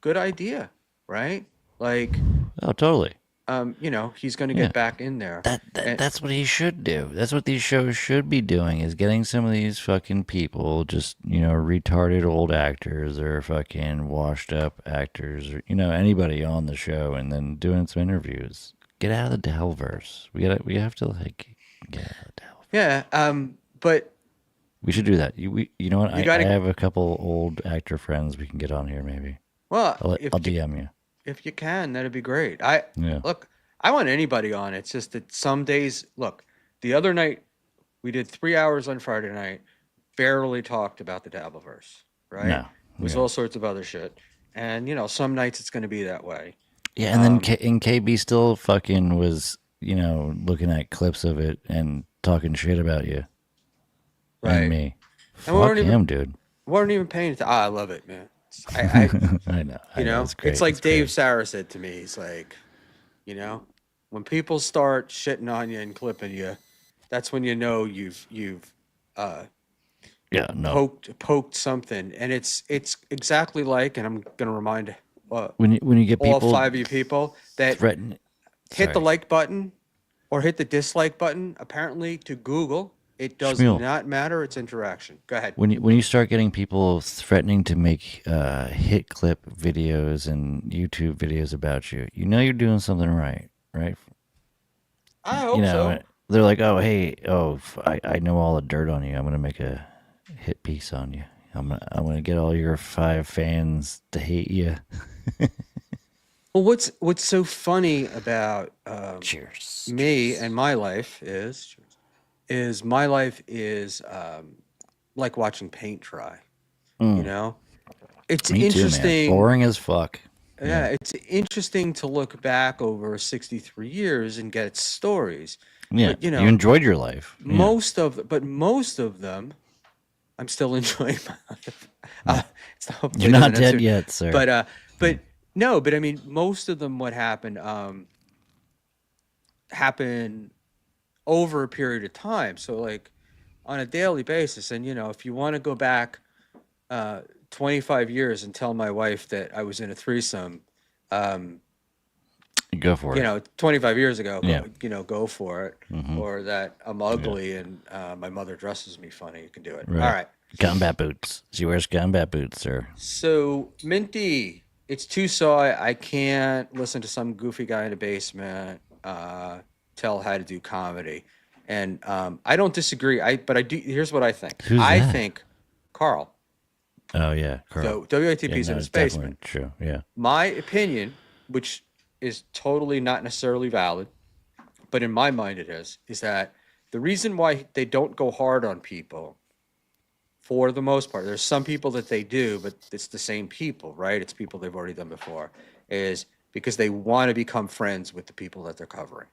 good idea, right? Like, Oh, totally. he's going to get back in there. That's what he should do. That's what these shows should be doing, is getting some of these fucking people, just, retarded old actors or fucking washed up actors or, anybody on the show, and then doing some interviews. Get out of the Dabbleverse. We have to get out of the Dabbleverse. Yeah, but we should do that. You know what? I gotta- have a couple old actor friends we can get on here maybe. well, I'll DM you. if you can, that'd be great. Yeah. Look, I want anybody on. It's just that some days, look, the other night we did 3 hours on Friday night, barely talked about the Dabbleverse, right? No. It was all sorts of other shit. And, some nights it's going to be that way. Yeah, and then KB still fucking was, looking at clips of it and talking shit about you. Right. And me. And we Fuck weren't him, even- dude. Weren't even paying attention. I love it, man. I I know. It's great. it's like It's Dave great. Sarra said to me. He's like, when people start shitting on you and clipping you, that's when you know you've Yeah, no. poked something. And it's exactly like, and I'm gonna remind When you get all people 5 of you people that threaten, hit the like button or hit the dislike button. Apparently, to Google, it does Schmuel. not matter. It's interaction. Go ahead. when you start getting people threatening to make hit clip videos and YouTube videos about you, you're doing something right? I hope so. They're like, oh, hey, I know all the dirt on you. I'm gonna make a hit piece on you. I'm gonna get all your 5 fans to hate you. Well, what's so funny about Cheers. me and my life is my life is like watching paint dry. It's Me interesting. too, man. Boring as fuck. Yeah, it's interesting to look back over 63 years and get stories. Yeah, But, you enjoyed your life. Yeah. Most of them, I'm still enjoying my life. Hopefully You're not doesn't dead answer- yet, sir. But no, but I mean, most of them, what happened happened over a period of time. So like on a daily basis, and if you want to go back 25 years and tell my wife that I was in a threesome, Go for it. 25 years ago, Yeah. go for it. Mhm. Or that I'm ugly and my mother dresses me funny, you can do it. Right. All right. Combat boots. She wears combat boots, sir. So Minty, it's too soy. I can't listen to some goofy guy in the basement tell how to do comedy. And I don't disagree. But I do. Here's what I think. Who's I that? think Carl. Oh yeah, Carl. So WATP's Yeah, in no, his it's definitely basement. true. Yeah. My opinion, which is totally not necessarily valid, but in my mind it is that the reason why they don't go hard on people, for the most part, there's some people that they do, but it's the same people, right? It's people they've already done before, is because they want to become friends with the people that they're covering.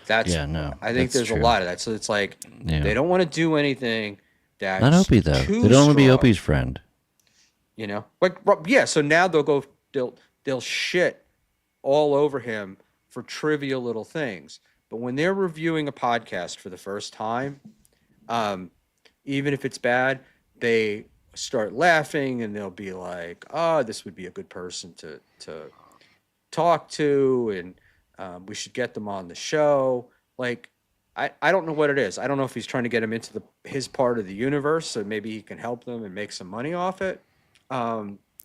I think that's there's true. a lot of that. So it's like Yeah. they don't want to do anything that's Not Opie though. too They don't want to be strong. Opie's friend. So now they'll shit all over him for trivial little things. But when they're reviewing a podcast for the first time, even if it's bad, they start laughing and they'll be like, "Oh, this would be a good person to talk to, and we should get them on the show." Like, I don't know what it is. I don't know if he's trying to get him into his part of the universe, so maybe he can help them and make some money off it.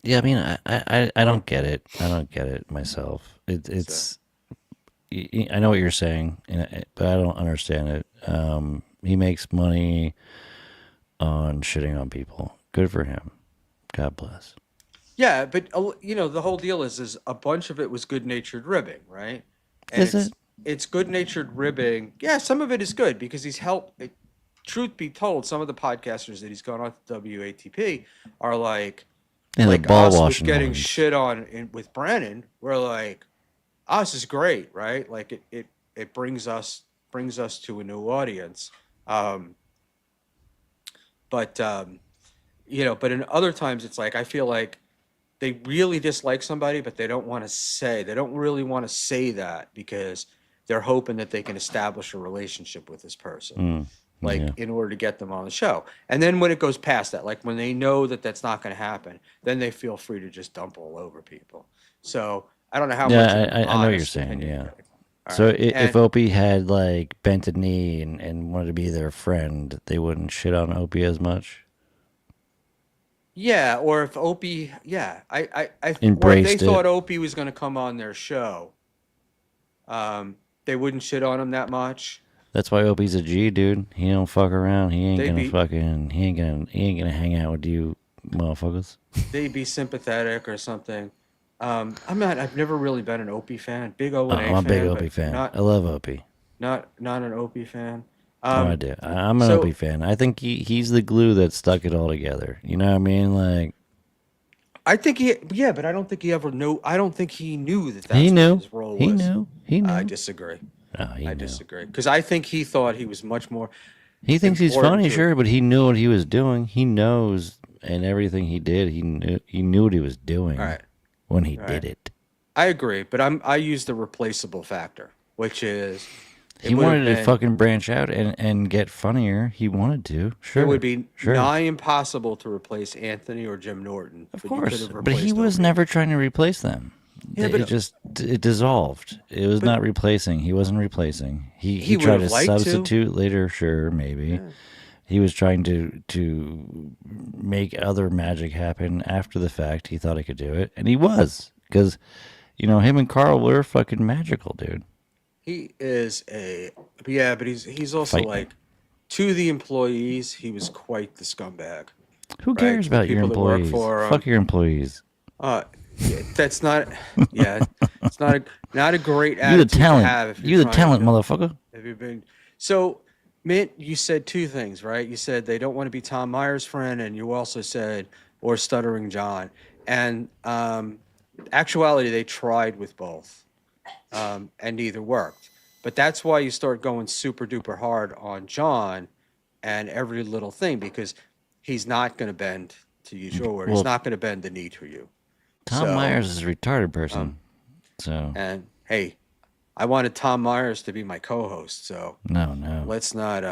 Yeah, I mean, I don't get it. I don't get it myself. It's I know what you're saying, but I don't understand it. He makes money on shitting on people. Good for him. God bless. Yeah, but the whole deal is a bunch of it was good-natured ribbing, right? And Is it? it's good-natured ribbing. Yeah, some of it is good because he's helped. Truth be told, some of the podcasters that he's gone on to WATP are like Yeah, the ball us with washing getting ones. shit on with Brennan. We're like, us is great, right? Like it brings us to a new audience. Um, but in other times it's like I feel like they really dislike somebody, but they don't want to say. They don't really want to say that because they're hoping that they can establish a relationship with this person, Yeah. in order to get them on the show. And then when it goes past that, like when they know that that's not going to happen, then they feel free to just dump all over people. So I don't know how much. Yeah, Of an I know what you're honest saying. opinion Yeah. you have. All So right. if And Opie had like bent a knee and wanted to be their friend, they wouldn't shit on Opie as much. yeah, or if Opie, yeah, or if they Embraced it. thought Opie was going to come on their show, they wouldn't shit on him that much. That's why Opie's a G, dude. He don't fuck around. He ain't They'd gonna be fucking. He ain't gonna hang out with you, motherfuckers. they'd be sympathetic or something. I've never really been an Opie fan. Big O and I'm A a big fan, Opie but fan. not I love Opie. not not an Opie fan. Oh, I do. I'm an So Opie fan. I think he's the glue that stuck it all together. You know what I mean? Like I think but I don't think he ever knew. I don't think he knew that he that's what knew. his role He was. knew. He I knew. disagree. Oh, he I knew. disagree because I think he thought he was much more He thinks he's important funny, to. sure, but he knew what he was doing. He knows, and everything he did, he knew what he was doing All right, when he all did right. it. I agree, but I use the replaceable factor, which is He it would have wanted to been fucking branch out and get funnier. He wanted to, it would sure, be sure. nigh impossible to replace Anthony or Jim Norton, Of but you could course, have but he replaced was Opie. never trying to replace them. Yeah, but It dissolved. It was but not replacing. He wasn't replacing. He he would tried have to liked to. substitute later, sure, maybe. Yeah. He was trying to make other magic happen after the fact. He thought he could do it, and he was because him and Carl were fucking magical, dude. He is but he's also Fighting. like to the employees, he was quite the scumbag, Who right? cares To the about your people that work employees? for Fuck your employees. that's not, yeah, it's not a great You the attitude to talent. have if You you're the trying talent, to. motherfucker. Have you been so? Mint, you said two things, right? You said they don't want to be Tom Meyer's friend, and you also said or Stuttering John. And actuality, they tried with both, and neither worked. But that's why you start going super duper hard on John and every little thing because he's not going to bend, to use your word, he's Well, not going to bend the knee to you. Tom So, Myers is a retarded person. So and hey, I wanted Tom Myers to be my co-host, so no. let's not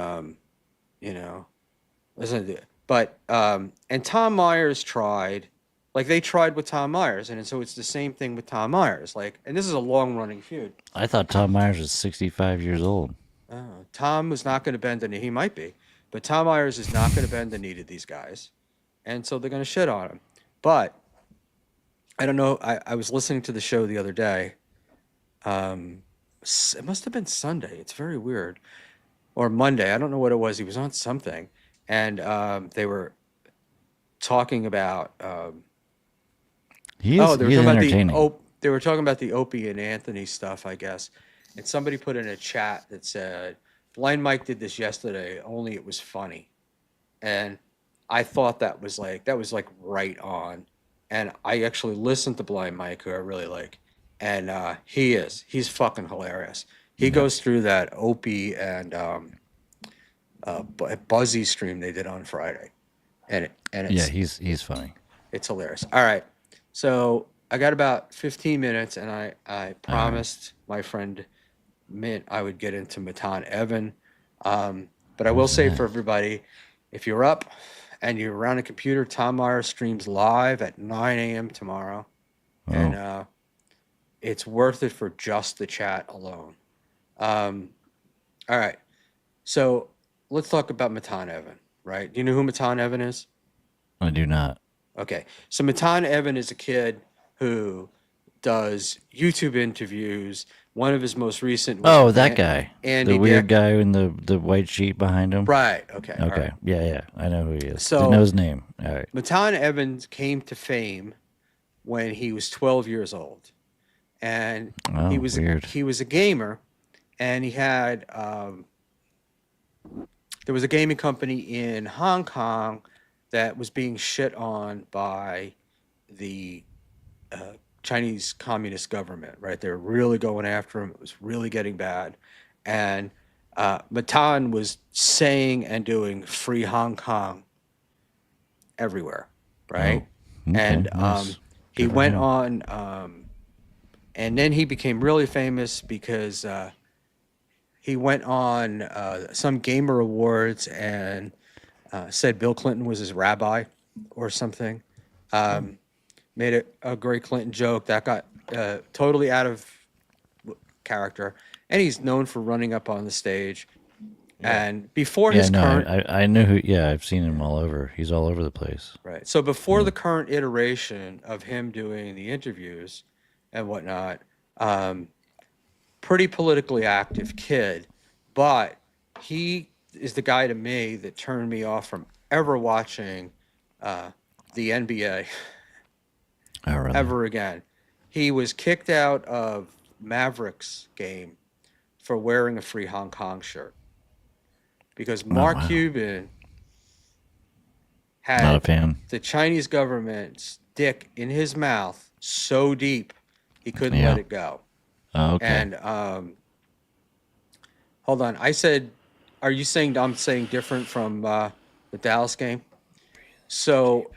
listen to it. But and Tom Myers tried, like they tried with Tom Myers, and so it's the same thing with Tom Myers. Like, and this is a long running feud. I thought Tom Myers was 65 years old. Tom was not going to bend the knee. He might be, but Tom Myers is not going to bend the knee to these guys, and so they're going to shit on him. But I don't know. I was listening to the show the other day. It must have been Sunday. It's very weird. Or Monday. I don't know what it was. He was on something. And they were talking about He they were is talking about entertaining. they were talking about the Opie and Anthony stuff, I guess. And somebody put in a chat that said, Blind Mike did this yesterday, only it was funny. And I thought that was like right on. And I actually listened to Blind Mike, who I really like. And he's fucking hilarious. He goes through that Opie and Buzzy stream they did on Friday, and Yeah, it's he's funny. it's hilarious. All right, so I got about 15 minutes, and I promised my friend Mint I would get into Matan Evan, but I will say for everybody, if you're up and you're around a computer, Tom Meyer streams live at 9 a.m. tomorrow, and it's worth it for just the chat alone. All right, so let's talk about Matan Evan, right? Do you know who Matan Evan is? I do not. Okay, so Matan Evan is a kid who does YouTube interviews, One of his most recent was Oh, with that guy. Andy The weird Dick. guy in the white sheet behind him. Right. Okay. All Okay. right. Yeah. I know who he is. So- Didn't know his name. All right. Matan Evans came to fame when he was 12 years old, and Oh, he was weird. he was a gamer, and he had there was a gaming company in Hong Kong that was being shit on by the Chinese Communist government. Right, they were really going after him. It was really getting bad, and Matan was saying and doing "Free Hong Kong" everywhere. Right, Oh, okay, and nice. he Good for went him. on, and then he became really famous because he went on some gamer awards and said Bill Clinton was his rabbi or something. Made a great Clinton joke that got totally out of character, and he's known for running up on the stage. And before Yeah, his no, current I knew who. Yeah, I've seen him all over. He's all over the place. right, so before the current iteration of him doing the interviews and whatnot, pretty politically active kid, but he is the guy to me that turned me off from ever watching the NBA Oh, really? ever again. He was kicked out of Mavericks game for wearing a Free Hong Kong shirt because Mark wow. Cuban Not a had fan. the Chinese government's dick in his mouth so deep he couldn't Yeah. let it go. Oh, okay. And hold on, I said, are you saying I'm saying different from the Dallas game? So,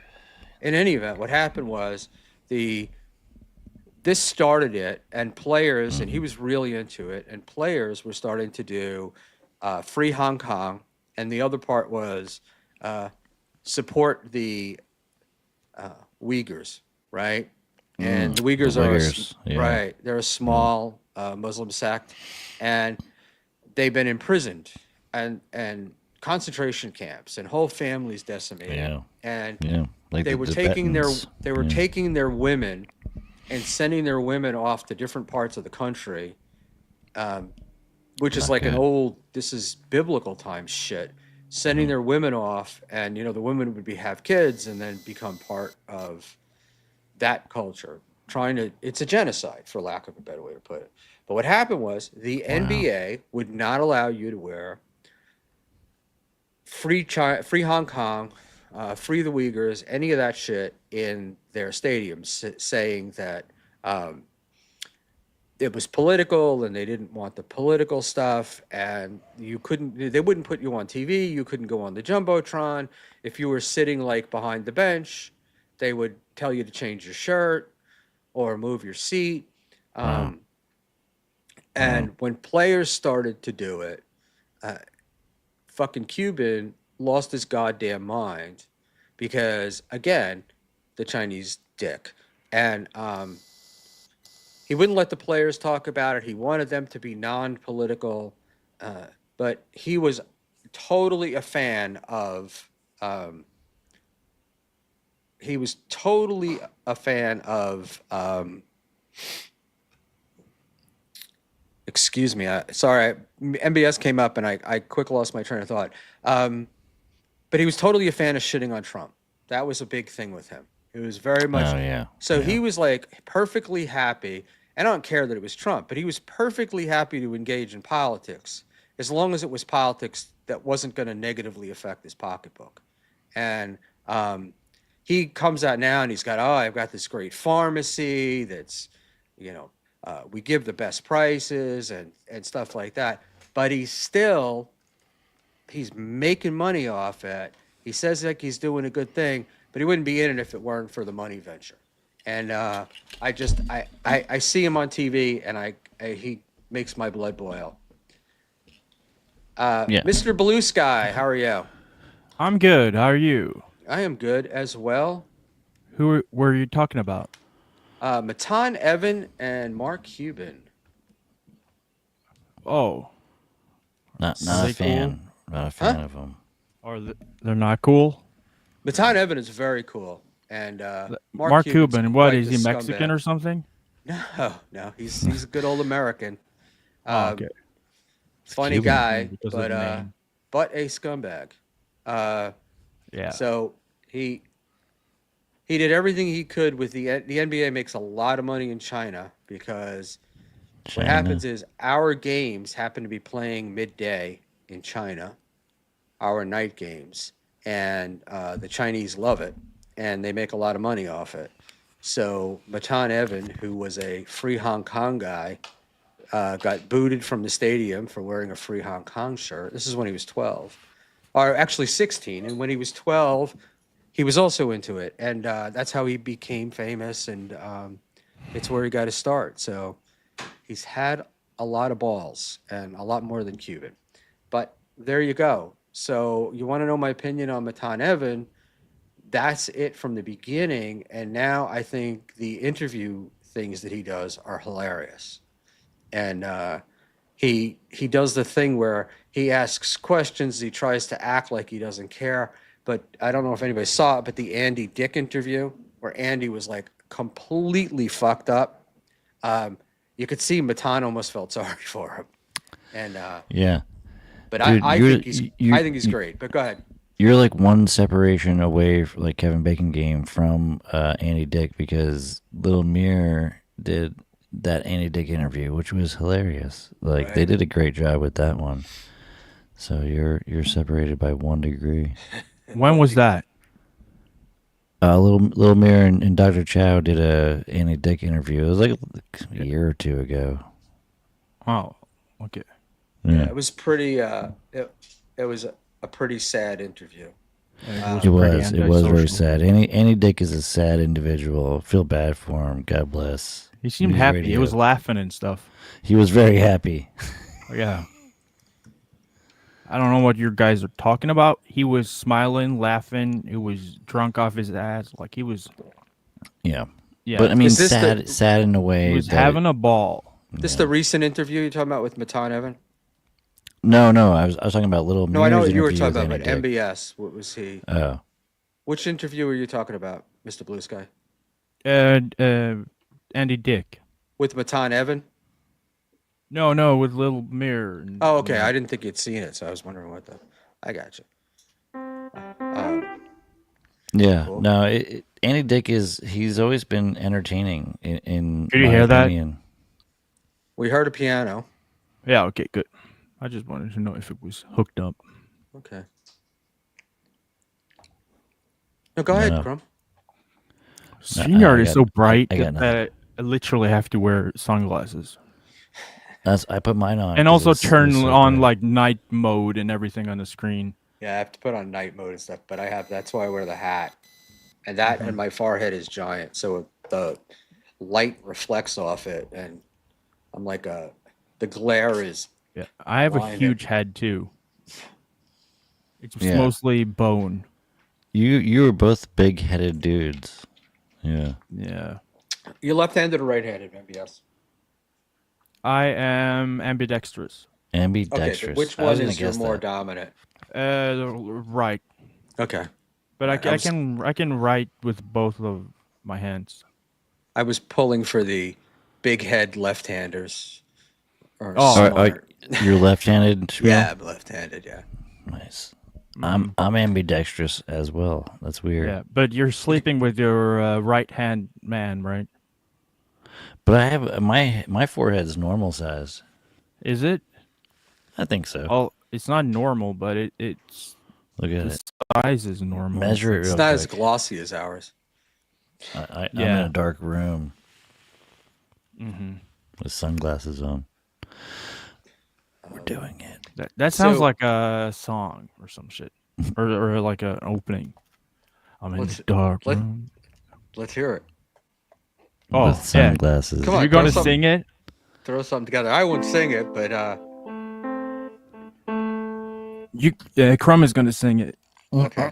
in any event, what happened was this started it, and players, and he was really into it, and players were starting to do Free Hong Kong, and the other part was support the Uyghurs, right? And the Uyghurs are Uyghurs, yeah. right. They're a small Muslim sect, and they've been imprisoned and concentration camps, and whole families decimated. Yeah. And Yeah, like they the were taking Tibetans. taking their women and sending their women off to different parts of the country, which is Not like an good. old, this is biblical times shit. Sending their women off, and the women would have kids and then become part of that culture. It's a genocide, for lack of a better way to put it. But what happened was the NBA would not allow you to wear free Hong Kong, free the Uyghurs, any of that shit in their stadiums, saying that it was political and they didn't want the political stuff, and they wouldn't put you on TV. You couldn't go on the Jumbotron. If you were sitting like behind the bench, they would tell you to change your shirt or move your seat. And when players started to do it, fucking Cuban lost his goddamn mind because, again, the Chinese dick. And he wouldn't let the players talk about it. He wanted them to be non-political, but he was totally a fan of excuse me, sorry, MBS came up and I quick lost my train of thought. But he was totally a fan of shitting on Trump. That was a big thing with him. It was very much. Oh, yeah. So Yeah. he was like perfectly happy. And I don't care that it was Trump, but he was perfectly happy to engage in politics as long as it was politics that wasn't going to negatively affect his pocketbook. And he comes out now and he's got, I've got this great pharmacy that's, we give the best prices and stuff like that. But he's making money off it. He says like he's doing a good thing, but he wouldn't be in it if it weren't for the money venture. And I see him on TV and he makes my blood boil. Mr. Blue Sky, how are you? I'm good. How are you? I am good as well. Who were you talking about? Matan Evan and Mark Cuban. Oh, Not Are a they fan. Not a fan Huh? of him. they're not cool. Matan Evan is very cool. And Mark Mark Cuban's Cuban, what quite is the he Mexican scumbag. or something? No, he's a good old American. Oh, okay. Funny Cuban. guy, Because of the name. but a scumbag. Uh, Yeah. so he he did everything he could with the NBA makes a lot of money in China because what China. happens is our games happen to be playing midday in China, our night games, and the Chinese love it, and they make a lot of money off it. So Matan Evan, who was a free Hong Kong guy, got booted from the stadium for wearing a free Hong Kong shirt. This is when he was 12, or actually 16. And when he was 12, he was also into it, and that's how he became famous. And it's where he got his start. So he's had a lot of balls and a lot more than Cuban. But there you go. So you want to know my opinion on Matan Evan? That's it from the beginning. And now I think the interview things that he does are hilarious. And he does the thing where he asks questions. He tries to act like he doesn't care. But I don't know if anybody saw it, but the Andy Dick interview where Andy was like completely fucked up. You could see Matan almost felt sorry for him. And Yeah. but Dude, I you're- think he's you- I think he's great. But go ahead. You're like one separation away, like Kevin Bacon game, from Andy Dick, because Little Mirror did that Andy Dick interview, which was hilarious. Like they Right. did a great job with that one. So you're separated by 1 degree. When was that? Little Mirror and Dr. Chow did a Andy Dick interview. It was like a year or two ago. Oh, okay. Yeah, It was pretty. It was a pretty sad interview. it was. It was very sad. Andy Dick is a sad individual. Feel bad for him. God bless. He seemed News happy. radio. He was laughing and stuff. He was very happy. Yeah. I don't know what you guys are talking about. He was smiling, laughing. He was drunk off his ass. Like he was. Yeah. Yeah. But I mean, Is this sad in a way. he was that- having a ball. This the recent interview you're talking about with Matan Evan? No, I was talking about Little No, I know Mirror's what you were interview talking with about, but Andy Dick. MBS. What was he? Oh, Which interview were you talking about, Mr. Blue Sky? Andy Dick. With Matan Evan? No, with Little Mirror. And, Oh, okay. I didn't think you'd seen it, so I was wondering what the. I got you. yeah. Cool. No, Andy Dick he's always been entertaining in Did you my hear that? opinion. We heard a piano. Yeah, okay, good. I just wanted to know if it was hooked up. Okay. No, go ahead, No. Crumb. StreamYard I is got- so bright I got that I literally have to wear sunglasses. I put mine on. And 'cause also it's turn so on bright. like night mode and everything on the screen. Yeah, I have to put on night mode and stuff, but that's why I wear the hat. And that and my forehead is giant, so the light reflects off it, and I'm like the glare is. Yeah, I have a Blinded. huge head too. It's Yeah. mostly bone. You were both big-headed dudes. Yeah. Yeah. You're left-handed or right-handed, MBS? I am ambidextrous. Okay, Ambidextrous. but which I was one gonna is your guess more that. dominant? Right. Okay. But Right, I can write with both of my hands. I was pulling for the big head left-handers. Or Oh. smart. You're left-handed. Schmuel? Yeah, I'm left-handed. Yeah. Nice. I'm ambidextrous as well. That's weird. Yeah, but you're sleeping with your right hand man, right? But I have my forehead's normal size. Is it? I think so. Oh, it's not normal, but it's Look at the it. size is normal. Measure it It's real not as quick. glossy as ours. I'm in Yeah. a dark room Mm-hmm. with sunglasses on. We're doing it. That sounds So- like a song or some shit, or like an opening. I'm in Let's- the dark let- room. Let's hear it. Oh, With yeah. sunglasses. Come on. You're gonna throw sing it? Throw something together. I won't sing it, but Crumb is gonna sing it. okay.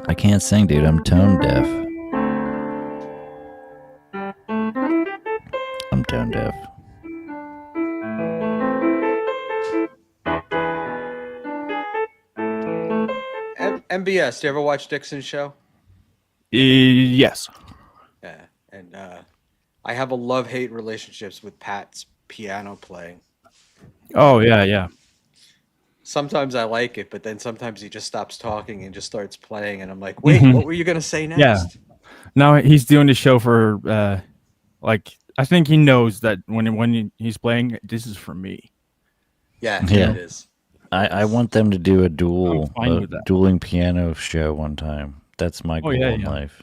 I can't sing, dude. I'm tone deaf. I'm tone deaf. MBS. Do you ever watch Dixon's show? Yes. and I have a love-hate relationships with Pat's piano playing. Oh yeah. Sometimes I like it, but then sometimes he just stops talking and just starts playing, and I'm like, wait, Mhm. what were you gonna say Yeah. next? Now he's doing the show for like I think he knows that when he's playing, this is for me. Yeah, Yeah. it is. I want them to do a I'm fine with that. dueling piano show one time. That's my Oh, goal yeah, in yeah. life.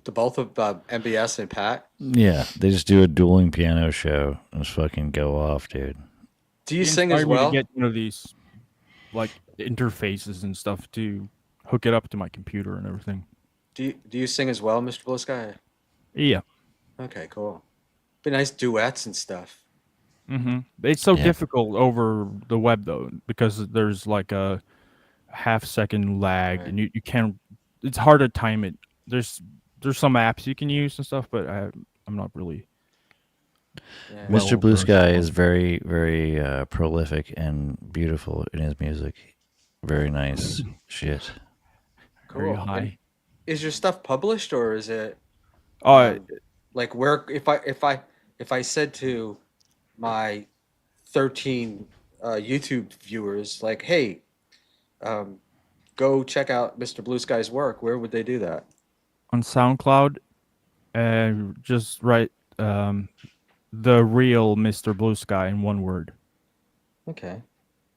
The both of MBS and Pat. Yeah, they just do a dueling piano show and just fucking go off, dude. Do you He sing as inspired me to well? get these like interfaces and stuff to hook it up to my computer and everything. Do you sing as well, Mr. Blue Sky? Yeah. Okay, cool. Be nice duets and stuff. It's so Yeah. difficult over the web though because there's like a half-second lag, Right. and you can't. It's hard to time it. There's some apps you can use and stuff, but I'm not really. Yeah. Well Mr. Blue versed Sky on is it. very, very prolific and beautiful in his music. Very nice shit. Very Cool. And high. is your stuff published or is it Oh, like where if I said to my 13 YouTube viewers like, hey, go check out Mr. Blue Sky's work, where would they do that? on SoundCloud, just write the real Mr. Blue Sky in one word. Okay.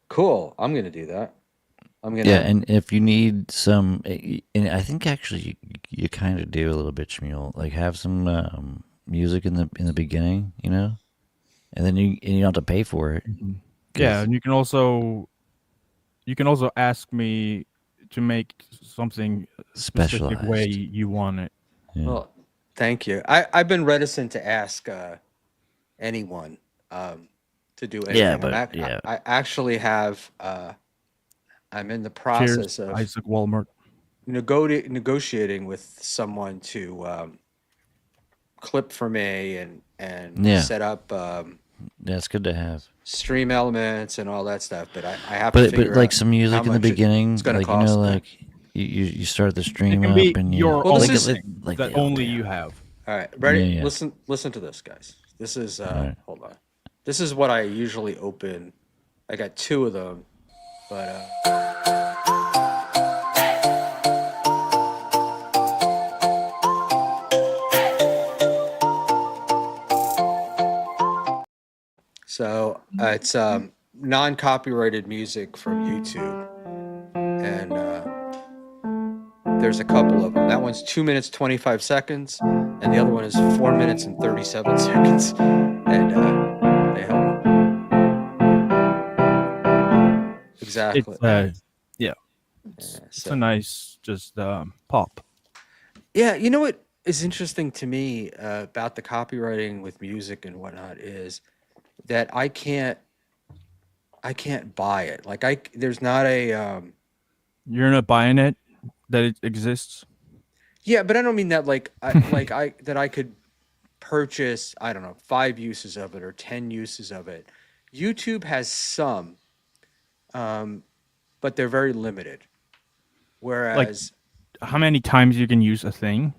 Cool. I'm gonna do that. I'm gonna. Yeah, and if you need some, and I think actually you kind of do a little bit, Schmuel. Like have some music in the beginning, you know, and then you don't have to pay for it. Yeah, and you can also ask me to make something specific way Specialized. you want it. Yeah. Well, thank you. I've been reticent to ask anyone to do anything. Yeah, but yeah. I actually have. I'm in the Cheers, process of Isaac Walmart. negotiating with someone to clip for me and Yeah. set up Yeah, it's good to have. stream elements and all that stuff. But I have to But figure like out some music how in the much beginning, it's gonna like cost me. like you start the It stream can up be and you your Well, own this like, is- thing like that the only open. you have. All right, ready? Yeah, yeah. Listen to this, guys. This is right. hold on. This is what I usually open. I got two of them, but so it's non-copyrighted music from YouTube, and there's a couple of them. That one's 2 minutes 25 seconds, and the other one is 4 minutes and 37 seconds, and they help me. Exactly. It's a nice just pop. Yeah, you know what is interesting to me about the copywriting with music and whatnot is that I can't buy it. Like there's not a You're not buying it that it exists. yeah, but I don't mean that like I could purchase, I don't know, 5 uses of it or 10 uses of it. YouTube has some, but they're very limited. Whereas How many times you can use a thing?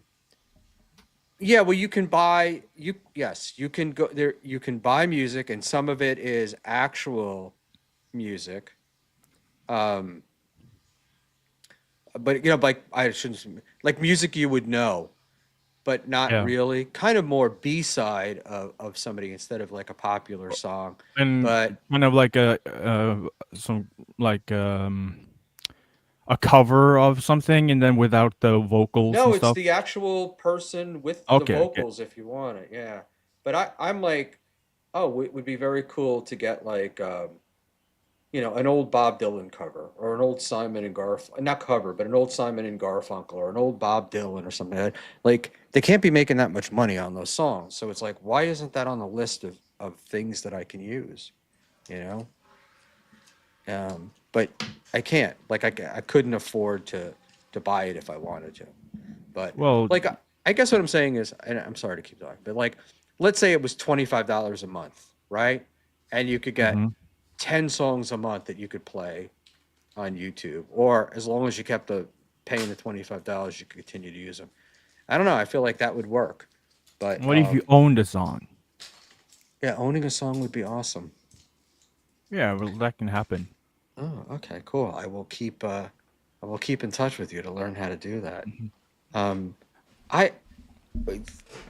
yeah, well, you can buy you can go there. You can buy music, and some of it is actual music. But like I shouldn't like music you would know, but not Yeah. really. Kind of more B side of somebody instead of like a popular song. And But kind of like a cover of something, and then without the vocals no, and it's stuff. the actual person with the Okay, okay. vocals if you want it. Yeah, but I'm like, oh, it would be very cool to get like an old Bob Dylan cover or an old Simon and not cover, but an old Simon and Garfunkel or an old Bob Dylan or something like that. Like they can't be making that much money on those songs. So it's like, why isn't that on the list of things that I can use? You know? But I can't. Like I couldn't afford to buy it if I wanted to. But Well- like I guess what I'm saying is, and I'm sorry to keep talking, but like let's say it was $25 a month, right? And you could get 10 songs a month that you could play on YouTube, or as long as you kept paying the $25, you could continue to use them. I don't know. I feel like that would work. But What if you owned a song? yeah, owning a song would be awesome. Yeah, well, that can happen. Oh, okay, cool. I will keep in touch with you to learn how to do that. Um, I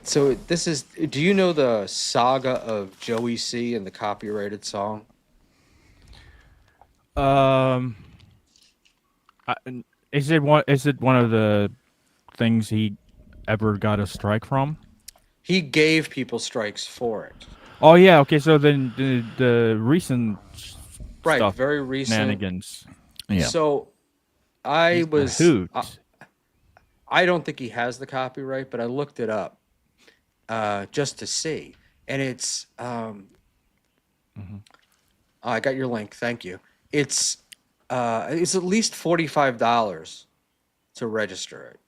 so this is. Do you know the saga of Joey C and the copyrighted song? Um, is it one? Is it one of the things he ever got a strike from? He gave people strikes for it. Oh yeah. Okay. So then the recent Right, stuff, very recent. shenanigans. Yeah. So I He's a was. hoot. I don't think he has the copyright, but I looked it up just to see, and it's. I got your link. Thank you. It's at least $45 to register it,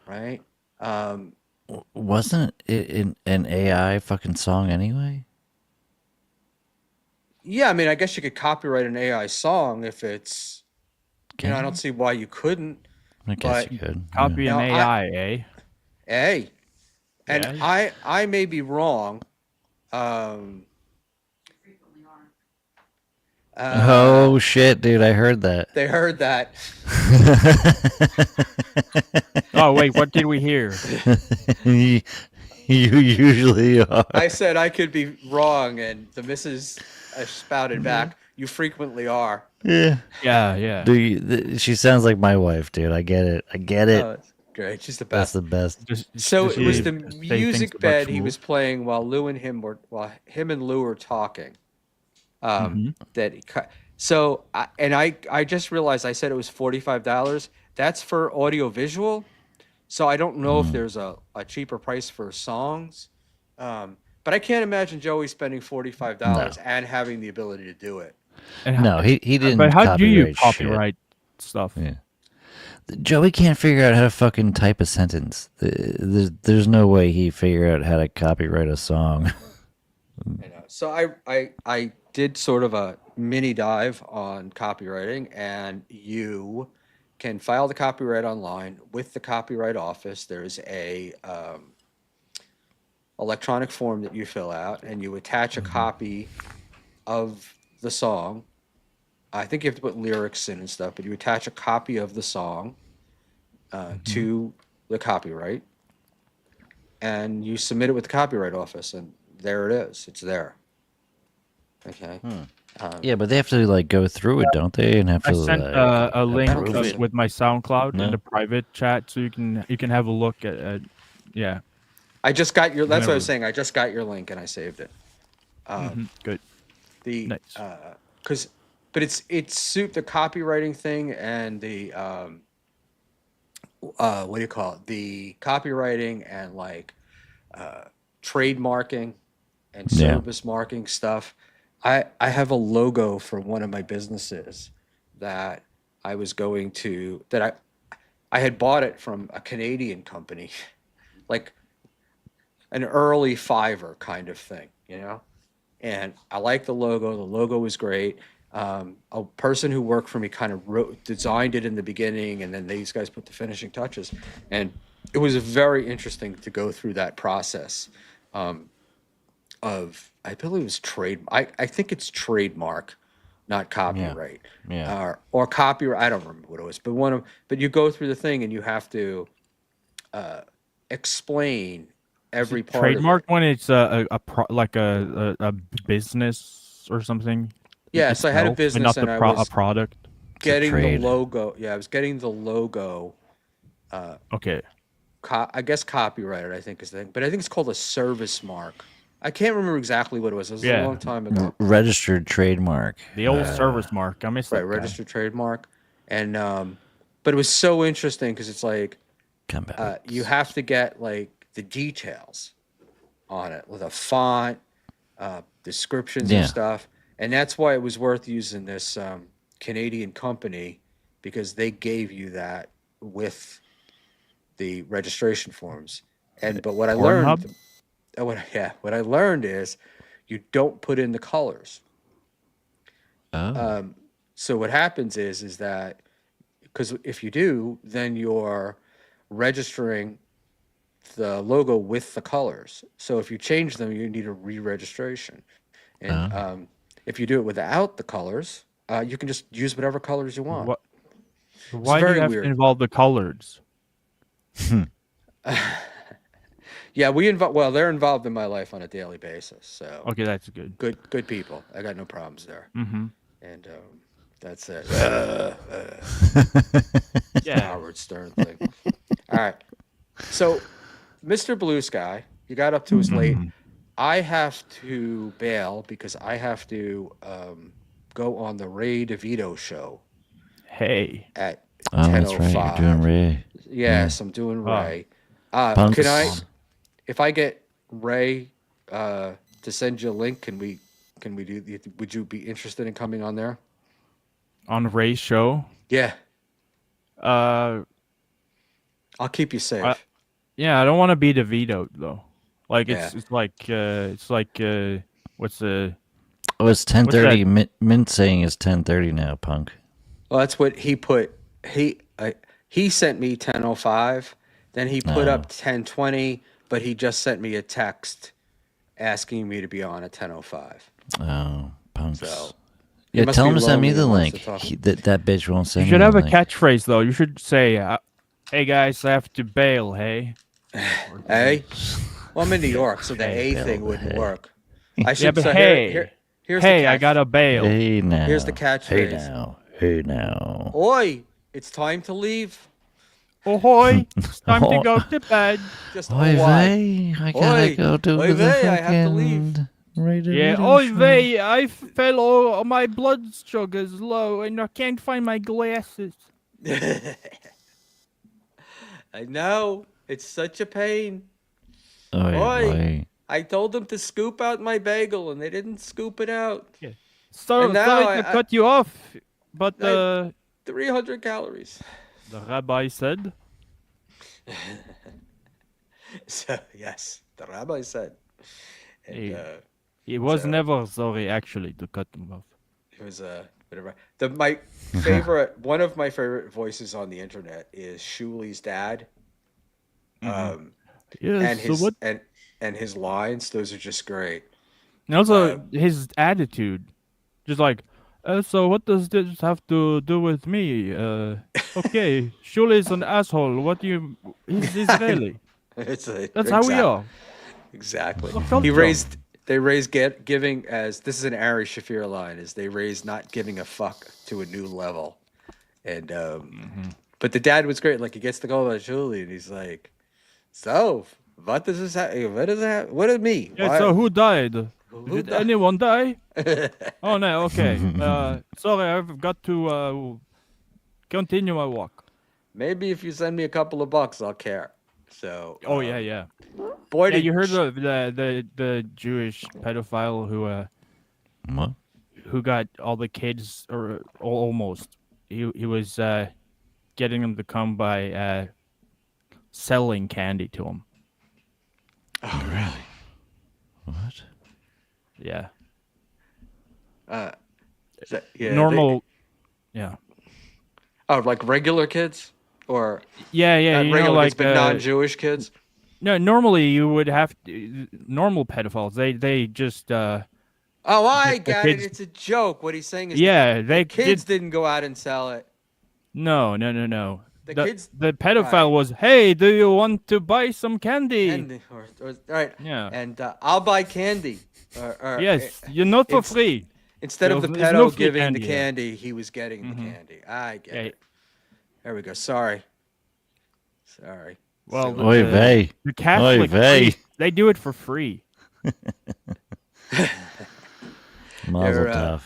right? Wasn't it an AI fucking song anyway? Yeah, I mean, I guess you could copyright an AI song if it's. Can I you? don't see why you couldn't. I guess but- you could. Copy an Now, AI, eh? Hey, and Yeah. I may be wrong. Um, Oh shit, dude! I heard that. they heard that. Oh wait, what did we hear? you usually are. I said I could be wrong, and the missus spouted back. You frequently are. Yeah. Yeah, yeah. She sounds like my wife, dude. I get it. I get it. Oh, it's great. She's the That's best. the best. So Does it was she the say things music about bed he Schmuel? was playing while him and Lou were talking. That he cut. So I just realized I said it was $45. That's for audio visual. So I don't know if there's a cheaper price for songs. But I can't imagine Joey spending $45 and having the ability to do it. And No, he didn't. But how do you copyright shit. copyright stuff? Yeah. Joey can't figure out how to fucking type a sentence. There's no way he figured out how to copyright a song. I know. So I did sort of a mini dive on copywriting, and you can file the copyright online with the Copyright Office. There's a electronic form that you fill out, and you attach a copy of the song. I think you have to put lyrics in and stuff, but you attach a copy of the song to the copyright, and you submit it with the Copyright Office, and there it is. It's there. Okay. Yeah, but they have to like go through it, don't they? And have I to sent like, a link approve it. with my SoundCloud No. in the private chat, so you can have a look at yeah. I just got your. That's what I Whatever. was saying. I just got your link and I saved it. Good. The Nice. but it's suit the copywriting thing and the what do you call it? The copywriting and like trademarking and Yeah. service marking stuff. I have a logo for one of my businesses that I was going to that I had bought it from a Canadian company, like an early Fiverr kind of thing, you know? And I like the logo. The logo was great. A person who worked for me kind of designed it in the beginning, and then these guys put the finishing touches. And it was very interesting to go through that process of, I believe it was I think it's trademark, not copyright. Yeah. Or copyright. I don't remember what it was, but you go through the thing and you have to explain every part Trademark of it. when it's like a business or something. Yeah, so I had a itself, business not and the I was a product. getting the trade. logo. Yeah, I was getting the logo. Okay. I guess copyrighted, I think is the thing, but I think it's called a service mark. I can't remember exactly what it was. It was a Yeah. long time ago. Registered trademark. The old service mark. I miss Right, that guy. registered trademark, and but it was so interesting because it's like Come back. you have to get like the details on it with a font, descriptions Yeah. and stuff, and that's why it was worth using this Canadian company because they gave you that with the registration forms. But what I learned, what I learned is you don't put in the colors. Oh. So what happens is that because if you do, then you're registering the logo with the colors. So if you change them, you need a re-registration. And if you do it without the colors, you can just use whatever colors you want. What? It's Why do you very have to weird. involve the colors? Yeah, well, they're involved in my life on a daily basis. So Okay, that's good. good people. I got no problems there. Mm-hmm. And that's it. Yeah. Howard Stern thing. All right. So, Mr. Blue Sky, you got up to us late. I have to bail because I have to go on the Ray DeVito show Hey. at Oh, that's right. 10:05. You're doing Ray. Yes, I'm doing Ray. Punks. Can I, if I get Ray to send you a link, can we do? Would you be interested in coming on there? On Ray's show? Yeah, Uh, I'll keep you safe. yeah, I don't want to be DeVito though. Like Yeah. it's like what's the Oh, it's 10:30. Mint saying it's 10:30 now, punk. Well, that's what he put. He sent me 10:05. Then he put up 10:20, but he just sent me a text asking me to be on at 10:05. Oh, punks. So yeah, must tell be him to send me lonely the and wants link. to talk. That bitch won't You send me should the have a link. catchphrase though. You should say, "Hey guys, I have to bail." Hey. A? Well, I'm in New York, so the Hey, A Bill, thing wouldn't hey. work. Yeah, should but say, hey, here's hey, the I got a bail. Hey now. Here's the Hey catchphrase. now. Hey now. Oi, it's time to leave. Ahoy! It's time to go to bed. Just Oy why? vey, I gotta Oi, go to oy the vey, I have to leave. fucking Radio Yeah, Video oi show. vey, I fell all my blood sugar's low and I can't find my glasses. I know. It's such a pain. Oy Oi. vey. I told them to scoop out my bagel, and they didn't scoop it out. So And now sorry to cut you off, but 300 calories. the rabbi said, So, yes, the rabbi said. And, Hey. he was So- never sorry actually to cut them off. it was a bit of my one of my favorite voices on the internet is Schmuel's dad. Yes, And so his what? and his lines, those are just great. And also his attitude, just like, so what does this have to do with me? Okay, Shuley's an asshole. What do you? He's Israeli. That's how we are. Exactly. The culture. They raised giving as this is an Ari Shafir line is they raised not giving a fuck to a new level, and but the dad was great. Like he gets to go about Julie and he's like, so what does this what is that? What is me? Yeah, Why- so who died? Who Did died? anyone die? Oh no. Okay. Sorry, I've got to continue my walk. Maybe if you send me a couple of bucks, I'll care. So Oh yeah. boy, Yeah, did you heard the Jewish pedophile What? who got all the kids, or almost. He was getting them to come by selling candy to him. Oh, really? What? Yeah. yeah, Normal. Yeah. like regular kids or Yeah. not You regular know, kids, like but non-Jewish kids. no. Normally, you would have normal pedophiles. They just Oh, I the got it. kids- It's a joke. What he's saying is yeah. the They kids did. didn't go out and sell it. No. The kids The pedophile was, hey, do you want to buy some candy? candy or all right. Yeah. And I'll buy candy. Or, Yes, you're not for it's- free. Instead of the There's no pedo free giving candy the here. candy, he was getting the candy. I get Yeah. it. There we go. Sorry. Well, Oy vey. the Catholic vey. priests, they do it for free. Mazel They're, tov.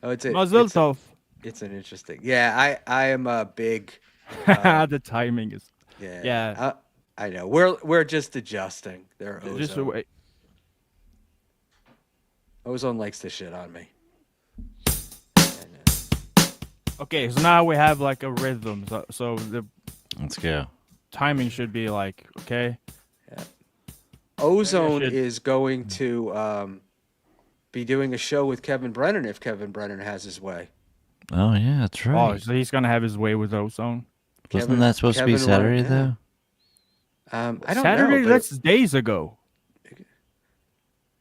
Oh, it's Mazel it's, tov. it's an interesting. Yeah, I am a big. The timing is Yeah. Yeah. I know. We're just adjusting. They're just a ozone. way. Ozone likes to shit on me. Okay, so now we have like a rhythm. So the Let's go. timing should be like, okay. Ozone should- is going to be doing a show with Kevin Brennan if Kevin Brennan has his way. Oh, yeah, that's Oh, right. so he's gonna have his way with Ozone. Wasn't that supposed to be Kevin Saturday, Ryan, I don't Saturday, know. that's days ago.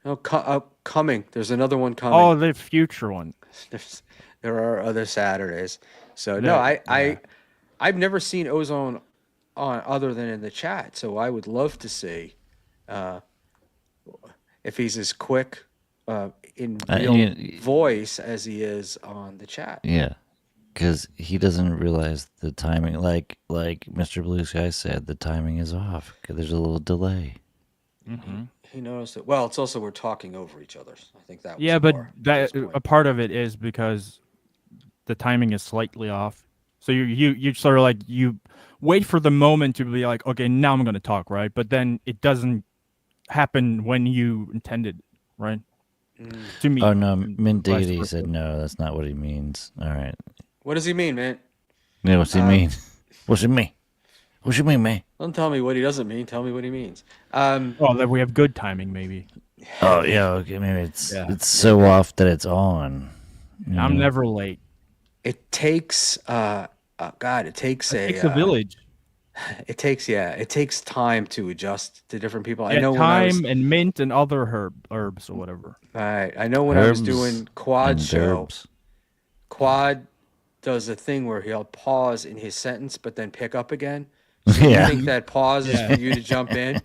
No, coming. There's another one Oh, coming. the future one. There are other Saturdays. So no, I've never seen Ozone on other than in the chat. So I would love to see if he's as quick in real voice as he is on the chat. Yeah, because he doesn't realize the timing. Like Mr. Blue Sky said, the timing is off. 'Cause there's a little delay. Mm-hmm. He knows it. Well, it's also we're talking over each other. I think that was Yeah, but more that his point. a part of it is because the timing is slightly off. So you sort of like you wait for the moment to be like, okay, now I'm going to talk, right? But then it doesn't happen when you intended, right? To me. Oh no, and Mint vice Diggity versa. said no. That's not what he means. All right. What does he mean, man? Yeah, what's he mean? What's it mean? What's it mean, man? Don't tell me what he doesn't mean. Tell me what he means. Well, that we have good timing, maybe. Oh yeah, okay. Maybe it's Yeah. it's so off that it's on. I'm never late. It takes God, it takes It takes a village. It takes time to adjust to different people. I Yeah, know when I was time and mint and other herbs or whatever. right. I know when I was Herbs doing Quad and show. derbs. Quad does a thing where he'll pause in his sentence but then pick up again. So Yeah. you think that pause is for you to jump in.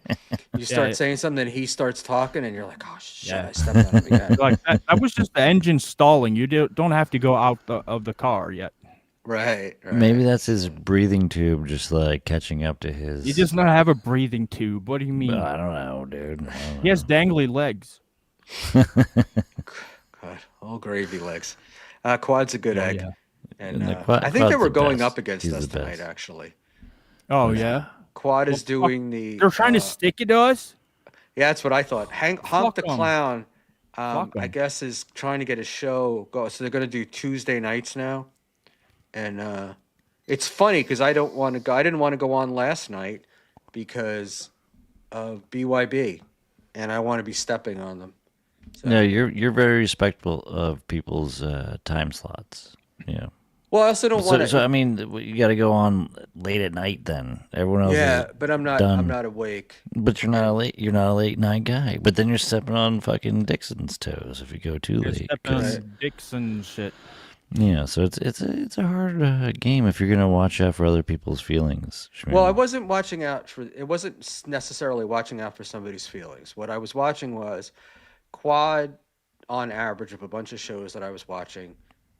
You start yeah. saying something, then he starts talking, and you're like, "Oh shit, Yeah. I stepped on him again." Like that was just the engine stalling. You don't have to go out of the car yet. Right. Maybe that's his breathing tube, just like catching up to his. He does not have a breathing tube. What do you mean? I don't know, dude. I don't He has dangly legs. God, all gravy legs. Quad's a good egg. Yeah. And And the Quad- I think they Quad's were the going best. up against He's us the tonight, best. actually. Oh yeah. Quad is doing the. They're trying to stick it to us. Yeah, that's what I thought. Honk Fuck the 'em. Clown, Fuck I 'em. guess, is trying to get a show go. So they're going to do Tuesday nights now, and it's funny because I don't want to go. I didn't want to go on last night because of BYB, and I want to be stepping on them. So. No, you're very respectful of people's time slots. Yeah. Well, I also don't want to. So I mean, you got to go on late at night. Then everyone else. Yeah, is but I'm not. done. I'm not awake. But you're not a late. You're not a late night guy. But then you're stepping on fucking Dixon's toes if you go too You're late. stepping 'cause- on dicks and shit. Yeah, so it's a hard game if you're gonna watch out for other people's feelings. Well, I Schmuel. wasn't watching out for. It wasn't necessarily watching out for somebody's feelings. What I was watching was Quad, on average, of a bunch of shows that I was watching,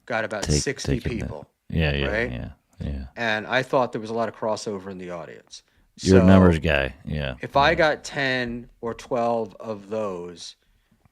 got about 60 taking people. Yeah, right? yeah. And I thought there was a lot of crossover in the audience. You're a So numbers guy. Yeah. if I got 10 or 12 of those,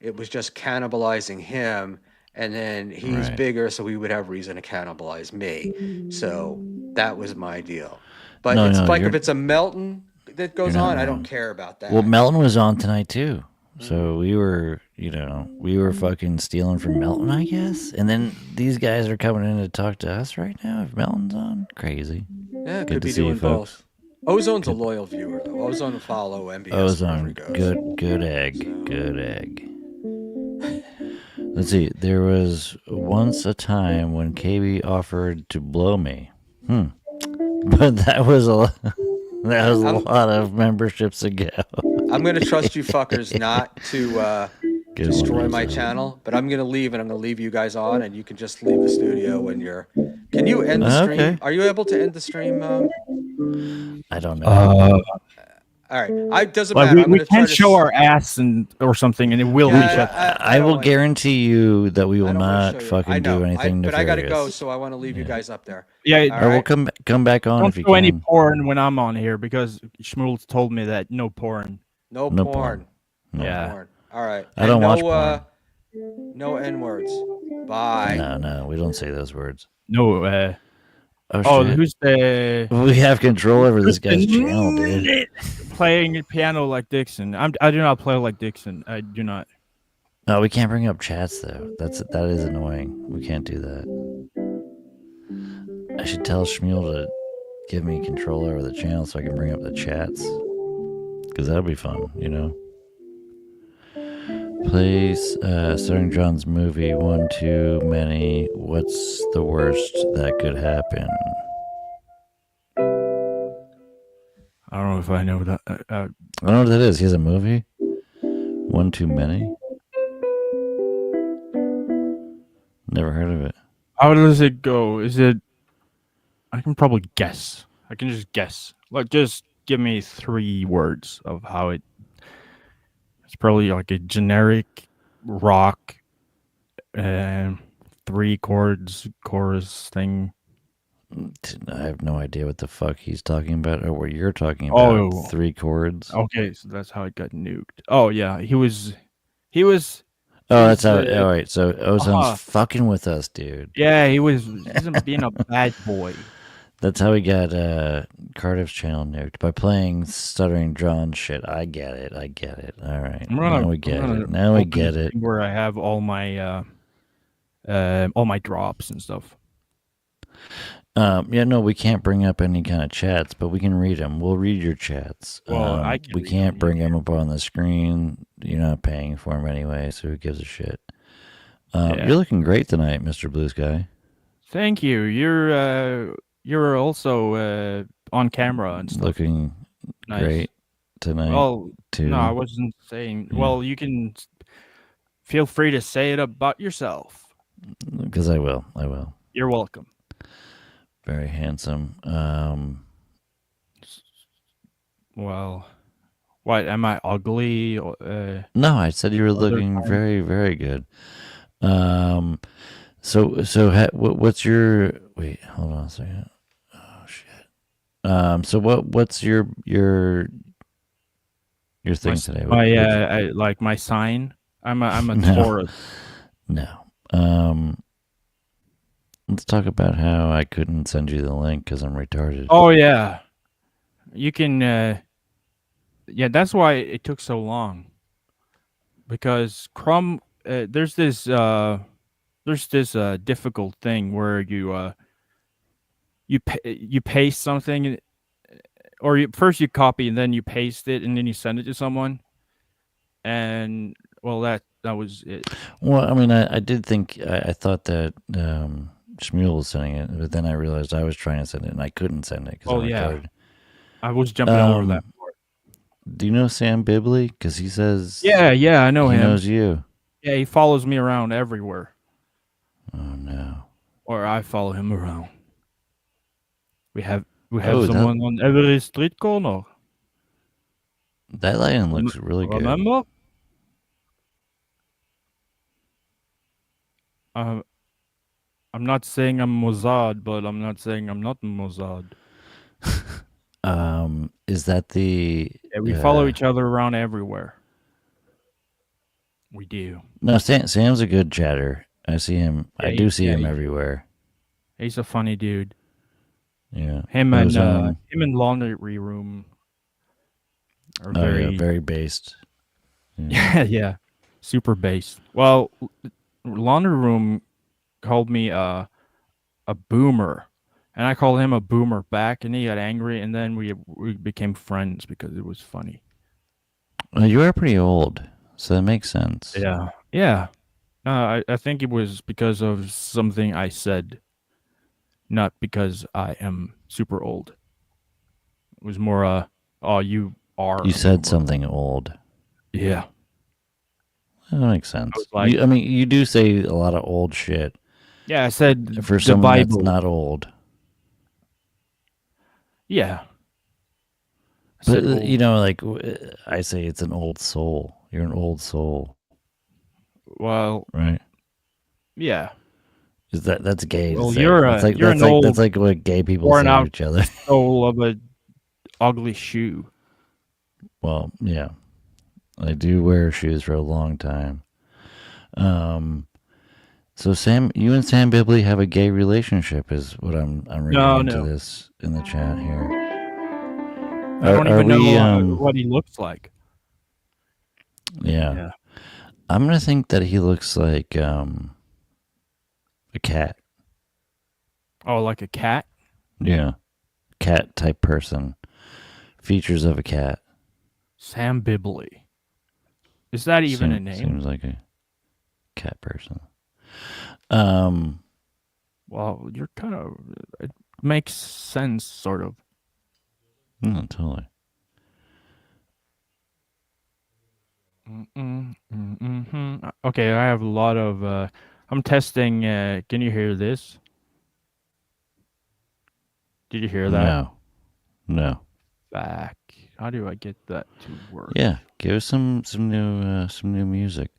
it was just cannibalizing him. And then he's Right. bigger, so he would have reason to cannibalize me. So that was my deal. But No, it's no, like if you're- it's a Melton that goes you're not on, I don't wrong. care about that. Well, Melton was on tonight too. Mm-hmm. So we were fucking stealing from Melton, I guess. And then these guys are coming in to talk to us right now. If Melton's on, crazy. Yeah, Good could to be see you, doing folks. both. Ozone's a loyal viewer, though. Ozone will follow MBS wherever Ozone, he goes. good egg, good egg. Let's see. There was once a time when KB offered to blow me. But that was a lot of memberships ago. I'm going to trust you fuckers not to Good destroy one, my Ozone. channel, but I'm going to leave, and I'm going to leave you guys on, and you can just leave the studio when you're... Can you end the stream? Okay. Are you able to end the stream? I don't know. All right. Doesn't Like matter. I'm we going to try can't to show our ass or something, and it will Yeah, reach out. I don't will want- guarantee you that we I will don't wanna not show you. fucking I know, do anything but I got to nefarious. go, so I want to leave you guys up there. Yeah, All Or we'll right. come back on don't if you show any can. porn when I'm on here because Schmuel told me that no porn. No No porn. porn. No Yeah. porn. All right. I don't And watch no, porn. No N words. Bye. No, we don't say those words. No. Oh, shit. Who's the We have control over this guy's who's the channel, dude. playing piano like Dixon? I do not play like Dixon. I do not. No, we can't bring up chats though. That is annoying. We can't do that. I should tell Schmuel to give me control over the channel so I can bring up the chats. Because that'll be fun, you know? Plays starring John's movie, one too many. What's the worst that could happen? I don't know if I know that. I don't know what that is. He has a movie? One Too Many? Never heard of it. How does it go? Is it? I can probably guess. I can just guess. Like, just give me 3 words of how it. It's probably like a generic rock, 3 chords chorus thing. I have no idea what the fuck he's talking about or what you're talking about. Oh. 3 chords. Okay, so that's how it got nuked. Oh yeah, he was. Oh, that's how. All right, so Ozon's uh-huh. fucking with us, dude. Yeah, he's being a bad boy. That's how we got Cardiff's channel nuked by playing Stuttering John shit. I get it. All right, now we get it. Now we get it. Where I have all my drops and stuff. Yeah, no, we can't bring up any kind of chats, but we can read them. We'll read your chats. Well, we can't bring them up on the screen. You're not paying for them anyway, so who gives a shit? You're looking great tonight, Mr. Blue Sky. Thank you. You're also on camera and stuff. Looking great tonight. Well, too. No, I wasn't saying. Yeah. Well, you can feel free to say it about yourself. Because I will. You're welcome. Very handsome. Well, what, am I ugly? No, I said you were looking very, very good. So what's your? Wait, hold on a second. Oh shit. So what's your thing today? My like my sign. I'm a Taurus. No. Let's talk about how I couldn't send you the link because I'm retarded. Oh yeah, you can. Yeah, that's why it took so long. Because Crumb, there's this difficult thing where you paste something, or first you copy and then you paste it and then you send it to someone, and well that was it. Well, I mean, I did think I thought that Schmuel was sending it, but then I realized I was trying to send it and I couldn't send it because I'm retarded. I was jumping over that part. Do you know Sam Bibley? Because he says yeah, I know him. He knows you. Yeah, he follows me around everywhere. Oh no. Or I follow him around. We have someone on every street corner. That lion looks really good. Remember? I'm not saying I'm Mossad, but I'm not saying I'm not Mossad. Is that the? Yeah, we follow each other around everywhere. We do. No, Sam's a good chatter. I see him. Yeah, I do see him everywhere. He's a funny dude. Yeah. Him and Laundry Room are very based. Yeah. Super based. Well, Laundry Room called me a boomer, and I called him a boomer back, and he got angry, and then we became friends because it was funny. You are pretty old, so that makes sense. Yeah. I think it was because of something I said, not because I am super old. It was more, oh, you are. You said something old. Yeah. That makes sense. You do say a lot of old shit. Yeah, I said for someone that's not old. Yeah. But like I say, it's an old soul. You're an old soul. Well, right? Yeah. Is that's gay? Well, that's like what gay people say to each other. Soul of a ugly shoe. Well, yeah, I do wear shoes for a long time. So Sam, you and Sam Bibley have a gay relationship, is what I'm reading into this in the chat here. I don't even know what he looks like. Yeah. I'm gonna think that he looks like a cat. Oh, like a cat? Yeah, cat type person. Features of a cat. Sam Bibley. Is that even a name? Seems like a cat person. Well, you're kind of. It makes sense, sort of. No, totally. Okay, I have a lot of. I'm testing. Can you hear this? Did you hear that? No. Back. How do I get that to work? Yeah, give us some new music.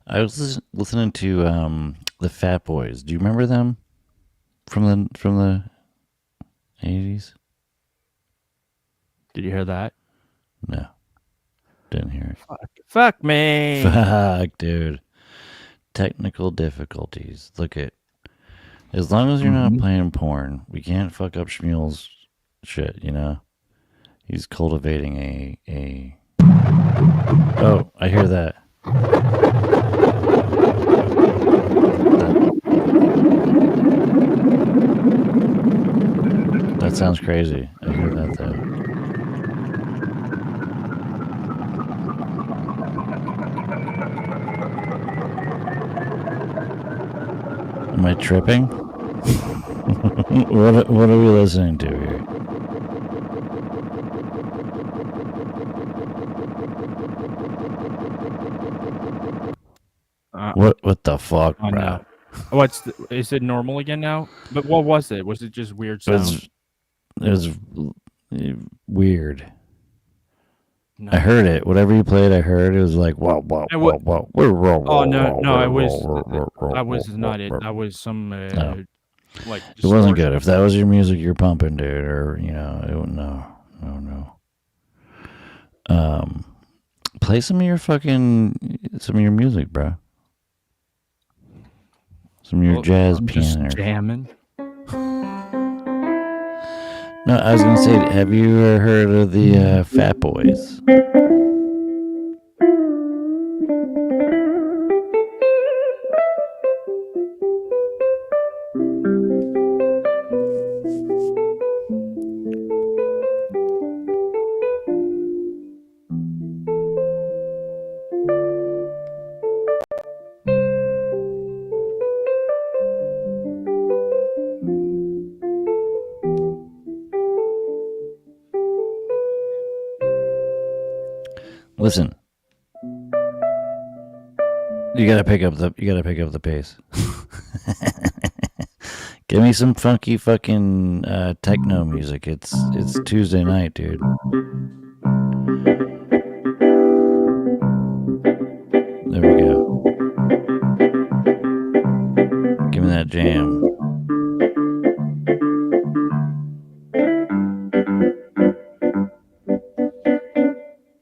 I was listening to the Fat Boys. Do you remember them from the 80s? Did you hear that? No, didn't hear it. Fuck me. Fuck, dude. Technical difficulties. Look at. As long as you're not playing porn, we can't fuck up Schmuel's shit. You know, he's cultivating a. Oh, I hear that. That sounds crazy. I hear that though. Am I tripping? What are we listening to here? What the fuck, bro? No. Is it normal again now? But what was it? Was it just weird sound? It was weird. No. I heard it. Whatever you played, I heard. It was like, wow. Oh, no, I was not it. I was some, like... It wasn't good. If that was your music you're pumping, dude, or, you know, no. Play some of your music, bro. Some of your jazz piano. Just jamming. No, I was gonna say, have you ever heard of the Fat Boys? Listen, you gotta pick up the pace. Give me some funky fucking techno music. It's Tuesday night, dude. There we go. Give me that jam.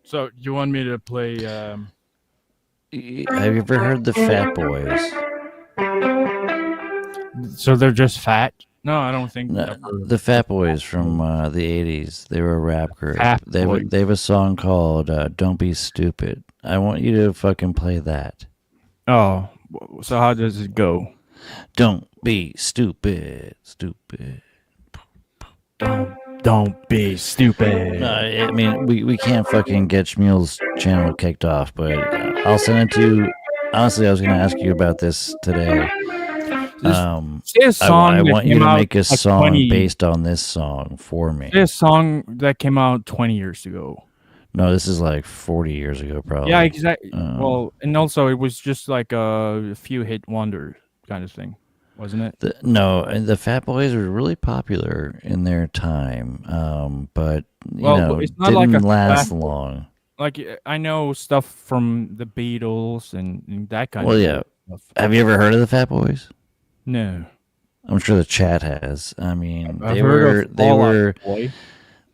So, you want me to play... Have you ever heard the Fat Boys? So they're just fat? No, I don't think... No, the Fat Boys from the 80s. They were a rap group. They have a song called Don't Be Stupid. I want you to fucking play that. Oh, so how does it go? Don't be stupid. Don't be stupid. No, I mean, we can't fucking get Schmuel's channel kicked off, but I'll send it to you. Honestly, I was going to ask you about this today. I want you to make a song based on this song for me. This song that came out 20 years ago. No, this is like 40 years ago, probably. Yeah, exactly. Well, and also it was just like a few hit wonder kind of thing, wasn't it? The Fat Boys were really popular in their time, but it's not didn't last long. Like, I know stuff from the Beatles and that kind of stuff. Well, yeah. Have you ever heard of the Fat Boys? No. I'm sure the chat has. I mean,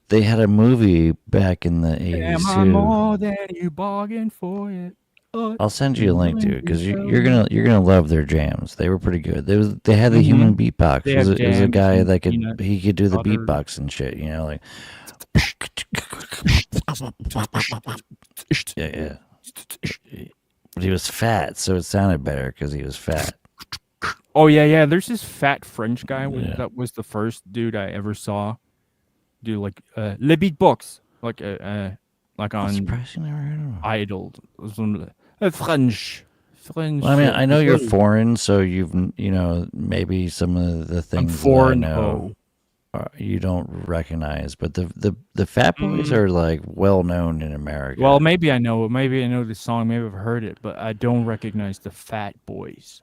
they had a movie back in the 80s too. More than you bargained for it. I'll send you a link to it because you're gonna love their jams. They were pretty good. They had the human beatbox. It was a guy that could do the beatbox and shit. You know, like yeah. But he was fat, so it sounded better because he was fat. Oh yeah. There's this fat French guy that was the first dude I ever saw do like le beatbox, like on surprisingly never heard of him. Idol. French. Well, I mean, I know you're foreign, so maybe some of the things I'm foreign. I know. you don't recognize, but the Fat Boys are like well known in America. Well, maybe I know the song, maybe I've heard it, but I don't recognize the Fat Boys.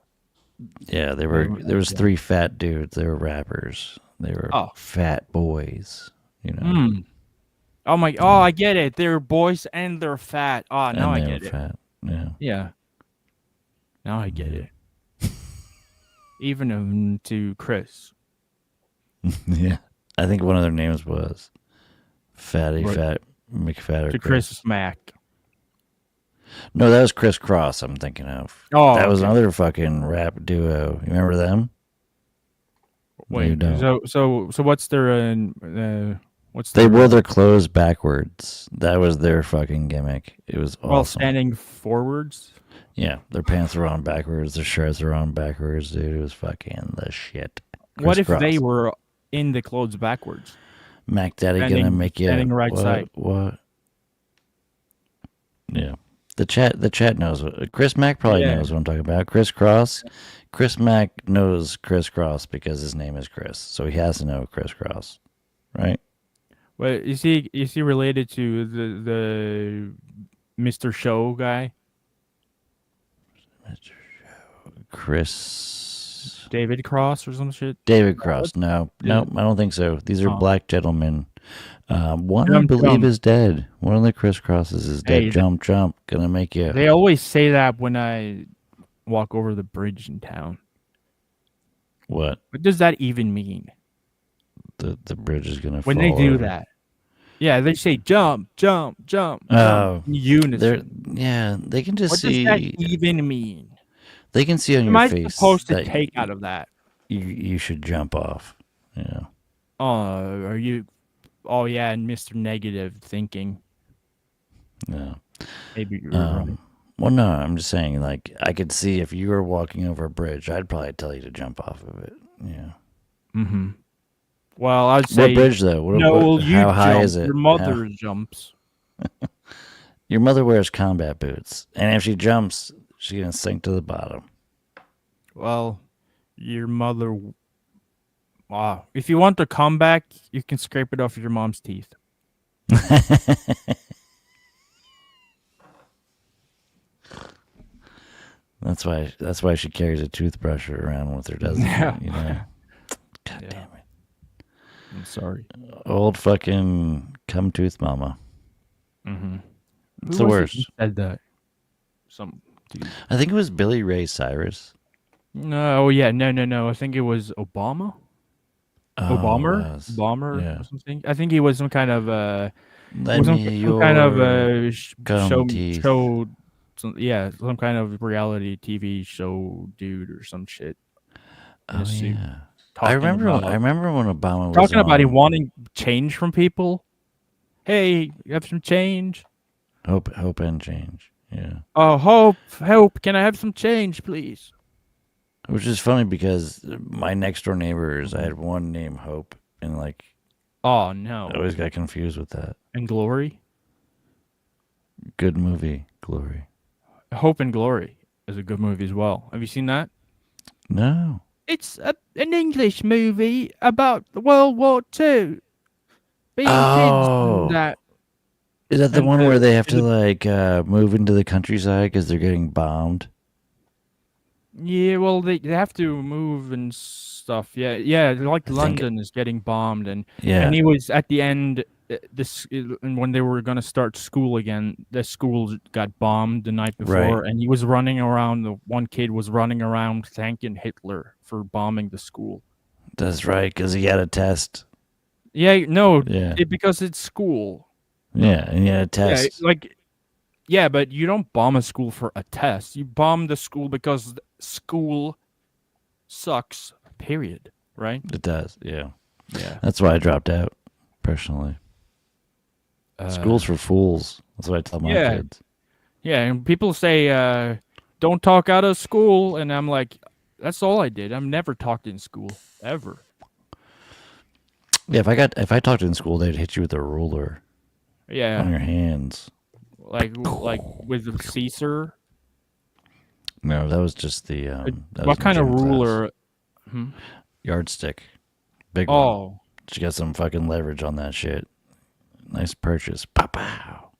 Yeah, there was 3 fat dudes. They were rappers. They were fat boys. You know. Oh I get it. They're boys and they're fat. Oh, now I get it. Fat. Yeah. Yeah. Now I get it. Even to Chris. Yeah, I think one of their names was Fatty Fat McFat or To Chris Mack. No, that was Criss Cross. I'm thinking of. Oh, that was another fucking rap duo. You remember them? Wait, so what's their what's they wore their clothes backwards. That was their fucking gimmick. It was awesome. While standing forwards. Yeah, their pants were on backwards. Their shirts were on backwards, dude. It was fucking the shit. What if they were in the clothes backwards? Mac Daddy gonna make you standing right side. What? Yeah. The chat knows what Chris Mack probably knows what I'm talking about. Chris Cross. Chris Mack knows Chris Cross because his name is Chris. So he has to know Chris Cross. Right? Well, is he related to the Mr. Show guy? Mr. Show. Chris David Cross or some shit? David Cross. No, I don't think so. These are black gentlemen. One, I believe, is dead. One of the Criss Crosses is dead. Jump, gonna make you. They always say that when I walk over the bridge in town. What? What does that even mean? The bridge is gonna. When fall they do over. that, yeah, they say jump. Oh, unison. They can just see. What does that even mean? They can see on your face. What face. am I supposed to take out of that? You should jump off. Yeah. Are you? Oh yeah, and Mr. Negative thinking. No. Maybe you're right. Well, no, I'm just saying, like, I could see if you were walking over a bridge, I'd probably tell you to jump off of it. Yeah. Mm-hmm. Well, I'd say. What bridge, though? How high is it? Your mother jumps. Your mother wears combat boots, and if she jumps, she's gonna sink to the bottom. Well, your mother. If you want to come back, you can scrape it off your mom's teeth. That's why she carries a toothbrush around with her, doesn't she? You know? God damn it. I'm sorry. Old fucking cum tooth mama. Mm-hmm. It's the worst. Said that. Some dude. I think it was Billy Ray Cyrus. No, no. I think it was Obama. Obama yeah. or something. I think he was some kind of some kind of reality TV show dude or some shit. Oh yeah. I remember when Obama was talking about him wanting change from people. Hey, you have some change? Hope and change. Yeah. Oh, hope. Can I have some change, please? Which is funny because my next door neighbors, I had one named Hope, and like, oh no, I always got confused with that. And Glory, good movie, Glory. Hope and Glory is a good movie as well. Have you seen that? No. It's an English movie about World War II. Being kids and that. Is that the one where they have to like move into the countryside because they're getting bombed? Yeah, well, they have to move and stuff. Yeah. Like London is getting bombed, and he was at the end. When they were gonna start school again, the school got bombed the night before, and he was running around. The one kid was running around thanking Hitler for bombing the school. That's right, because he had a test. Because it's school. Yeah, and he had a test. But you don't bomb a school for a test. You bomb the school because school sucks, period. Right? It does, yeah. Yeah. That's why I dropped out, personally. School's for fools. That's what I tell my kids. Yeah, and people say, don't talk out of school. And I'm like, that's all I did. I've never talked in school, ever. Yeah, if I talked in school, they'd hit you with a ruler. Yeah. On your hands. Like with the Caesar? No, that was just the. What kind of ruler? Yardstick. Big one. She got some fucking leverage on that shit. Nice purchase. Pow pow.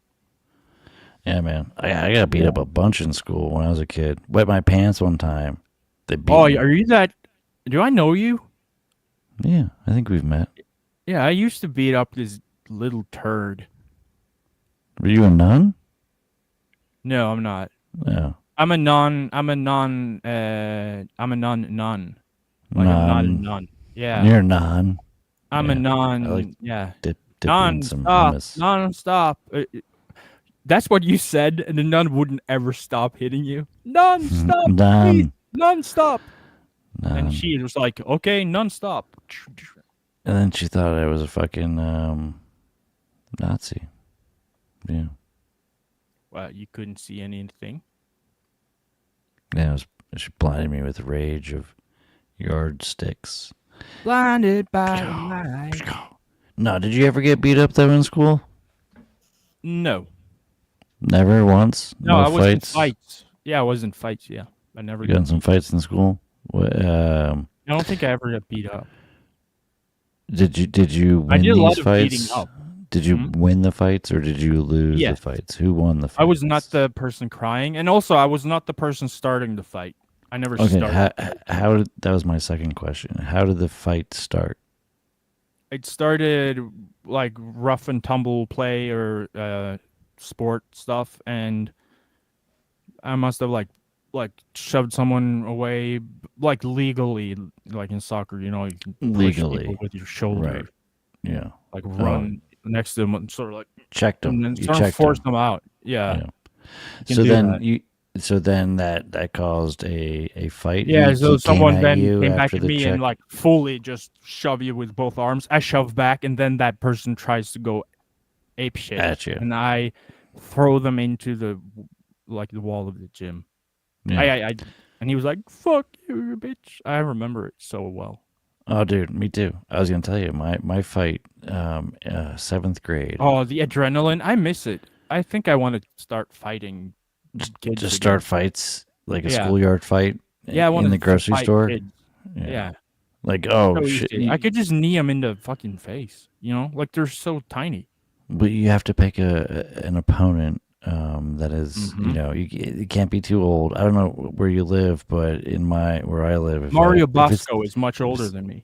Yeah, man. I got beat up a bunch in school when I was a kid. Wet my pants one time. They beat me. are you that? Do I know you? Yeah, I think we've met. Yeah, I used to beat up this little turd. Were you a nun? No, I'm not. No. I'm a nun. Like I'm not a nun. Yeah. You're a nun. I'm a Yeah. non. I like Yeah. Dip in some Non-stop. hummus. Non-stop. That's what you said, and the nun wouldn't ever stop hitting you. Non-stop. Nun. Please. Non-stop. Nun. And she was like, okay, non-stop. And then she thought I was a fucking Nazi. Yeah. Well, you couldn't see anything. Yeah, she blinded me with rage of yardsticks. Blinded by the light. No, did you ever get beat up though in school? No. Never once? No, I was in fights? fights. Yeah, I was in fights, yeah. I never You got in some fights in school? What, I don't think I ever got beat up. did you win I did a these lot of fights? beating up. Did you win the fights or did you lose Yeah. the fights? Who won the fights? I was not the person crying, and also I was not the person starting the fight. I never Okay, started. how did that was my second question. How did the fight start? It started like rough and tumble play or sport stuff, and I must have like shoved someone away, like legally, like in soccer, you know, you can push Legally. people with your shoulder, Right. Yeah. like run next to them and sort of like Checked them. and then You sort of checked force them. them out. Yeah. Yeah. You can So do then that. so then that caused a fight. Yeah, He so came someone at then you came back after at the me check? and like fully just shove you with both arms. I shove back, and then that person tries to go ape shit At you. and I throw them into the wall of the gym. Yeah. I and he was like, "Fuck you, bitch." I remember it so well. Oh, dude, me too. I was gonna tell you my fight, 7th grade. Oh, the adrenaline! I miss it. I think I want to start fighting kids. Just again. start fights like a Yeah. schoolyard fight. Yeah, I want in the grocery fight store. kids. Yeah. Like, oh So shit! easy. I could just knee them in the fucking face. You know, like they're so tiny. But you have to pick an opponent that is, Mhm. you know, it can't be too old. I don't know where you live, but where I live, if Mario if it's- Bosco is much older than me.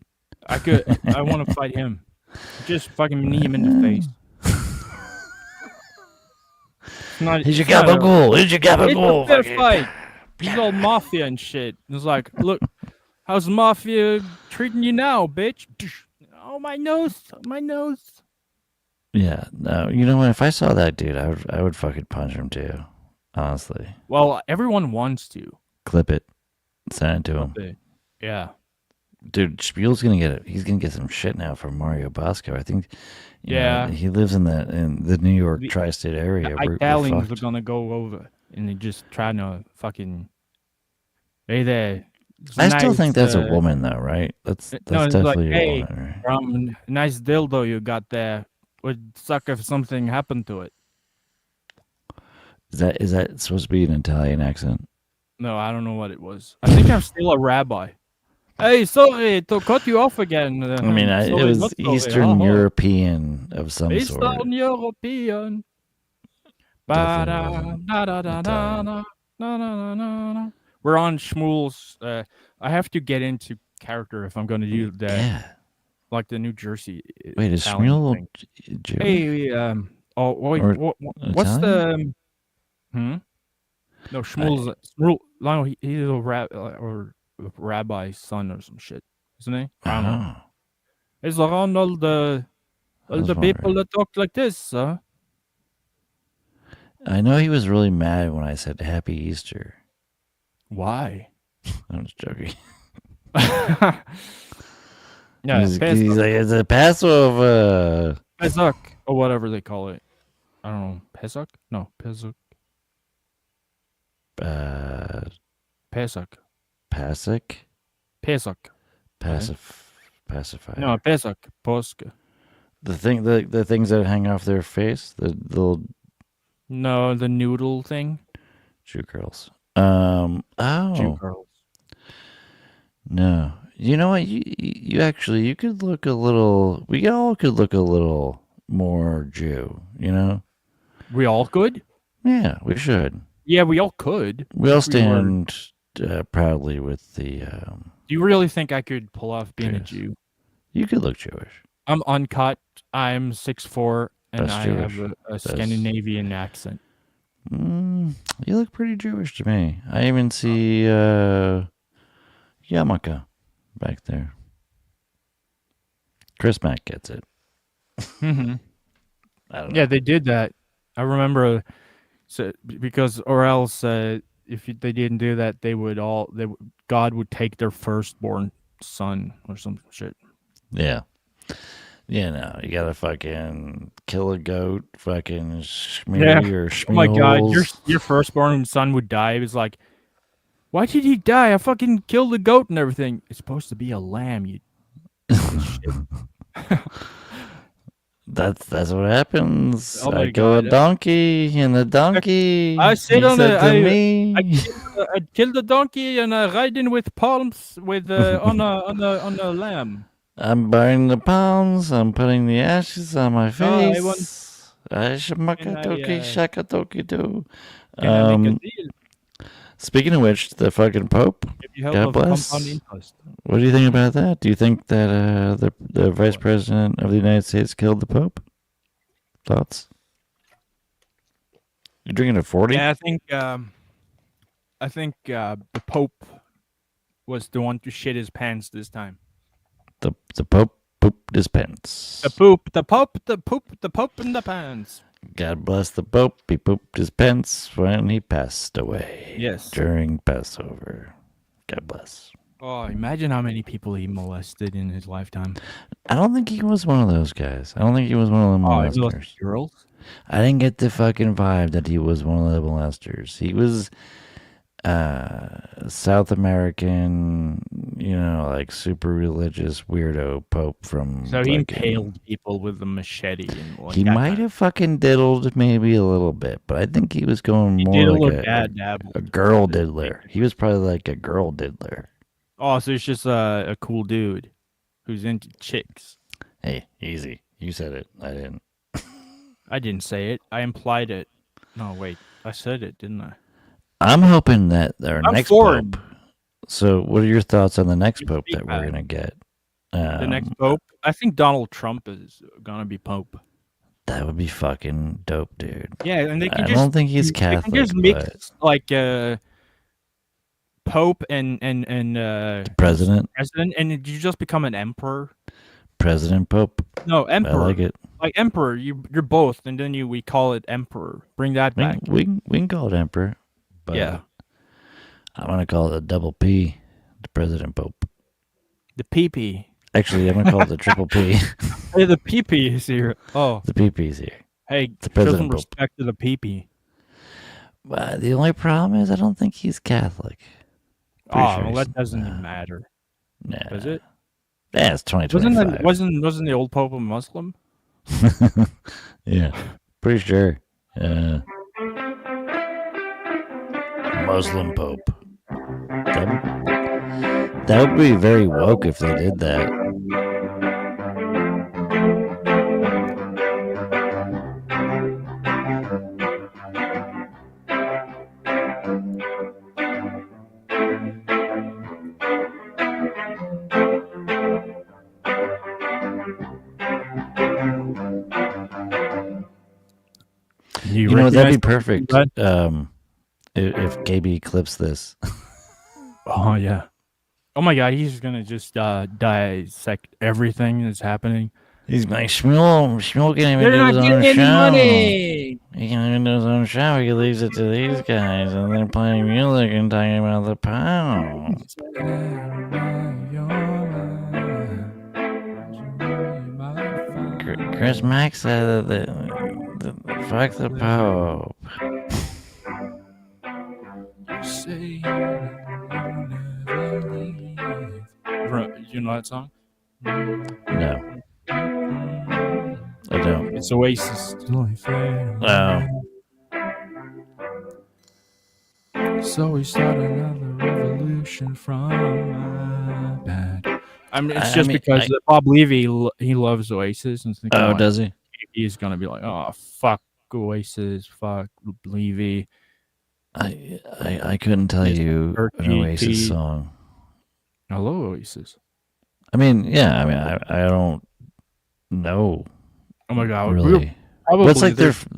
I want to fight him. Just fucking knee him in the face. It's not. Here's your it's not a- gabagool. Here's your gabagool. It's a fair fucking- fight. He's all mafia and shit. It's like, look, how's mafia treating you now, bitch? Oh, my nose, my nose. Yeah, no, you know what? If I saw that dude, I would fucking punch him too. Honestly, Well, everyone wants to. clip it, send it to him. Yeah. Dude, Schmuel's gonna get it. He's gonna get some shit now from Mario Bosco. I think. you know, Yeah. he lives in the New York The- tri-state area. The We're Italians are fucked. gonna go over and they just trying to fucking. Hey there. It's I still nice, think that's a woman, though, right? That's no, it's like, definitely hey, a woman, right? Nice dildo you got there. Would suck if something happened to it. Is that supposed to be an Italian accent? No, I don't know what it was. I think I'm still a rabbi. Hey, sorry to cut you off again. I mean, it Sorry, was not sorry. Eastern Ha-ha. European of some sort. Eastern European. Definitely Ba-da-da-da-da-da-da. Na-na-na-na-na. We're on Schmuel's. I have to get into character if I'm going to do the Yeah. like the New Jersey. Wait, is Italian Schmuel thing. Jewish? Hey, oh wait, Or what's the? No, Schmuel. No, he's a rabbi's son or some shit, isn't he? I don't know. Oh, He's around all the was people wondering. that talk like this, huh? I know he was really mad when I said Happy Easter. Why? I'm just joking. Yeah, he's Pesach, like, it's a Passover. Pesach, or whatever they call it. I don't know. Pesach? No, Pesach. Pesach. Pasek? Pesach. Pacifier. No, Pesach. Posca. The things that hang off their face, the little No, the noodle thing. Jew girls. Jew Oh girls. no, You know what? You actually you could look a little. We all could look a little more Jew. You know? We all could. Yeah, we should. Yeah, we all could. We all if we were- stand proudly with the. Do you really think I could pull off being a Yes. Jew? You could look Jewish. I'm uncut. I'm 6'4", and That's I Jewish. have a Scandinavian accent. You look pretty Jewish to me. I even see Yamaka back there. Chris Mack gets it. Mm-hmm. I don't know. Yeah, they did that. I remember, because or else if they didn't do that, God would take their firstborn son or some shit. Yeah. Yeah, no, you gotta fucking kill a goat, fucking Schmuel or Schmuels. Oh my god, your firstborn son would die. It was like, why did he die? I fucking killed the goat and everything. It's supposed to be a lamb, you shit. That's what happens. Oh my I kill a God. donkey, and the donkey. I sit he on said a- to I- me. I killed the donkey and I ride in with palms with on a lamb. I'm burning the palms. I'm putting the ashes on my I face. want- I shamaka Can I, doki shaka doki do. Can I make a deal? Speaking of which, the fucking Pope. If you help God of bless. compound interest. What do you think about that? Do you think that the Vice President of the United States killed the Pope? Thoughts? You drinking a 40? Yeah, I think the Pope was the one to shit his pants this time. The Pope pooped his pants. The Pope in the pants. God bless the Pope. He pooped his pants when he passed away. Yes. During Passover. God bless. Oh, imagine how many people he molested in his lifetime. I don't think he was one of those guys. I don't think he was one of the Oh, he molested molesters. girls? I didn't get the fucking vibe that he was one of the molesters. He was South American, like super religious weirdo Pope from. So he fucking- impaled people with a machete. And like He that might kind have fucking diddled maybe a little bit, but I think he was going He more did a like little bad dabble. a girl diddler. He was probably like a girl diddler. Oh, so it's just a cool dude who's into chicks. Hey, easy. You said it. I didn't. I didn't say it. I implied it. No, wait. I said it, didn't I? I'm hoping that our I'm next for him. Pope. So, what are your thoughts on the next You Pope speak that we're bad. gonna get? The next Pope? I think Donald Trump is gonna be Pope. That would be fucking dope, dude. Yeah, and they can I just don't think he's they can Catholic, just but mix like Pope and president, and you just become an emperor. President Pope. No, I emperor. like it. Like emperor, you're both, and then we call it emperor. Bring that back. We can call it emperor, but Yeah. I'm gonna call it a double P, the President Pope. The PP. Actually, I'm gonna call it the triple P. Hey, the PP is here. Oh, The PP's here. hey, The show President some Pope. respect to the PP. But the only problem is I don't think he's Catholic. Pretty Oh, sure well, he's- that doesn't even matter, Nah. does it? Yeah, it's 2025. Wasn't the old Pope a Muslim? Yeah, pretty sure. Muslim Pope. That would be very woke if they did that. You know, that'd be perfect. that? If KB clips this. Oh yeah. Oh my God, he's gonna just dissect everything that's happening. He's like, Schmuel can't even do his own show. He can't even do his own show. He leaves it to these guys, and they're playing music and talking about the pound. Chris Mack said that fuck the Pope. You know that song? No, I don't. It's Oasis. Oh. So we start another revolution from my bad. I mean, it's I just mean, because Bob Levy he loves Oasis and thinking oh, like, does he? he's gonna be like, oh fuck Oasis, fuck Levy. I couldn't tell Miss you an Turkey Oasis Tea. song. I love Oasis. I mean, yeah. I mean, I don't know Oh my god, really. probably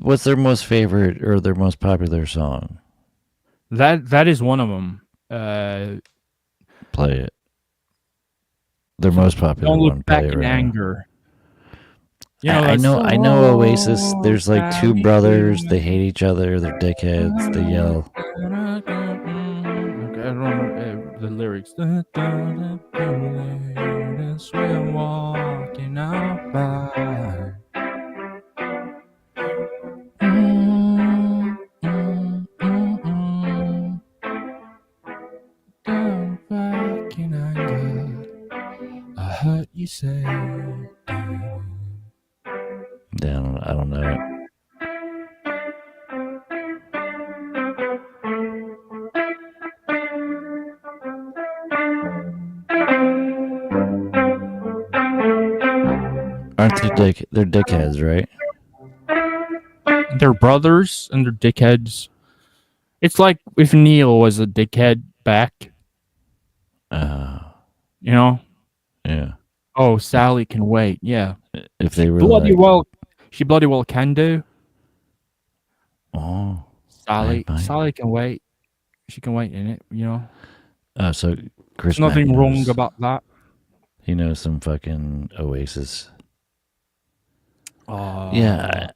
What's their most favorite or their most popular song? that is one of them. Play it. Their most popular Don't one. look back Play it in right now. anger. You know, I that's know. I know Oasis. There's like so two bad. brothers. They hate each other. They're dickheads. They yell. Okay, I don't remember the lyrics. We're walking out by. Down back in anger. I heard you say. Yeah, I don't know it. Aren't they they're dickheads, right? They're brothers and they're dickheads. It's like if Neil was a dickhead back, you know? Yeah. Oh, Sally can wait. Yeah. If they were Bloody like, well, she bloody well can do. oh, Sally might. Sally can wait. She can wait in it, you know? So Chris There's nothing Mack wrong knows. about that. He knows some fucking Oasis. Oh. Yeah.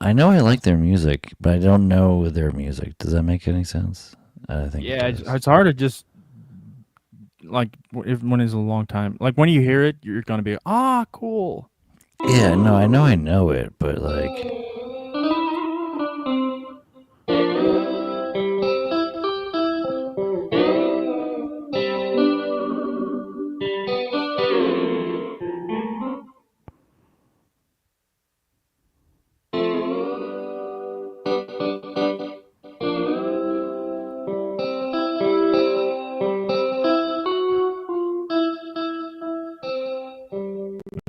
I know I like their music, but I don't know their music. Does that make any sense? I think Yeah, it does. it's hard to just like when it's a long time. Like when you hear it, you're gonna be cool. Yeah, no, I know it, but like,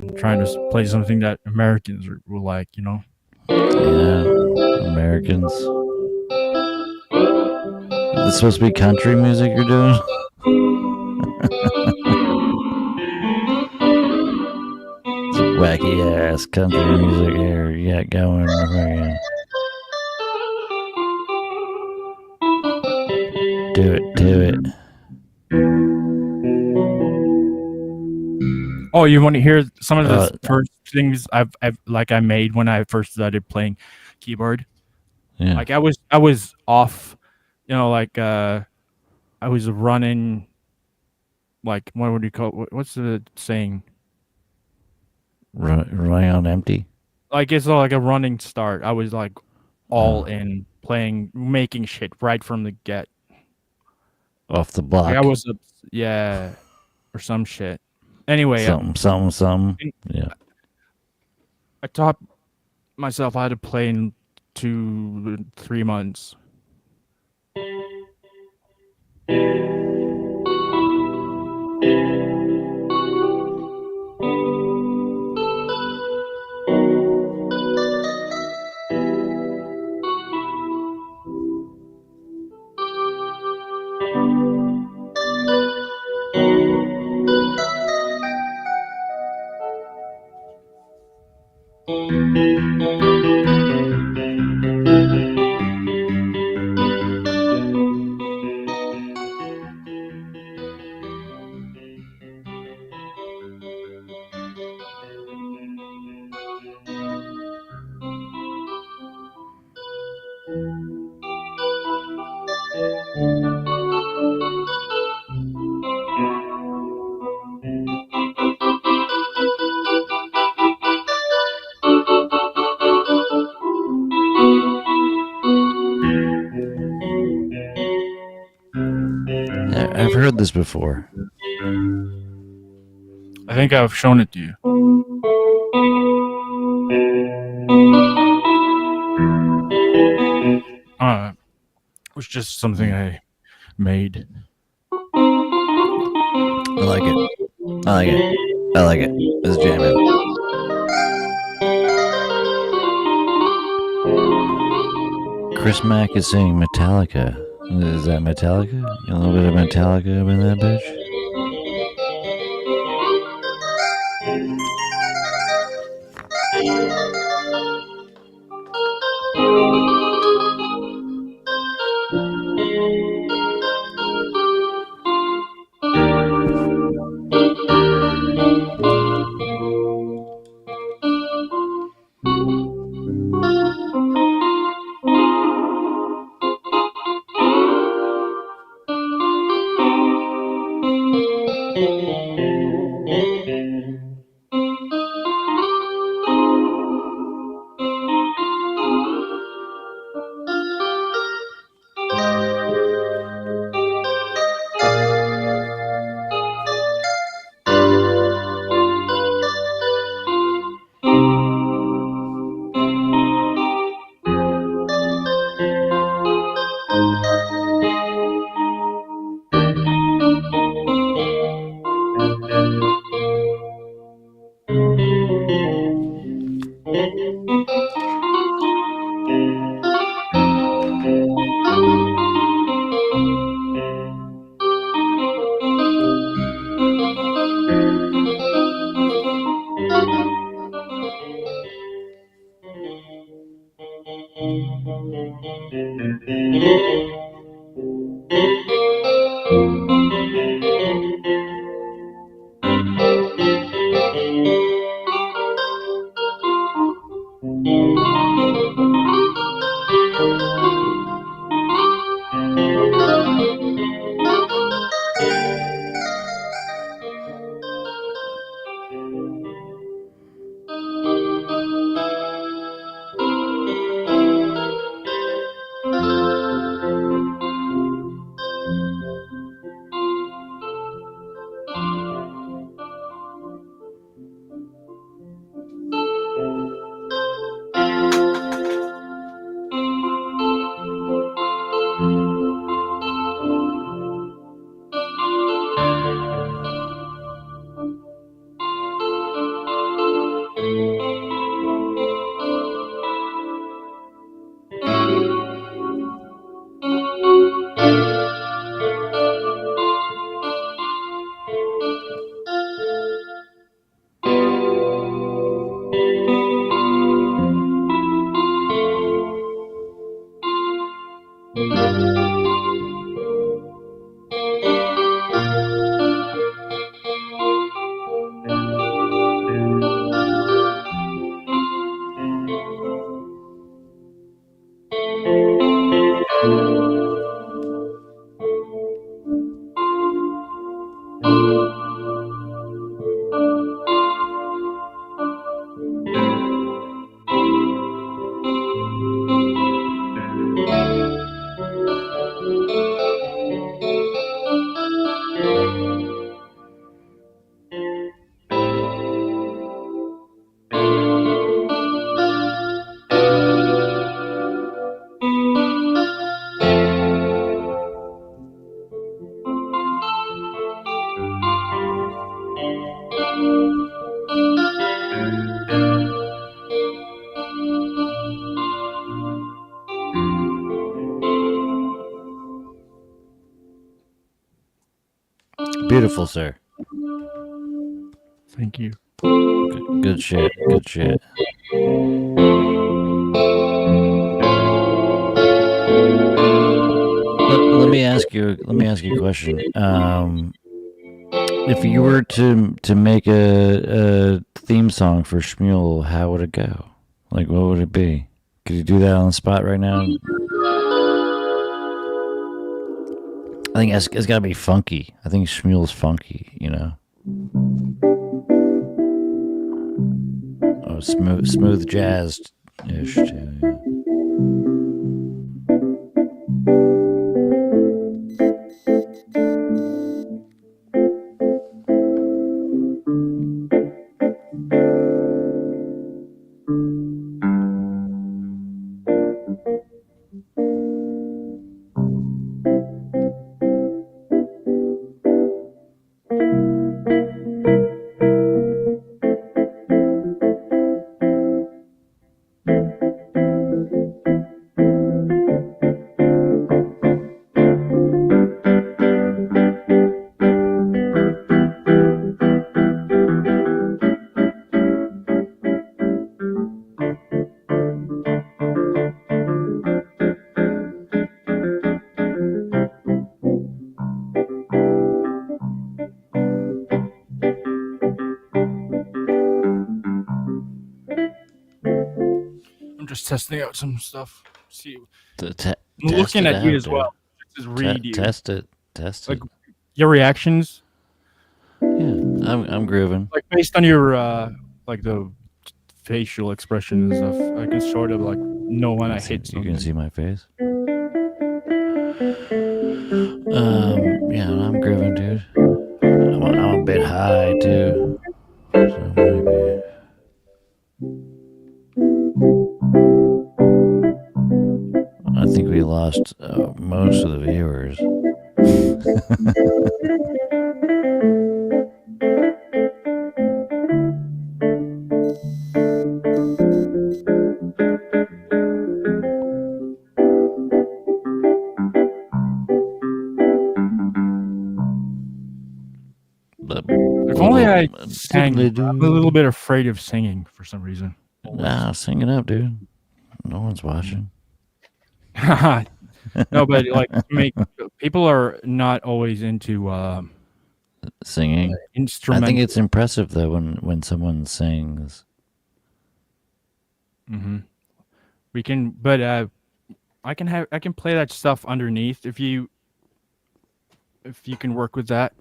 I'm trying to play something that Americans will like, you know. yeah, Americans. Is this supposed to be country music you're doing? Some wacky ass country music here you got going. Fucking. Do it. Oh, you want to hear some of the first things I've like I made when I first started playing keyboard? Yeah. Like I was off, you know, like I was running. Like what would you call? What's the saying? Running on empty. Like it's like a running start. I was like all in playing, making shit right from the get. Off the block. Like I was or some shit. Anyway, something. Yeah. I taught myself how to play in 2-3 months. I've heard this before. I think I've shown it to you. It was just something I made. I like it. I like it. I like it. It's jamming. Chris Mack is saying Metallica. Is that Metallica? A little bit of Metallica up in that bitch? Beautiful, sir. Thank you. Good shit. Good shit. Let me ask you. Let me ask you a question. If you were to make a theme song for Schmuel, how would it go? Like, what would it be? Could you do that on the spot right now? I think it's got to be funky. I think Schmuel's funky. You know. Oh, smooth jazz ish too. Yeah. just testing out some stuff. See, I'm Test looking it at you out, as dude. well. Just read you. Test it. Like your reactions, Yeah, I'm grooving. like based on your like the facial expression and stuff. I can sort of like know when I hit You something. can see my face. Yeah, I'm grooving, dude. I'm a bit high too, so maybe. I think we lost most of the viewers. If only I sang. I'm a little bit afraid of singing for some reason. Nah, sing it up, dude. No one's watching. No, but like, people are not always into Singing. instrumental. I think it's impressive though when someone sings. We can, but I can play that stuff underneath if you can work with that.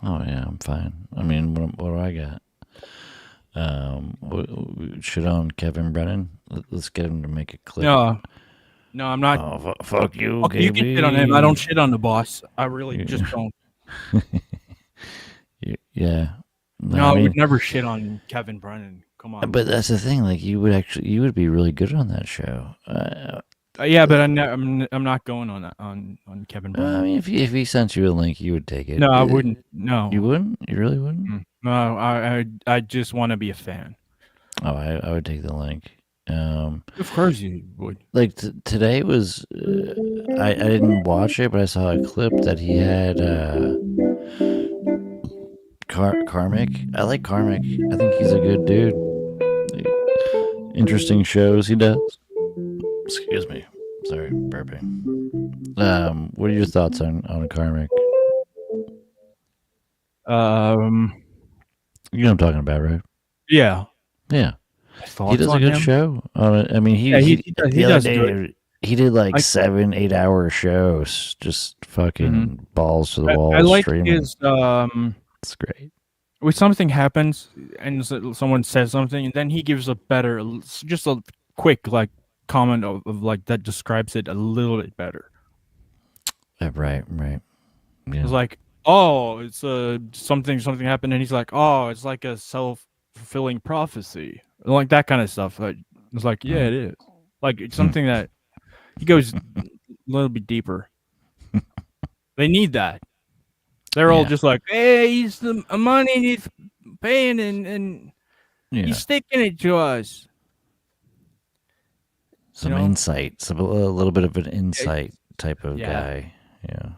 Oh yeah, I'm fine. I mean, what do I got? Shit on Kevin Brennan. Let's get him to make a clip. No, I'm not. Oh, fuck you, okay, you can shit on him. I don't shit on the boss. I really just don't. Yeah. No, I would never shit on Kevin Brennan. Come on. But that's the thing. Like, you would be really good on that show. Yeah, but I'm not going on that on Kevin Brennan. I mean, if he sent you a link, you would take it. No, I wouldn't. No, you wouldn't. You really wouldn't. No, I just want to be a fan. Oh, I would take the link. Of course you would. Like today was, I didn't watch it, but I saw a clip that he had. Karmic. I like Karmic. I think he's a good dude. Interesting shows he does. Excuse me. Sorry, burping. What are your thoughts on Karmic? You know what I'm talking about, right? Yeah. Yeah. He does a good show. I mean, he does good. He did like 7-8 hour shows, just fucking balls to the wall. I like streaming. his. It's great. When something happens and someone says something, and then he gives just a quick like comment of like that describes it a little bit better. Right. Yeah. It's like, oh, it's something happened, and he's like, oh, it's like a self-fulfilling prophecy, like that kind of stuff. Like, it's like, yeah, it is. Like it's something that he goes a little bit deeper. They need that. They're all just like, hey, he's the money he's paying, and he's sticking it to us. Some insight, a little bit of an insight type of guy. Yeah.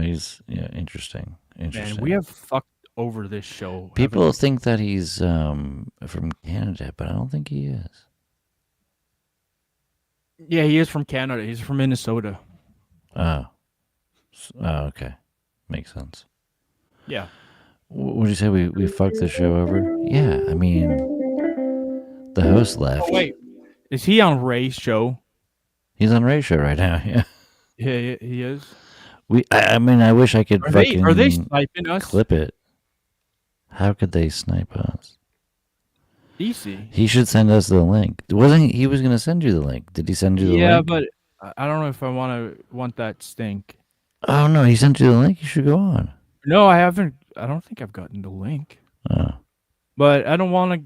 He's interesting. Man, we have fucked over this show. People think that he's from Canada, but I don't think he is. Yeah, he is from Canada. He's from Minnesota. Oh, okay. Makes sense. Yeah. What did you say? We fucked the show over? Yeah, I mean, the host left. Oh, wait. Is he on Ray's show? He's on Ray's show right now, yeah. Yeah, he is. I mean, I wish I could Are they sniping us? Clip it. How could they snipe us? Easy. He should send us the link. He was going to send you the link. Did he send you the link? Yeah, but I don't know if I want that stink. Oh, no, he sent you the link. You should go on. No, I haven't. I don't think I've gotten the link. Oh. But I don't want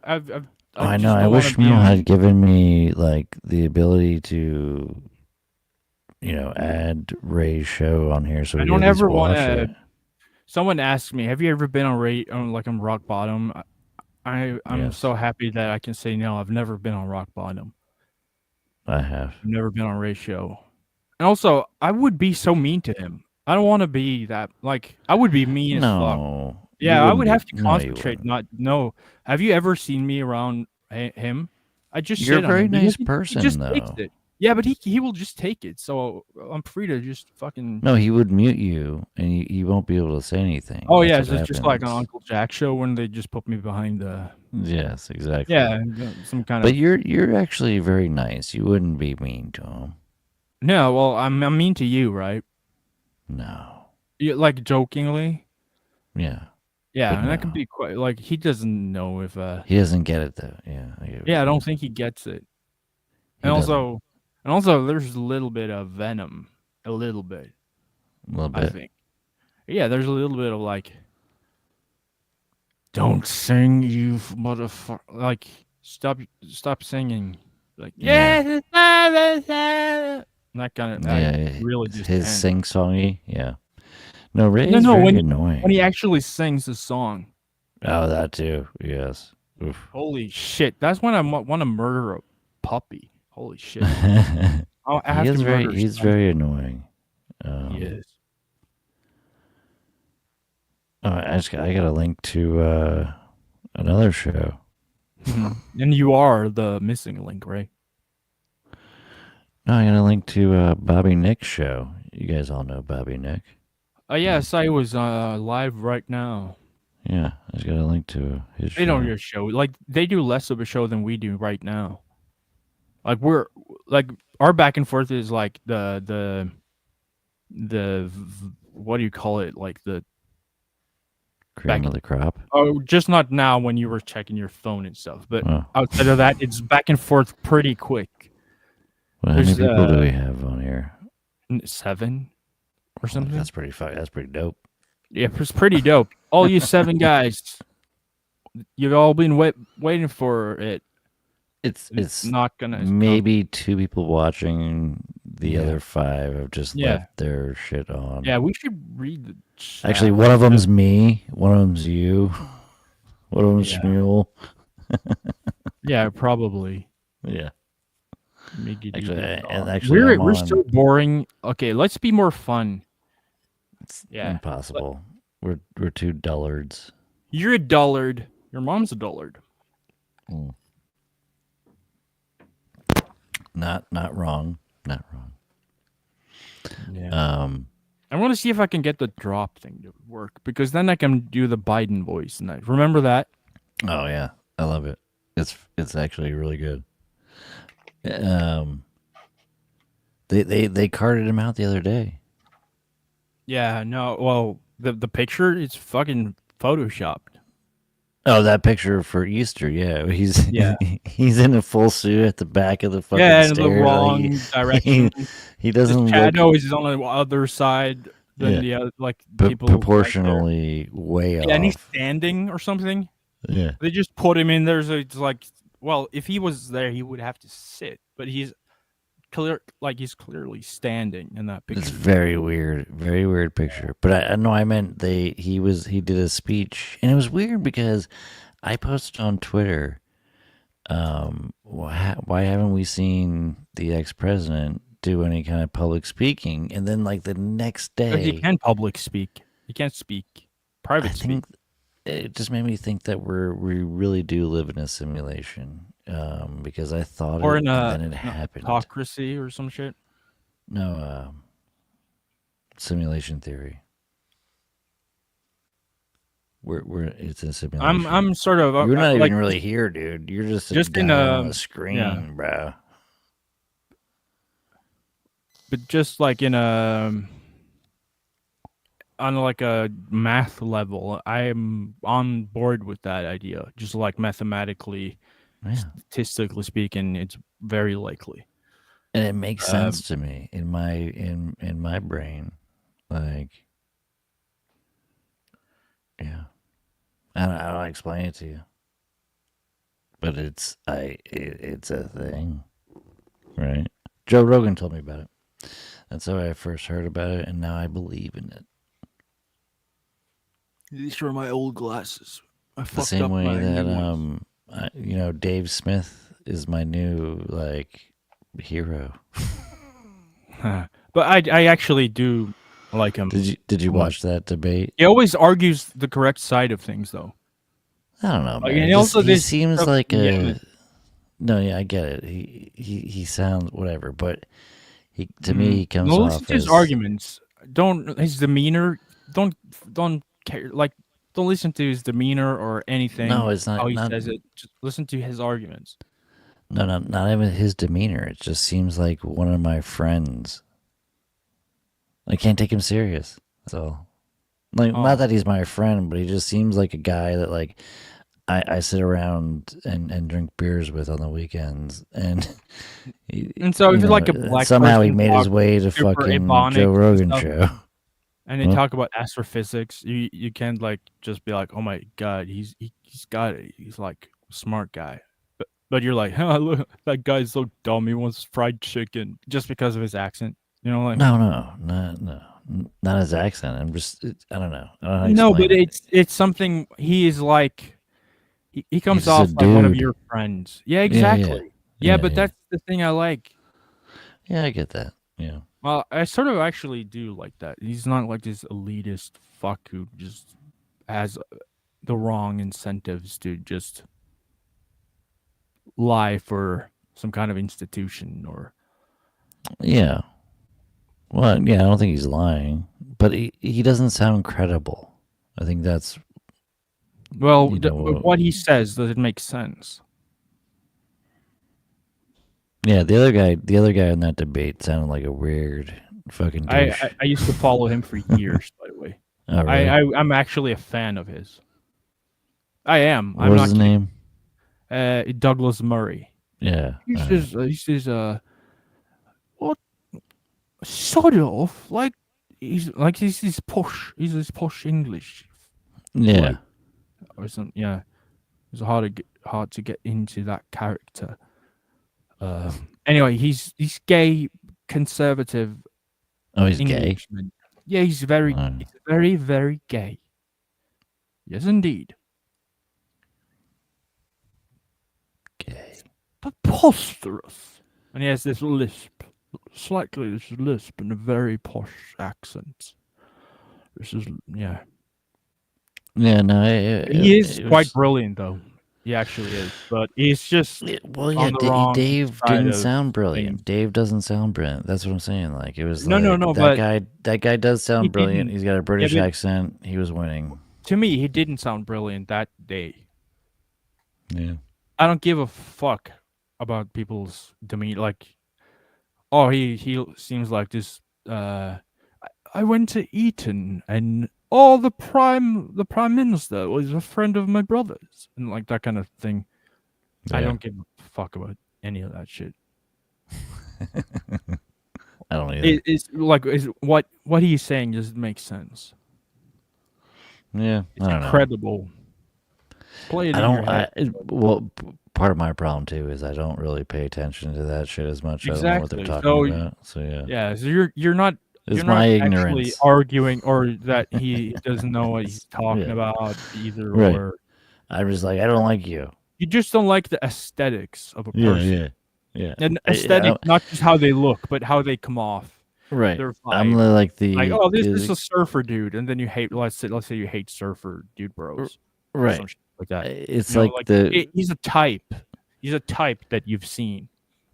to. I know. I wish Schmuel had given me like the ability to, add Ray's show on here. So I don't ever want to. Someone asked me, "Have you ever been on Ray on Rock Bottom?" I'm so happy that I can say no. I've never been on Rock Bottom. I have. I've never been on Ray's show. And also, I would be so mean to him. I don't want to be that. Like, I would be mean as fuck. Yeah, I would have to concentrate. Have you ever seen me around him? I just You're a very nice he person, just though. takes it. Yeah, but he will just take it. So I'm free to just fucking. No, he would mute you, and you won't be able to say anything. Oh That's yeah, what so it's just like an happens. Uncle Jack show when they just put me behind the. Yes, exactly. Yeah, some kind But of. you're actually very nice. You wouldn't be mean to him. No, well, I'm mean to you, right? No. You, like jokingly. Yeah. Yeah, But and that can no. be quite like he doesn't know if He doesn't get it though. Yeah. I get what yeah, I you're don't saying. think he gets it. He And doesn't. also there's a little bit of venom. A little bit, A little I bit. think. Yeah, there's a little bit of like don't sing, you motherfucker. Like stop singing. Like Yeah. that kind of Yeah. really just His can't. sing-songy. Yeah. No, Ray No, is no, very annoying. when he actually sings the song. Oh, that too. Yes. Oof. Holy shit. That's when I want to murder a puppy. Holy shit. he I have is to very. murder He's something. very annoying. He is. I got a link to another show. And you are the missing link, right? No, I got a link to Bobby Nick's show. You guys all know Bobby Nick. Oh yeah, I was live right now. Yeah, I just got a link to his They don't show. do a show. Like they do less of a show than we do right now. Like we're like our back and forth is like the what do you call it? Like the Cream of the crop. oh, just not now when you were checking your phone and stuff, but Oh. outside of that, it's back and forth pretty quick. Well, how many There's, people do we have on here? 7 or something. That's pretty dope. Yeah, it's pretty dope. All you 7 guys, you've all been waiting for it. It's not gonna maybe 2 people watching. The Yeah. other 5 have just Yeah. left their shit on. Yeah, we should read the chat. Actually, one of them's me. One of them's you. One of them's Yeah. Schmuel. Yeah, probably. Yeah. Actually, I'm we're on- so boring. Okay, let's be more fun. It's Yeah. impossible. We're 2 dullards. You're a dullard. Your mom's a dullard. Not wrong. Not wrong. Yeah. I want to see if I can get the drop thing to work because then I can do the Biden voice. And remember that? Oh yeah, I love it. It's actually really good. They carted him out the other day. Yeah. No. Well, the picture is fucking photoshopped. Oh, that picture for Easter, yeah. He's he's in a full suit at the back of the fucking Yeah, in stairs. the wrong direction. He doesn't look Shadow is on the other side than Yeah. the other, like people right there. proportionally way off. Yeah, and he's standing or something. Yeah. They just put him in there. So it's like, well, if he was there, he would have to sit, but he's he's clearly standing in that picture. It's very weird picture. But I know I meant he did a speech, and it was weird because I posted on Twitter, why haven't we seen the ex-president do any kind of public speaking? And then like the next day, He can public speak. He can't speak private I speak. think it just made me think that we really do live in a simulation. Because I thought Or it, in and then it happened. autocracy or some shit. No, simulation theory. It's a simulation. I'm sort of. You're not like, even really here, dude. You're just in on a screen, yeah. bro. but just like in a on like a math level, I'm on board with that idea. Just like mathematically, Yeah. statistically speaking, it's very likely. And it makes sense to me in my brain. Like, yeah. I don't explain it to you. But it's a thing. Right? Joe Rogan told me about it. That's how I first heard about it, and now I believe in it. These were my old glasses. I The same way that Dave Smith is my new hero. But I actually do like him. Did you watch that debate? He always argues the correct side of things, though. I don't know, man. And also he this seems stuff- like yeah. No, yeah, I get it. He sounds whatever, but to me he comes No, off listen to his as arguments. Don't his demeanor. Don't care. Like, don't listen to his demeanor or anything. no, it's How not he not says it. Just listen to his arguments. no, not even his demeanor. It just seems like one of my friends. I can't take him serious. That's all. Like, Oh. not that he's my friend, but he just seems like a guy that like I sit around and drink beers with on the weekends, and And so if it's like a black somehow he person made his talk way to super fucking ebonics Joe and Rogan stuff, show. and they Huh? talk about astrophysics, you can't like just be like, oh my god, he's got it. He's like a smart guy. But you're like, oh, look, that guy's so dumb. He wants fried chicken just because of his accent. You know, like No, not his accent. I don't know. I don't know how to no, explain but it. it's something he is like. He comes He's just a off like one of dude. your friends. Yeah, Yeah, exactly. Yeah, but yeah. that's the thing I like. Yeah, I get that. Yeah. Well, I sort of actually do like that. He's not like this elitist fuck who just has the wrong incentives to just lie for some kind of institution or. Yeah. Well, yeah, I don't think he's lying, but he doesn't sound credible. I think that's Well, you know, what he says doesn't make sense. yeah. The other guy in that debate sounded like a weird fucking douche. I used to follow him for years, by the way. Oh, really? I'm actually a fan of his. I am. What I'm was not his kidding. name? Douglas Murray. Yeah. He says, what sort of like he's this posh. He's this posh English. Yeah. Like, or something. Yeah, it's hard to get into that character. Anyway, he's gay, conservative. Oh, he's gay. Englishman. Yeah, he's very, very gay. Yes, indeed. Gay. Preposterous. And he has this lisp, slightly this lisp, and a very posh accent. This is, yeah. Yeah, no, He is quite brilliant, though. He actually is, but he's just well, yeah. on the wrong Dave side didn't of sound brilliant. things. Dave doesn't sound brilliant. That's what I'm saying. Like it was No, but that guy does sound he brilliant. didn't- He's got a British but- accent. He was winning. To me, he didn't sound brilliant that day. Yeah. I don't give a fuck about people's demeanor. Like, oh, he seems like this. I went to Eton, and the prime minister was a friend of my brother's, and like that kind of thing. Yeah. I don't give a fuck about any of that shit. I don't either. Is what he's saying doesn't make sense. Yeah, It's I don't know. incredible. Play it in your head. Part of my problem too is I don't really pay attention to that shit as much. Exactly. I don't know what they're talking about. So yeah. Yeah, so you're not. It's You're my not actually ignorance. arguing or that he doesn't know what he's talking Yeah. about either, Right. or I'm just like I don't like you. you just don't like the aesthetics of a person. Yeah. And aesthetic, not just how they look, but how they come off. Right. Their I'm vibe. like the Like, oh, this is a surfer dude, and then you hate. Let's say you hate surfer dude bros, or right. some shit like that. It's You know, like he's a type. He's a type that you've seen.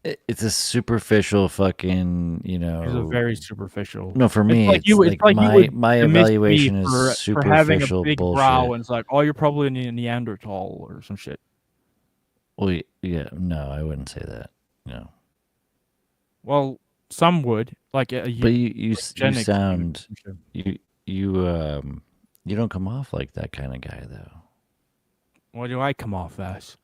it's a superficial fucking, He's a very superficial. No, for me, it's like my dismiss me evaluation is for having a superficial big bullshit. brow, and it's like, oh, you're probably a Neanderthal or some shit. Well, yeah, no, I wouldn't say that. No, Well, some would like. but you eugenics sound dude. you don't come off like that kind of guy though. What do I come off as?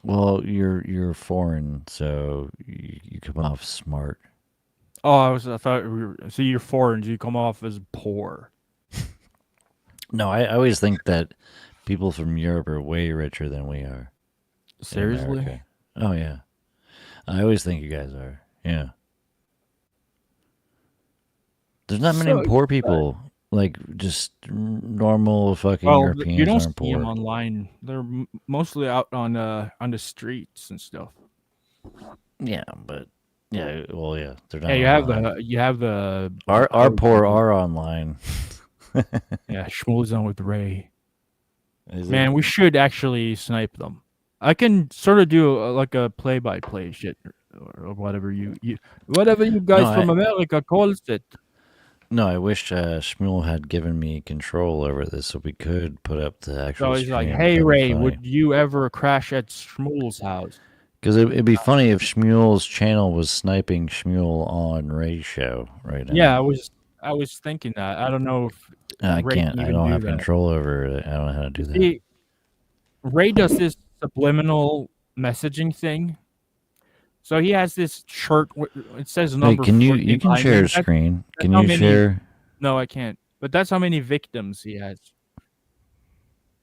Well, you're foreign, so you come off smart. Oh, I thought so. You're foreign. You come off as poor. No, I always think that people from Europe are way richer than we are. in Seriously? America. Oh yeah, I always think you guys are. Yeah. There's not many poor people. Like just normal fucking Europeans you don't aren't see them poor. online. They're mostly out on the streets and stuff. Yeah, but yeah, well, yeah, they're not. Yeah, online. you have the Our poor are online. yeah, Schmuel with Ray. Is Man, it? we should actually snipe them. I can sort of do like a play-by-play shit or whatever whatever you No, guys from America calls it. no, I wish Schmuel had given me control over this so we could put up the actual So he's like, stream. "Hey That'd be Ray, funny. would you ever crash at Schmuel's house?" Because it'd be funny if Schmuel's channel was sniping Schmuel on Ray's show right now. Yeah, I was thinking that. I don't know if I Ray can't. can I even don't do have that. control over it. I don't know how to do that. See, Ray does this subliminal messaging thing. So he has this shirt. It says number. Wait, can you 14 can behind share him. a screen? Can how you many- share? No, I can't. But that's how many victims he has.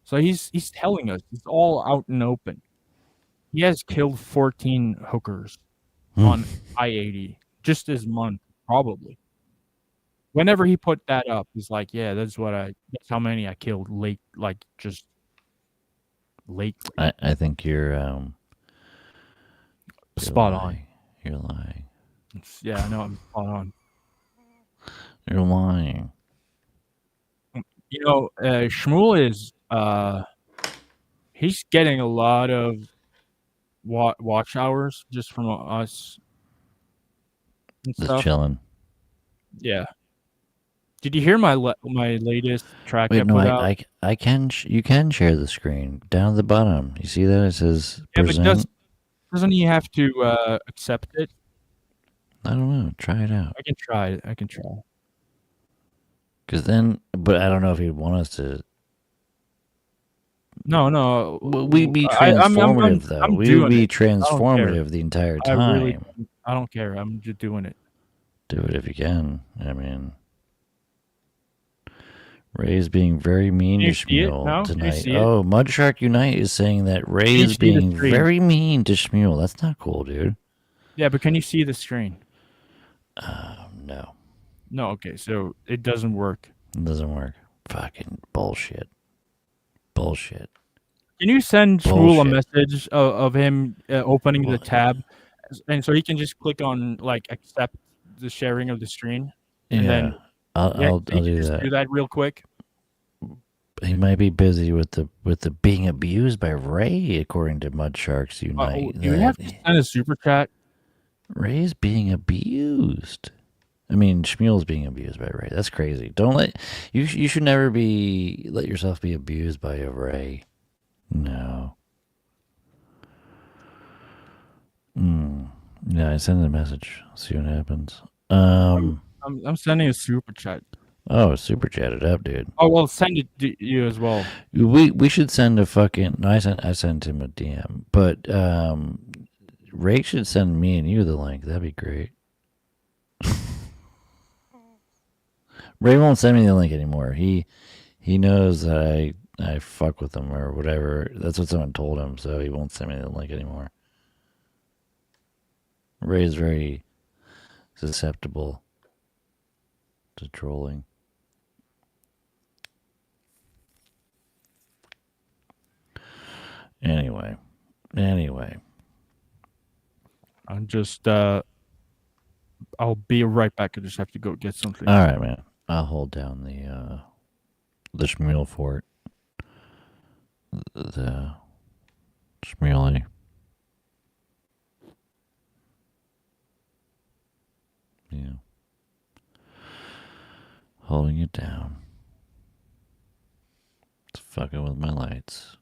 So he's telling us it's all out and open. He has killed 14 hookers on I-80 just this month, probably. Whenever he put that up, he's like, "Yeah, that's how many I killed just lately." I think you're Spot on. lying. You're lying. Yeah, I know I'm spot on. You're lying. You know, Schmuel is he's getting a lot of watch hours just from us and Just stuff. chilling. Yeah. Did you hear my latest track I Wait, no, put out? I can. You can share the screen down at the bottom. You see that it says present. But doesn't he have to accept it? I don't know. Try it out. I can try. Because then, but I don't know if he'd want us to. No. We'd be transformative, though. I'm We doing would be it. I don't care. transformative the entire time. I don't care. I'm just doing it. Do it if you can. I mean, Ray's being very mean to Schmuel tonight. Oh, Mudshark Unite is saying that Ray is being very mean to Schmuel. That's not cool, dude. Yeah, but can you see the screen? No. No, okay, so it doesn't work. It doesn't work. Fucking bullshit. Bullshit. Can you send Schmuel a message of him opening the tab, and so he can just click on accept the sharing of the screen? And then I'll do that. Do that real quick. He might be busy with the being abused by Ray, according to Mudsharks Unite. Do you have to send a super chat? Ray's being abused. I mean, Schmuel's being abused by Ray. That's crazy. Don't let you should never let yourself be abused by a Ray. No. Yeah, I send a message. See what happens. I'm sending a super chat. Oh, super chat it up, dude. Oh well, send it to you as well. We should send a fucking. No, I sent him a DM, but Ray should send me and you the link. That'd be great. Ray won't send me the link anymore. He knows that I fuck with him or whatever. That's what someone told him, so he won't send me the link anymore. Ray is very susceptible to trolling. Anyway. I'm just I'll be right back. I just have to go get something. All right, man. I'll hold down the Schmuel fort. The Schmuely. Yeah. Holding it down. It's fucking with my lights.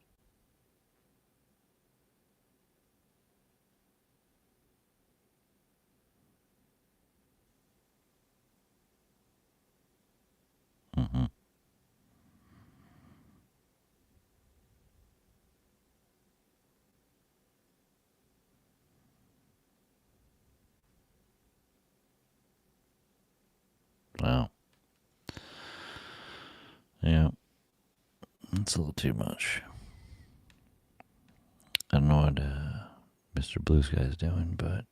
Mm-hmm. Wow. Yeah. That's a little too much. I don't know what Mr. Blue Sky is doing, but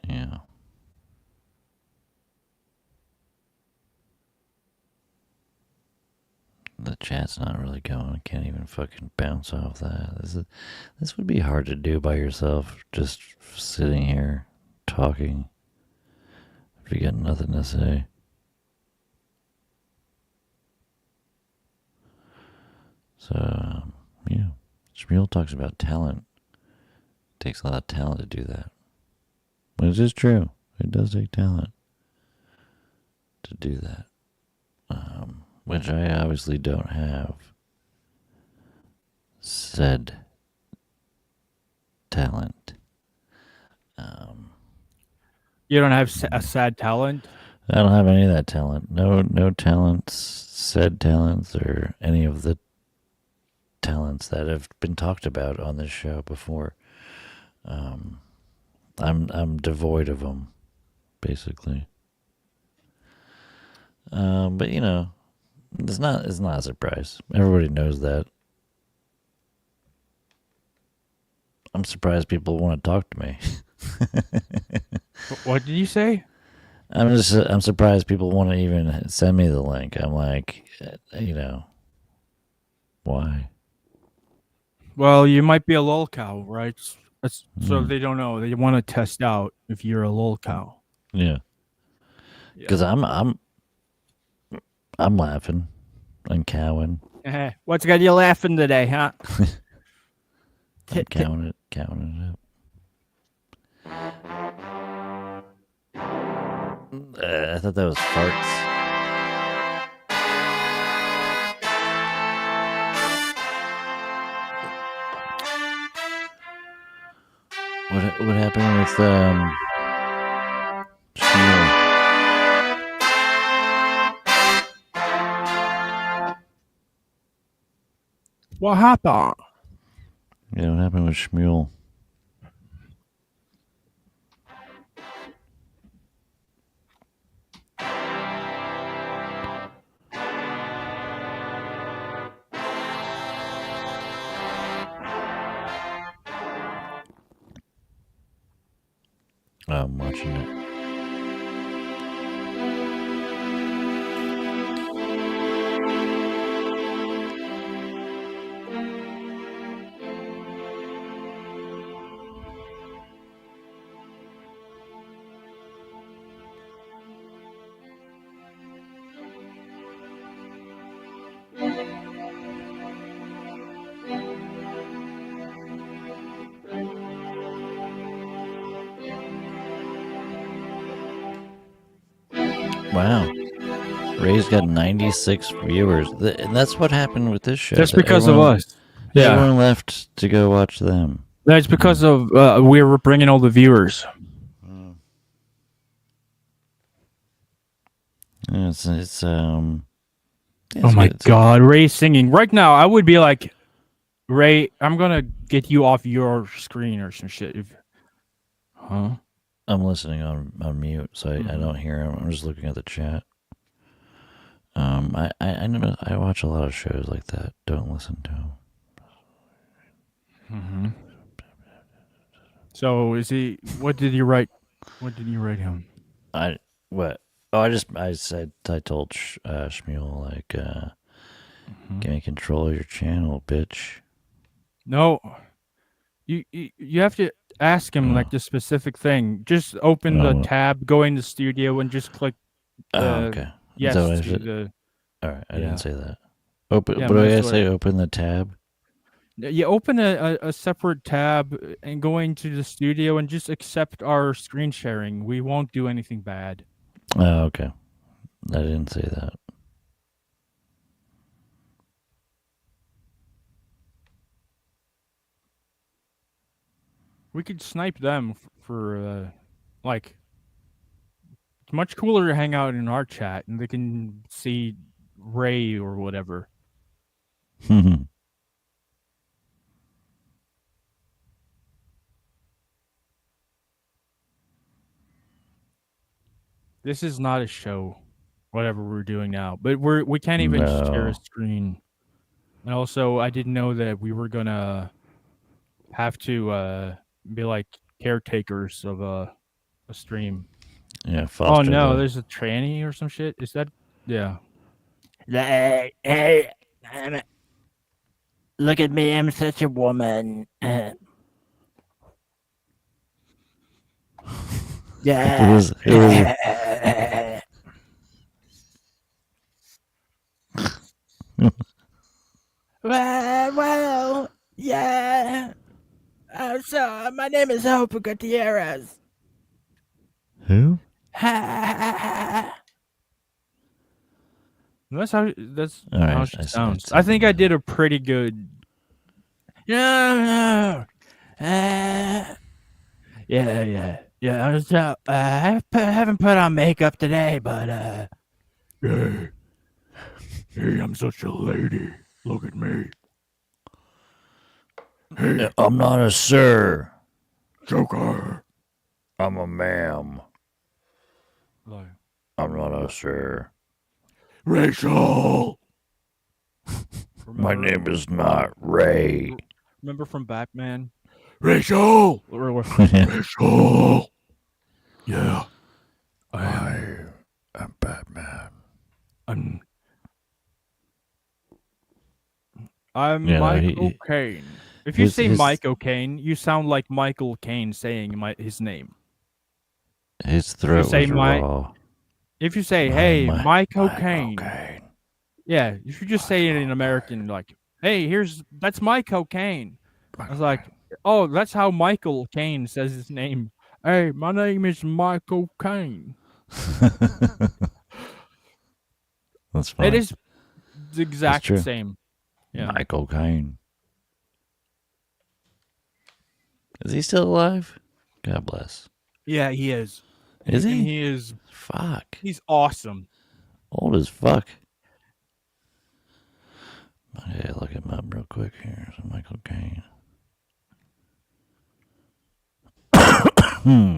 yeah. The chat's not really going. I can't even fucking bounce off that. This would be hard to do by yourself, just sitting here talking if you got nothing to say. So Yeah. Schmuel talks about talent. It takes a lot of talent to do that. Which is true. It does take talent to do that. Which I obviously don't have. Said talent. You don't have a sad talent? I don't have any of that talent. No talents, said talents, or any of the talents that have been talked about on this show before. I'm devoid of them, basically. But you know, it's not a surprise. Everybody knows that. I'm surprised people want to talk to me. What did you say? I'm surprised people want to even send me the link. I'm like, why? Well, you might be a lol cow, right? So Mm. they don't know. They want to test out if you're a lol cow. Yeah. Because I'm laughing and cowing. What's got you laughing today, huh? I'm counting it up. I thought that was farts. What happened with Schmuel? What happened? Yeah, what happened with Schmuel? I'm watching it. Wow. Ray's got 96 viewers. And that's what happened with this show. Just because of us. Yeah. Everyone left to go watch them. That's because of we were bringing all the viewers. It's oh my good. God, Ray singing right now. I would be like, Ray, I'm gonna get you off your screen or some shit. Huh? I'm listening on mute, so I don't hear him. I'm just looking at the chat. I know I watch a lot of shows like that. Don't listen to them. Mm-hmm. So is he? What did you write? What did you write him? What? Oh, I told Schmuel like, give me control of your channel, bitch. No, you have to ask him like the specific thing. Just open the tab, go in the studio, and just click. Okay. Yes. All right, I didn't say that. Open. Yeah, what do I gotta say? Open the tab. You open a separate tab and go into the studio and just accept our screen sharing. We won't do anything bad. Oh, okay. I didn't say that. We could snipe them for like. It's much cooler to hang out in our chat and they can see Ray or whatever. This is not a show, whatever we're doing now. But we can't even share a screen. And also, I didn't know that we were gonna have to be like caretakers of a stream. Yeah. Oh no, there's a tranny or some shit. Is that? Yeah. Hey, look at me, I'm such a woman. Yeah. Well, yeah. So, my name is Hope Gutierrez. Who? That's how All right, she I sounds. see I think I now. did a pretty good. No. Yeah. So, I haven't put on makeup today, but Hey, I'm such a lady. Look at me. Hey, I'm not a sir. Joker. I'm a ma'am. Like, I'm not a sir. Rachel. My name is not Ray. Remember from Batman? Rachel. Rachel. Yeah. I am Batman. I'm Yeah, no, Michael he- Caine. If you his- say his- Michael Caine, you sound like Michael Caine saying his name. His throat say was my- raw. If you say, My- "Hey, my- Michael Michael Caine," Caine. yeah, if you just say it in American, like, "Hey, that's Michael Caine," I was like, "Oh, that's how Michael Caine says his name." Hey, my name is Michael Caine. That's fine. It is the exact true. same. Yeah. Michael Caine. Is he still alive? God bless. Yeah, he is. Is And he? he is. Fuck. He's awesome. Old as fuck. Okay, look him up real quick here. So Michael Caine.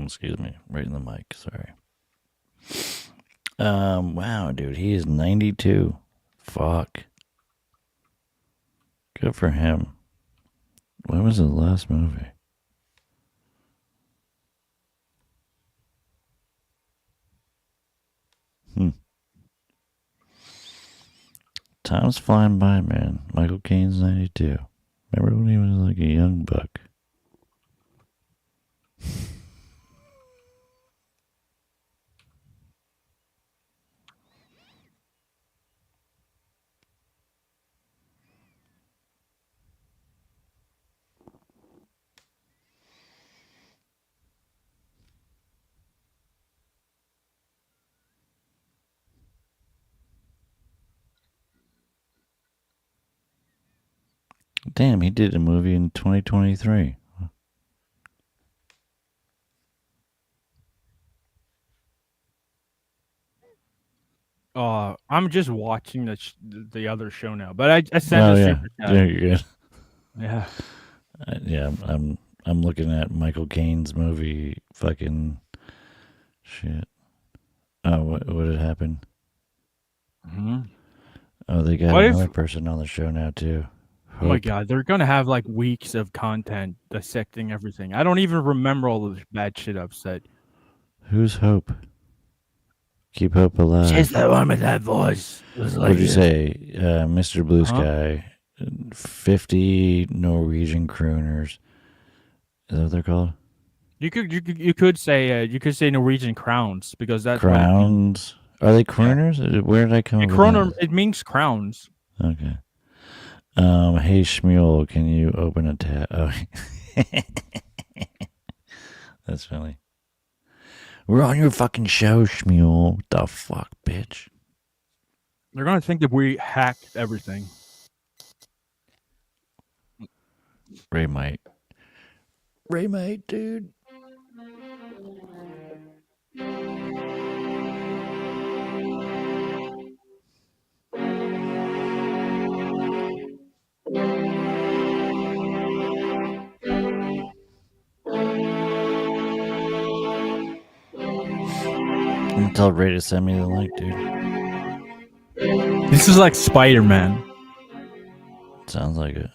Excuse me. Right in the mic. Sorry. Wow, dude. He is 92. Fuck. Good for him. When was his last movie? Time's flying by, man. Michael Caine's 92. Remember when he was like a young buck? Damn, he did a movie in 2023. I'm just watching the other show now, but I sent a super chat. Yeah, you're good. Yeah. Yeah, I'm looking at Michael Caine's movie. Fucking shit. Oh, what had happened? Mm-hmm. Oh, they got What if- another person on the show now too. Oh my Hope. god, they're gonna have like weeks of content dissecting everything. I don't even remember all the bad shit I've said. Who's Hope? Keep Hope alive. She's the one with that voice. What'd you say? Mr. Blue Huh? Sky. 50 Norwegian crooners. Is that what they're called? You could say Norwegian crowns because that's what it means. Crowns. Are they crooners? Where did I come up with Kroner, that? it means crowns. Okay. Hey Schmuel, can you open a tab? Oh. That's funny. We're on your fucking show, Schmuel. What the fuck, bitch? They're gonna think that we hacked everything. Ray might. Ray might, dude. I'm gonna tell Ray to send me the link, dude. This is like Spider-Man. Sounds like it.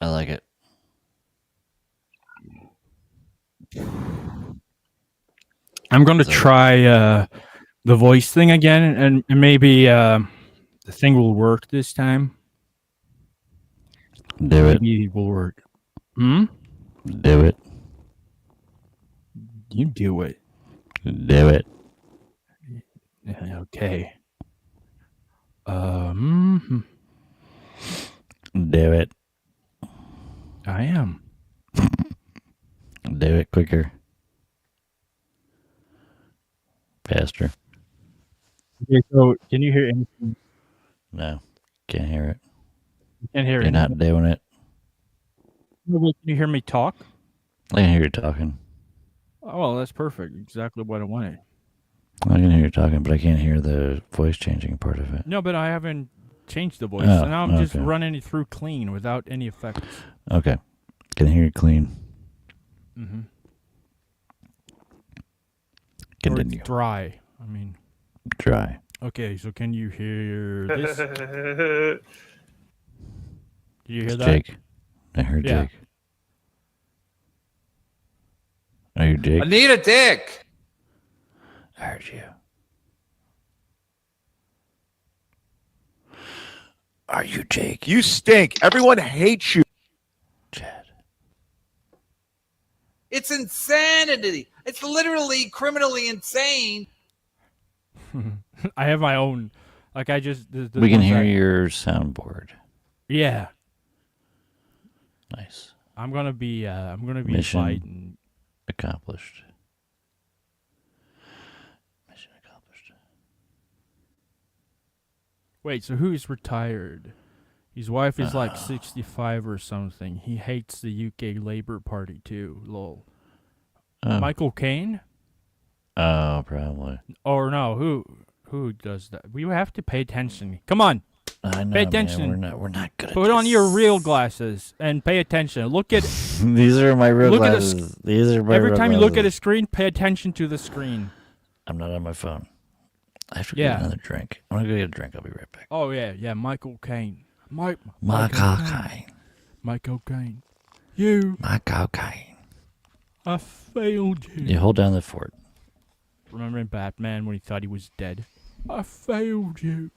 I like it. I'm going to try the voice thing again, and maybe the thing will work this time. Do it. Maybe it will work. Hmm? Do it. You do it. Do it. Okay. Do it. I am. Do it quicker. Faster. Okay, so can you hear anything? No. Can't hear it. You can't hear You're anything. not doing it. No, wait, can you hear me talk? I can hear you talking. Oh, well, that's perfect. Exactly what I wanted. I can hear you talking, but I can't hear the voice changing part of it. No, but I haven't changed the voice. Oh, So now I'm just okay. running it through clean without any effects. Okay. Can hear you clean. Mm-hmm. Or Continue. it's dry. I mean, Dry. okay, so can you hear this? Did you hear It's that? Jake. I heard Yeah. Jake. Are you Jake? I need a dick. I heard you. Are you Jake? You stink. Everyone hates you. Chad. It's insanity. It's literally criminally insane. I have my own. Like I just. The We can ones hear I- your soundboard. Yeah, Nice. I'm gonna be. Mission. Fighting. Accomplished. Mission accomplished. Wait, so who's retired? His wife is like 65 or something. He hates the UK Labour Party too. Lol. Oh. Michael Caine? Oh, probably. Or no, who does that? We have to pay attention. Come on, I know, Pay man. attention. We're not good at put on this. your real glasses and pay attention. Look at These are my real Look at glasses. These are my every real time you look at a glasses. screen, pay attention to the screen. I'm not on my phone. I have to Yeah. get another drink. I'm gonna go get a drink. I'll be right back. Oh yeah, Michael Caine. Michael Caine. Michael Caine. You, Michael Caine. I failed you. You hold down the fort. Remember in Batman when he thought he was dead? I failed you,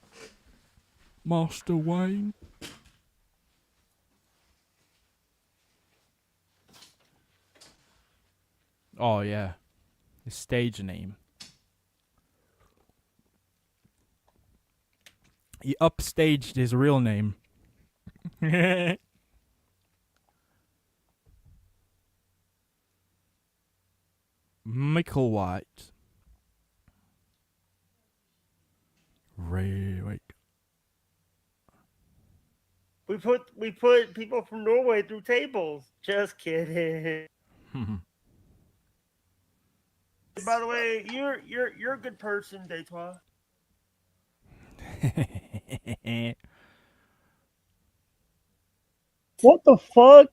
Master Wayne. Oh yeah, his stage name. He upstaged his real name. Michael White. Wait. We put people from Norway through tables. Just kidding. By the way, you're a good person, Deitois. What the fuck?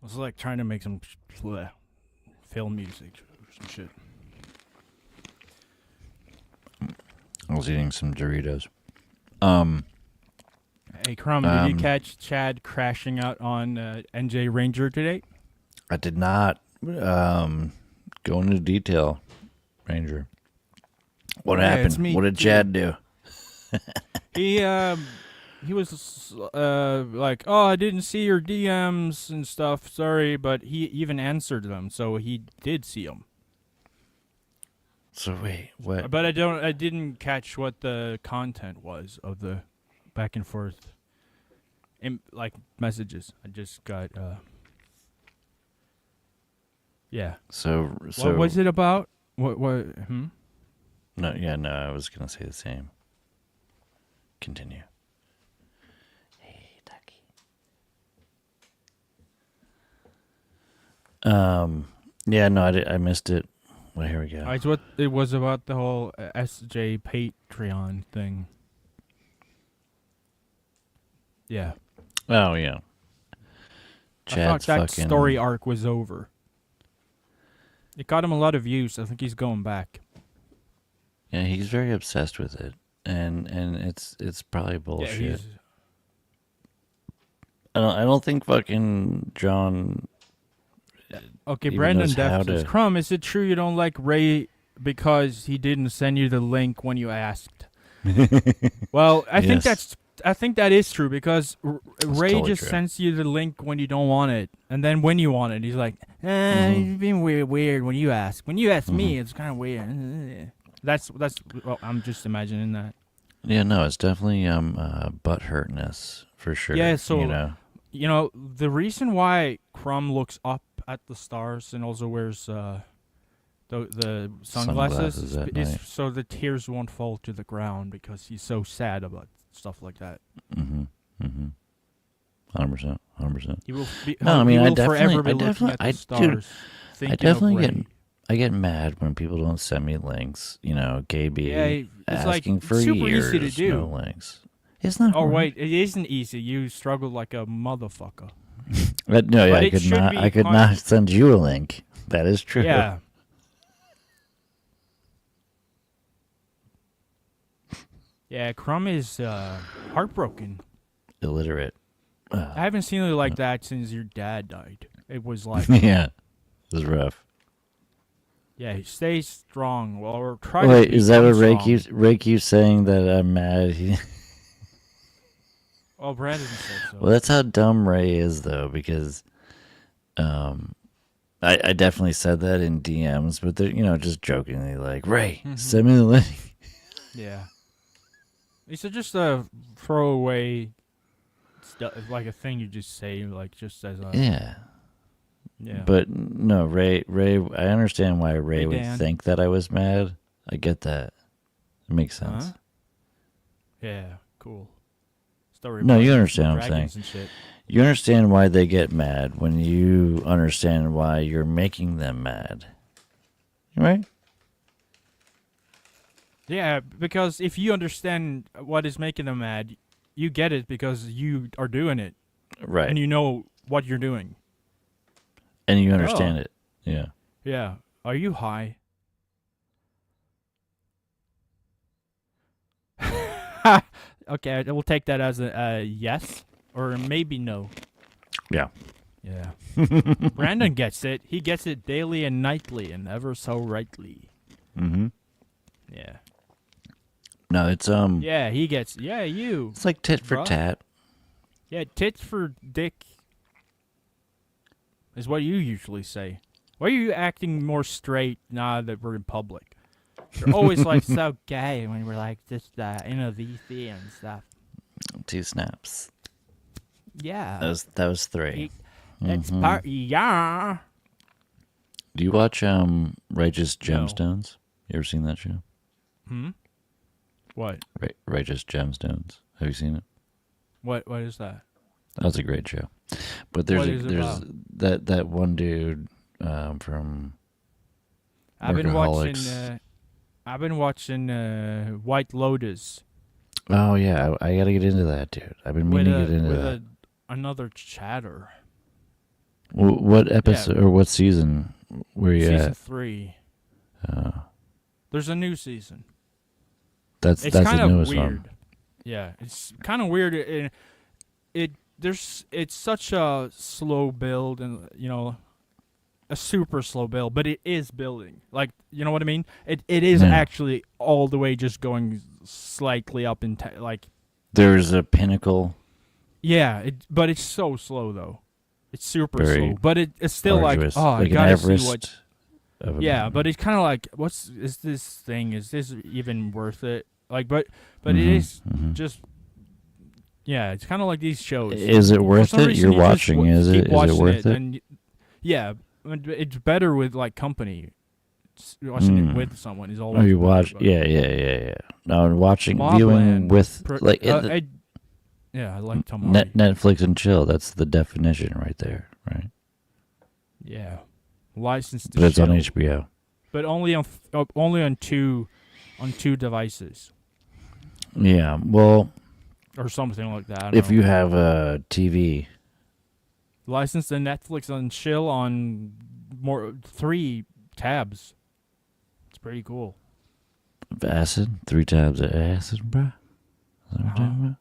was like trying to make some film music or some shit. I was eating some Doritos. Hey, Crumb, did you catch Chad crashing out on NJ Ranger today? I did not go into detail, Ranger. What Yeah, happened? it's me, What did too. Chad do? He was like, oh, I didn't see your DMs and stuff. Sorry, but he even answered them, so he did see them. So wait, what? But I didn't catch what the content was of the back and forth, like messages. I just got, yeah. So What was it about? What? No, yeah, no, I was gonna say the same. Continue. Hey, Ducky. Yeah, no, I missed it. Well, here we go. It's what it was about the whole SJ Patreon thing. Yeah. Oh yeah. I Chad's thought that fucking story arc was over. It got him a lot of views. I think he's going back. Yeah, he's very obsessed with it, and it's probably bullshit. Yeah, I don't think fucking John. okay, even Brandon knows how Def says, to- Crumb, is it true you don't like Ray because he didn't send you the link when you asked? Well, I think Yes. that is true because Ray totally just true. sends you the link when you don't want it, and then when you want it, he's like, you've been weird when you ask. When you ask me, it's kind of weird. That's. Well, I'm just imagining that. Yeah, no, it's definitely butt hurtness for sure. Yeah, so you know, the reason why Crumb looks up at the stars and also wears the Sunglasses at is night. so the tears won't fall to the ground because he's so sad about stuff like that. 100%. He will be. No, I he mean, I will forever be definitely- looking at the dude, stars. I thinking of definitely Ray. I get mad when people don't send me links. You know, KB Yeah, it's like asking for super years, easy to do. no links. It's not. Oh hard. wait, it isn't easy. You struggle like a motherfucker. No, yeah, But I it could should not. be I could hard. not send you a link. That is true. Yeah. Yeah, Crumb is heartbroken. Illiterate. I haven't seen it like that since your dad died. It was like, Yeah, it was rough. yeah, stay strong. Well, or try Wait, to is that what become strong. Ray keeps saying that I'm mad? Oh, Brandon said so. Well, that's how dumb Ray is, though, because I definitely said that in DMs, but they're, just jokingly like, Ray, send me the link. Yeah. It's just a throwaway stuff, like a thing you just say, like just as a Yeah. But no, Ray, I understand why Ray Hey, would Dan. think that I was mad. I get that. It makes sense. Huh? Yeah, cool. Story. No, about you understand what I'm dragons saying. and shit. You understand why they get mad when you understand why you're making them mad. Right? Yeah, because if you understand what is making them mad, you get it because you are doing it Right. and you know what you're doing. And you understand it. Yeah. Yeah. Are you high? Okay, I will take that as a yes or maybe no. Yeah. Yeah. Brandon gets it. He gets it daily and nightly and ever so rightly. Mm-hmm. Yeah. No, it's Yeah, he gets. Yeah, you. it's like tit for Bruh. tat. Yeah, tits for dick is what you usually say. Why are you acting more straight now that we're in public? You're always like so gay when we're like just in a VC and stuff. 2 snaps. Yeah. That was 3. That's part. Yeah. Do you watch Righteous Gemstones? You ever seen that show? What? Righteous Gemstones. Have you seen it? What is that? That was a great show. But What is it there's about? that one dude from I've been Workaholics. watching White Lotus Oh yeah, I got to get into that, dude. I've been meaning to get into that. another chatter. What episode or what season were you Season at? 3. There's a new season. That's It's the kind of newest weird. one. Yeah, it's kind of weird. It's such a slow build, and a super slow build, but it is building. Like, you know what I mean? It is Yeah. actually all the way just going slightly up in like. There's a pinnacle. Yeah, but it's so slow though. It's super Very slow, but it's still arduous, like, oh, I like an gotta see Everest. what. Of a Yeah, mountain. but it's kind of like, is this thing? Is this even worth it? Like, but it Mhm, is mhm. just. Yeah, it's kind of like these shows. Is it For worth some it? reason, You're you just watching. Is keep it? Is it watching worth it? And yeah, it's better with like company. Watching it with someone is always. Oh, you better, watch? but- Yeah. No, watching, Mobland, viewing with like yeah, I like Tom Hardy. Netflix and chill. That's the definition right there, right? Yeah, licensed. But it's on chill. HBO. But only on two devices Yeah. Well, or something like that. I don't if know. you have a TV, Licensed to Netflix and chill on 3 tabs. It's pretty cool. of acid, 3 tabs of acid, bruh. Is that what we're talking about?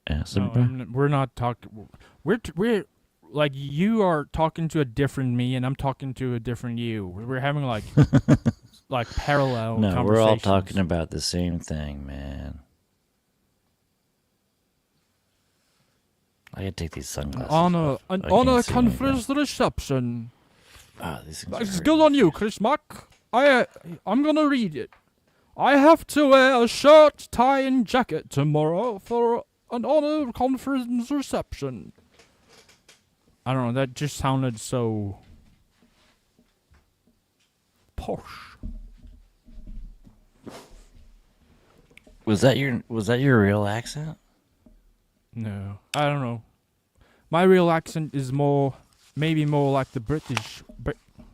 Acid, No, bruh. we're not talking. We're like, you are talking to a different me, and I'm talking to a different you. We're having like parallel. No, we're all conversations. talking about the same thing, man. I gotta take these sunglasses On off. an I can't honor see anything. conference reception. Ah, these things It's are good on you, Chris Mack. I'm gonna read it. I have to wear a shirt, tie, and jacket tomorrow for an honor conference reception. I don't know. That just sounded so posh. Was that your real accent? No, I don't know. My real accent is maybe more like the British,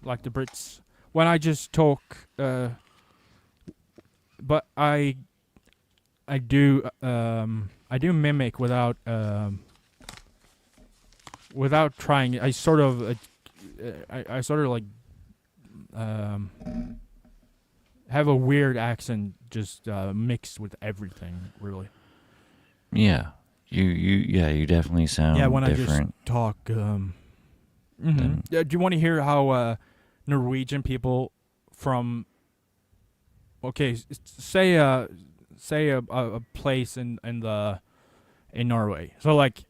like the Brits. When I just talk, but I do mimic without trying. I sort of like have a weird accent, just mixed with everything, really. Yeah. You definitely sound Yeah, when different. I just talk. Than- Do you want to hear how Norwegian people from? Okay, say a place in Norway. So like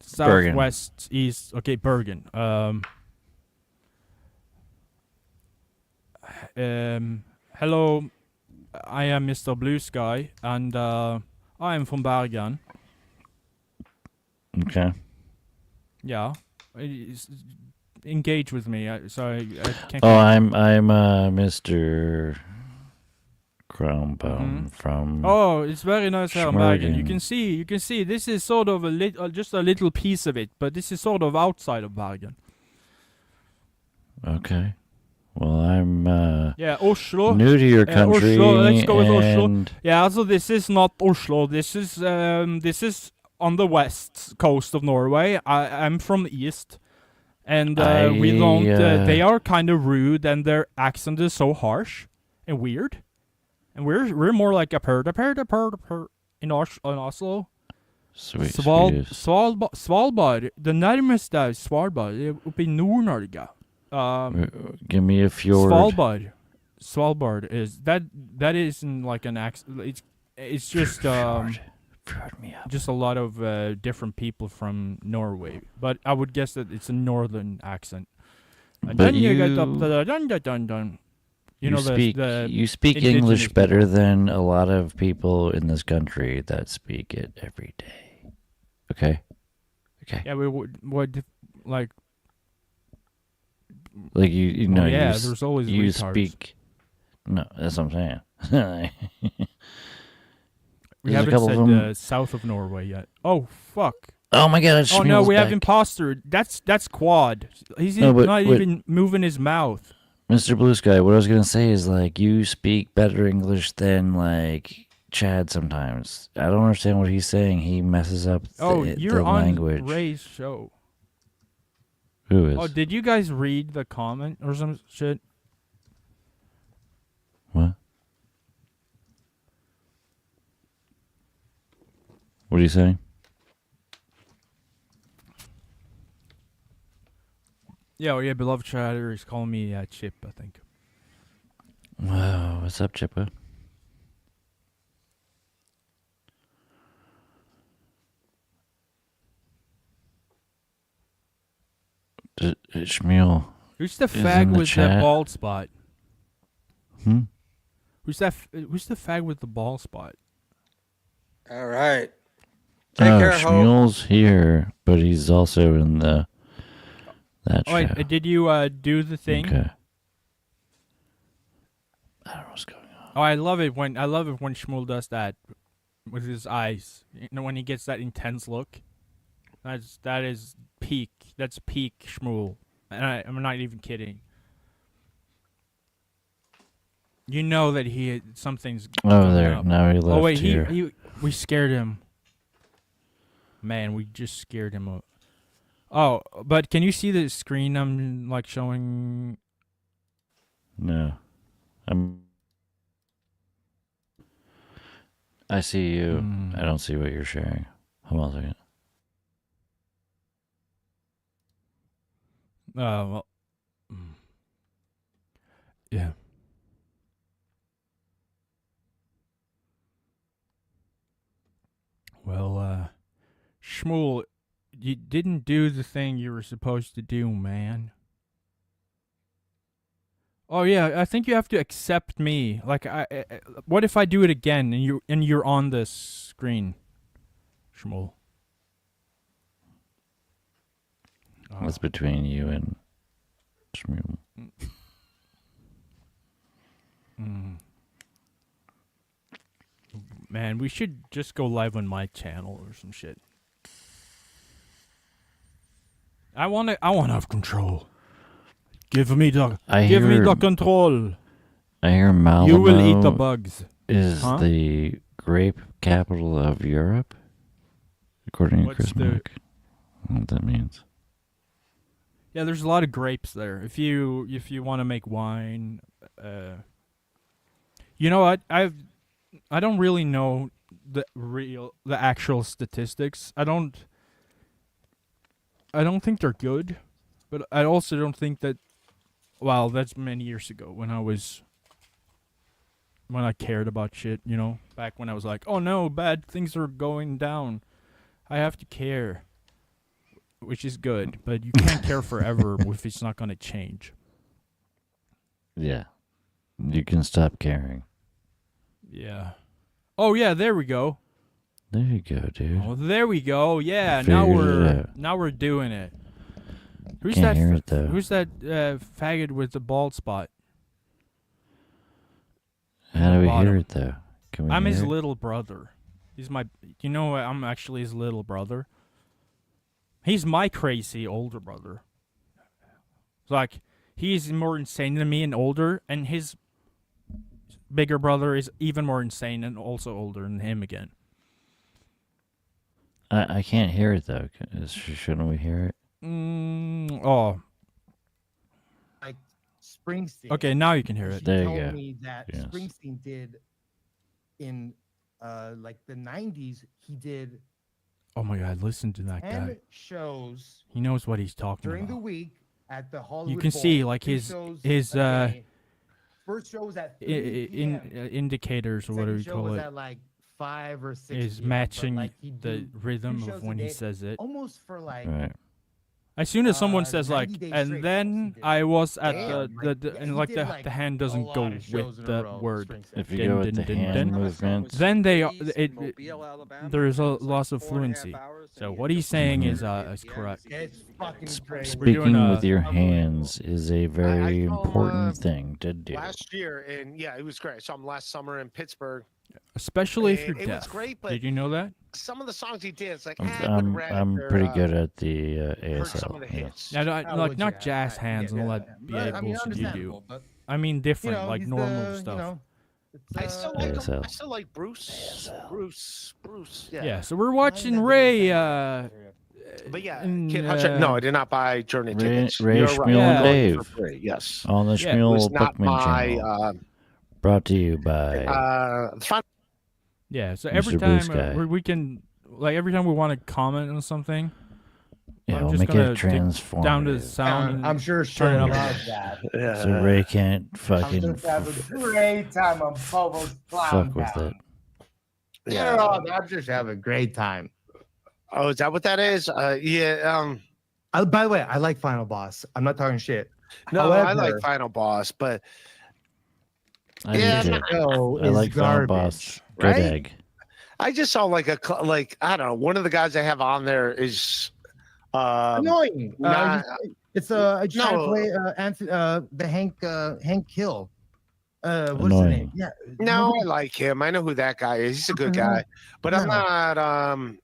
southwest, east. Okay, Bergen. Hello, I am Mr. Blue Sky, and I am from Bergen. Okay. Yeah, engage with me. I can't. Oh, I'm Mr. Crumb Mhm. from. Oh, it's very nice here in Bergen. You Schmuel. can see. This is sort of just a little piece of it, but this is sort of outside of Bergen. Okay. Well, I'm Yeah, Oslo. new to your country. Oslo, let's go with Oslo. and Yeah, also this is not Oslo. This is on the west coast of Norway. I'm from the east, and we don't. They are kind of rude, and their accent is so harsh and weird. And we're more like a per in Oslo. Sweet. Svalbard. Det nærmeste er Svalbard, oppe i Nord-Norge. Give me a fjord. Svalbard is that isn't like an accent. It's just Fjord me up. just a lot of different people from Norway. But I would guess that it's a northern accent. And But then you get you- up to the dun. You know, you speak indigenous English better people. than a lot of people in this country that speak it every day. Okay. Yeah, we would like. Like you know. Yeah, you s- there's always you retards. speak. No, that's what I'm saying. We There's a haven't couple of said them- south of Norway yet. Oh fuck! Oh my God! Oh no, Schmuel's we have back. imposter. That's Quad. He's No, but not wait. even moving his mouth. Mr. Blue Sky, what I was gonna say is like you speak better English than like Chad sometimes. I don't understand what he's saying. He messes up Oh, the you're on language. Ray's show. Who is? Oh, did you guys read the comment or some shit? What? What are you saying? Yeah, oh yeah, beloved chatter is calling me Chip, I think. Wow, what's up, Chippa? Schmuel. Who's the in fag the with the chat. bald spot? Hmm? Who's the fag with the bald spot? All right. Take care, Hope. Schmuel's here, but he's also in that Oh, wait, show. did you do the thing? Okay. I don't know what's going on. Oh, I love it when Schmuel does that with his eyes. You know, when he gets that intense look. That is peak. That's peak Schmuel. And I'm not even kidding. You know that something's Oh, coming there. up. Now he left Oh wait, here. we scared him. Man, we just scared him up. Oh, but can you see the screen I'm like showing? No. I see you. I don't see what you're sharing. Hold on a second. Well, yeah. Well, Schmuel, you didn't do the thing you were supposed to do, man. Oh yeah, I think you have to accept me. Like, what if I do it again and you're on the screen, Schmuel? What's between you and Schmuel? Man, we should just go live on my channel or some shit. I wanna have control. Give me the control. I hear Malmo You will eat the bugs. is the grape capital of Europe, according to Chris Mack. I don't know what that means. Yeah, there's a lot of grapes there. If you want to make wine, you know what? I don't really know the actual statistics. I don't think they're good, but I also don't think that. Well, that's many years ago when I cared about shit. You know, back when I was like, oh no, bad things are going down. I have to care. Which is good, but you can't care forever if it's not going to change. Yeah. You can stop caring. Yeah. Oh yeah, there we go. There you go, dude. Oh, there we go. Yeah, Figured it now we're doing it. Who's Can't that? hear it, though. Who's that faggot with the bald spot? How do we bottom. hear it, though? Can we I'm hear his it? little brother. He's my. You know, I'm actually his little brother. He's my crazy older brother. Like, he's more insane than me and older, and his bigger brother is even more insane and also older than him again. I can't hear it, though. Shouldn't we hear it? Oh. Like Springsteen. Okay, now you can hear it. There you told go. me that Yes. Springsteen did in like the 90s, he did Oh my God, listen to that 10 guy. shows He knows what he's talking during the about. week at the Hollywood You can Bowl, see, like, 2 his shows his a day. First show was at 3 p.m. indicators or whatever you Second show call was it at like 5 or 6 is p.m., but, matching like, he'd the do 2 rhythm shows of a when he day, says it. almost for like Right. As soon as someone says 90 like, days and straight, then he did. I was at Damn, the yeah, and he like did, the hand doesn't a go lot of shows with in a the row, word. Springsteen. If you Dun, go with dun, the dun, hand dun. movements, Then they Cities in Mobile, Alabama. there is a It's like loss of 4.5 fluency. hours, So and what you he's just saying fucking is yeah, correct. It's fucking great. We're doing speaking with a- your hands is a very saw him, important thing to do. last year, and yeah, it was great. I saw him last summer in Pittsburgh. Especially if you're And it was deaf. great, but Did you know that? some of the songs he did, it's like I'm pretty good at the heard some ASL. of the Yeah. hits. Yeah, no, Oh, like would not you? jazz hands and all that But, I mean, bullshit you do. understandable, but, I mean different, you know, like he's normal the, stuff. You know, it's, I still like him. ASL. I still like Bruce. Bruce. Yeah. Yeah, so we're watching Ray But yeah, and, Kid Hutch. No, I did not buy journey Ray, tickets. Ray You're Schmuel right. and Yeah. Dave For free, yes. on the Yeah, it It was Schmuel not Bookman my channel. Brought to you by final. yeah. So every Mr. Blue time Sky. we can, like every time we want to comment on something, Yeah, I'm we'll just make gonna it dig down to transformative. sound. And I'm sure turn it Sean up. loves that. So Ray can't I'm fucking just having a great time on Bobo's Clown fuck with it. Yeah. I'm just having a great time. Oh, is that what that is? Yeah. By the way, I like Final Boss. I'm not talking shit. No, I like However, Final Boss, but I Yeah, do no, too. show I is like Final garbage. Boss. Good right? egg. I just saw like I don't know. One of the guys I have on there is Annoying. not- It's trying to No. play the Hank Hill. What's the Annoying. name? Yeah. no, I like him. I know who that guy is. He's a good guy, but I'm No. not.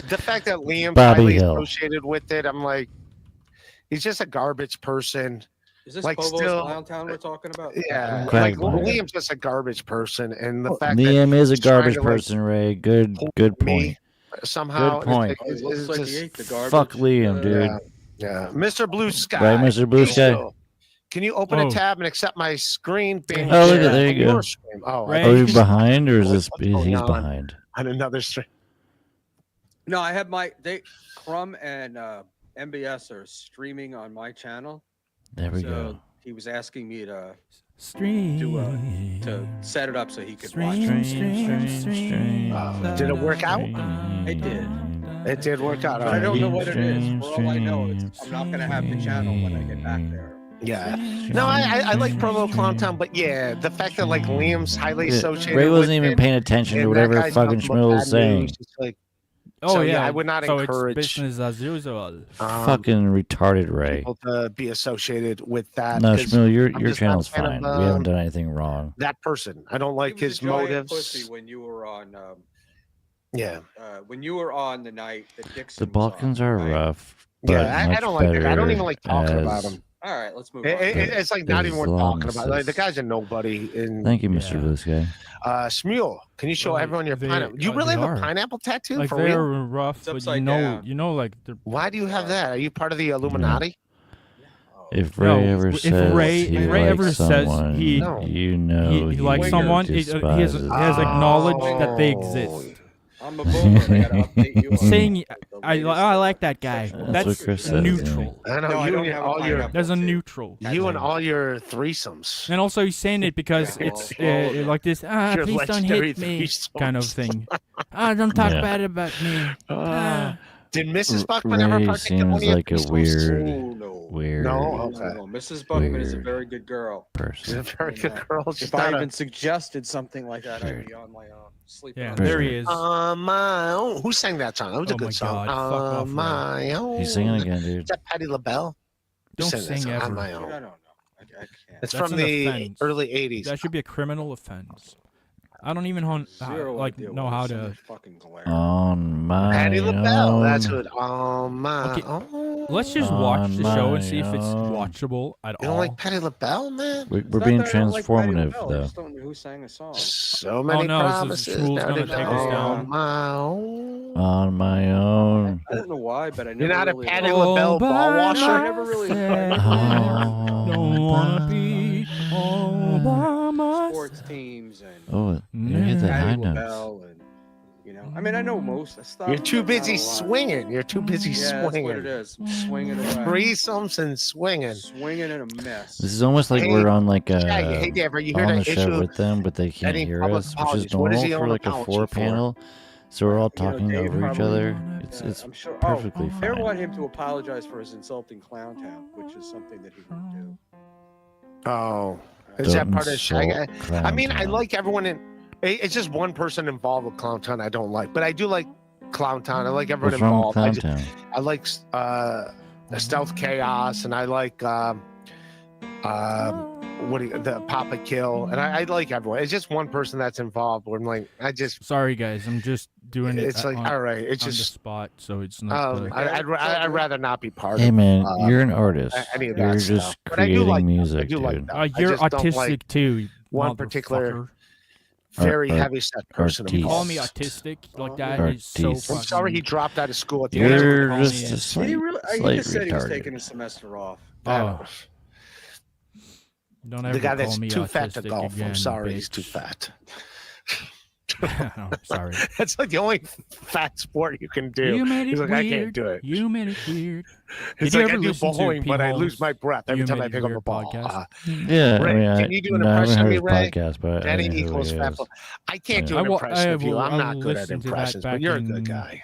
The fact that Liam's Bobby highly Hill. associated with it, I'm like, he's just a garbage person. Is this Like, Bobo's still- Clown Town we're talking about? Yeah, Craig like Bond. Liam's just a garbage person, and the fact Liam is a he's trying garbage to, like, person, Ray. Good point. me somehow Good point. Oh, it looks like he ate the garbage. Fuck Liam, dude. Yeah, yeah, Mr. Blue Sky. Right, Mr. Blue Sky? So, can you open Oh. a tab and accept my screen? being Oh, look at- shared there on you go. your stream? Oh, Right. Are you behind, or is What's this? He's going on? behind. on another stream. No, I have Crumb and MBS are streaming on my channel. There we so go. he was asking me to Stream. to set it up so he could Stream, watch Stream, it. stream, stream, stream. Did it work out? It did. It did work out. But I don't know alright. what it is. Stream, For all I know, stream, I'm not going to have the channel when I get back there. Yeah. No, I like promo Clown Town, but yeah, the fact that like Liam's highly Yeah, associated. Ray wasn't with even it, paying attention to and whatever that guy's fucking nothing but Schmuel bad was saying. news, it's like, Oh So, yeah, yeah, I would not so encourage, it's business as usual. Fucking retarded, Ray. people to be associated with that. No, 'cause Schmuel, your I'm just not a channel's fan of, fine. We haven't done anything wrong. that person. I don't like He was his a giant motives. pussy when you were on. Yeah. When you were on the night that Dixon. The Balkans are rough, but Yeah, I much don't like that. I don't better even like talking about as- him. All right, let's move on. It's like not even worth talking about. Like the Islamists. guy's a nobody. And Thank you, Mr. Yeah. Blue Sky. Schmuel, can you show Well, everyone your they- pineapple? You they really have are. a pineapple tattoo Like for they're real? rough, It's but upside down. like they're Why do you have that? Are you part of the Illuminati? If No, Ray ever if says Ray- he if Ray likes ever says someone, he- No. you know he likes Winger someone. He has despises acknowledged that they Oh. exist. I'm a boomer. I gotta update you. on Saying the I latest like that guy. That's That's, what Chris says, neutral. I know No, I you don't and have a all your pineapple. There's a neutral. you and all your threesomes. And also, he's saying it because Yeah, it's well, like this. Your Please don't legendary hit me, threesomes. kind of thing. Don't talk Yeah. bad about me. Did Mrs. Buckman ever Ray partake in seems any of like a threesomes? weird, Oh, no. weird No? No, no, Mrs. Buckman is a Weird. very good girl. She's a person. very good girl. She's If I not a- even suggested something like that, I'd be on my own. Sleeping Yeah, on there the he is. my own. Who sang that song? That was a Oh good my song. God, fuck off, Ray. My own. He's singing again, Is dude. that Patti LaBelle? Who Don't sang that sing song? On ever. my I own. don't know. I can't. It's That's from an the offense. early '80s. That should be a criminal offense. I don't even Zero like idea know why how it's so to. much fucking glare. On my Patti LaBelle. own. That's what. On my Okay, own. Let's just watch On the show and see if my it's own. watchable at You all. don't like Patti LaBelle, man? We're It's not being that I don't like Patti transformative, LaBelle, I though. just don't know who sang a song. So many no, this is- promises. Schmuel's now gonna to take us down. on my own. On my own. I don't know why, but I never You're not a really Patti liked- LaBelle ball washer? I never really Don't wanna be all by myself. sports teams and Oh, you hit that high Patti notes. LaBelle and I mean I know most of the stuff. You're too but not busy a lot. swinging. You're too busy Yeah, that's what it swinging. is. I'm swinging away. Threesomes and swinging. Swinging in a mess. This is almost like Hey, we're on like a Hey, Dave, are you here on to the show issue? with them, but they can't any hear public us, which apologies? is What is normal he for on like a apology 4-panel. So we're all You know, talking Dave over each probably- other. It's I'm sure. perfectly They fine. want him to apologize for his insulting Clown Town, which is something that he won't do. Oh, is that Don't part of Shy Guy? insult Clown I mean, I Town. like everyone in. It's just one person involved with Clown Town I don't like, but I do like Clown Town. I like everyone What's wrong with involved. Clown Town? I like Stealth Chaos, and I like the Papa Kill, and I like everyone. It's just one person that's involved. Where I'm like, I just. Sorry, guys. I'm just doing it. It's like, on, all right. It's on the just. spot, so it's not. the- I'd rather not be part Hey of. man, you're an artist. any of You're that just stuff. But I do creating like that. I music, do like dude. that. I You're just don't autistic like too. you one particular- motherfucker. very Ar- heavy set person. Artiste. Call me autistic like that is so Artiste. I'm fucking. sorry he dropped out of school at the end. You're Call me just a a- He slight, really, he slight just said he was retarded. taking a semester off. Oh, don't ever The guy call that's me too fat to autistic golf. again, I'm sorry, bitch. he's too fat. Oh, sorry. That's like the only fat sport you can do. You made it He's like, weird. I can't do it. You made it weird. It's Did you like I ever do listen to bowling, but I lose P. my breath every You time Made I It pick up a Weird ball. podcast? Yeah, Ray, I mean, can you do an no, I haven't impression of heard me, his Ray? podcast, but I Danny know who equals he fat. is. I can't do Yeah. an impression of you. I'm not good at listened to that impressions, but back you're a in good guy.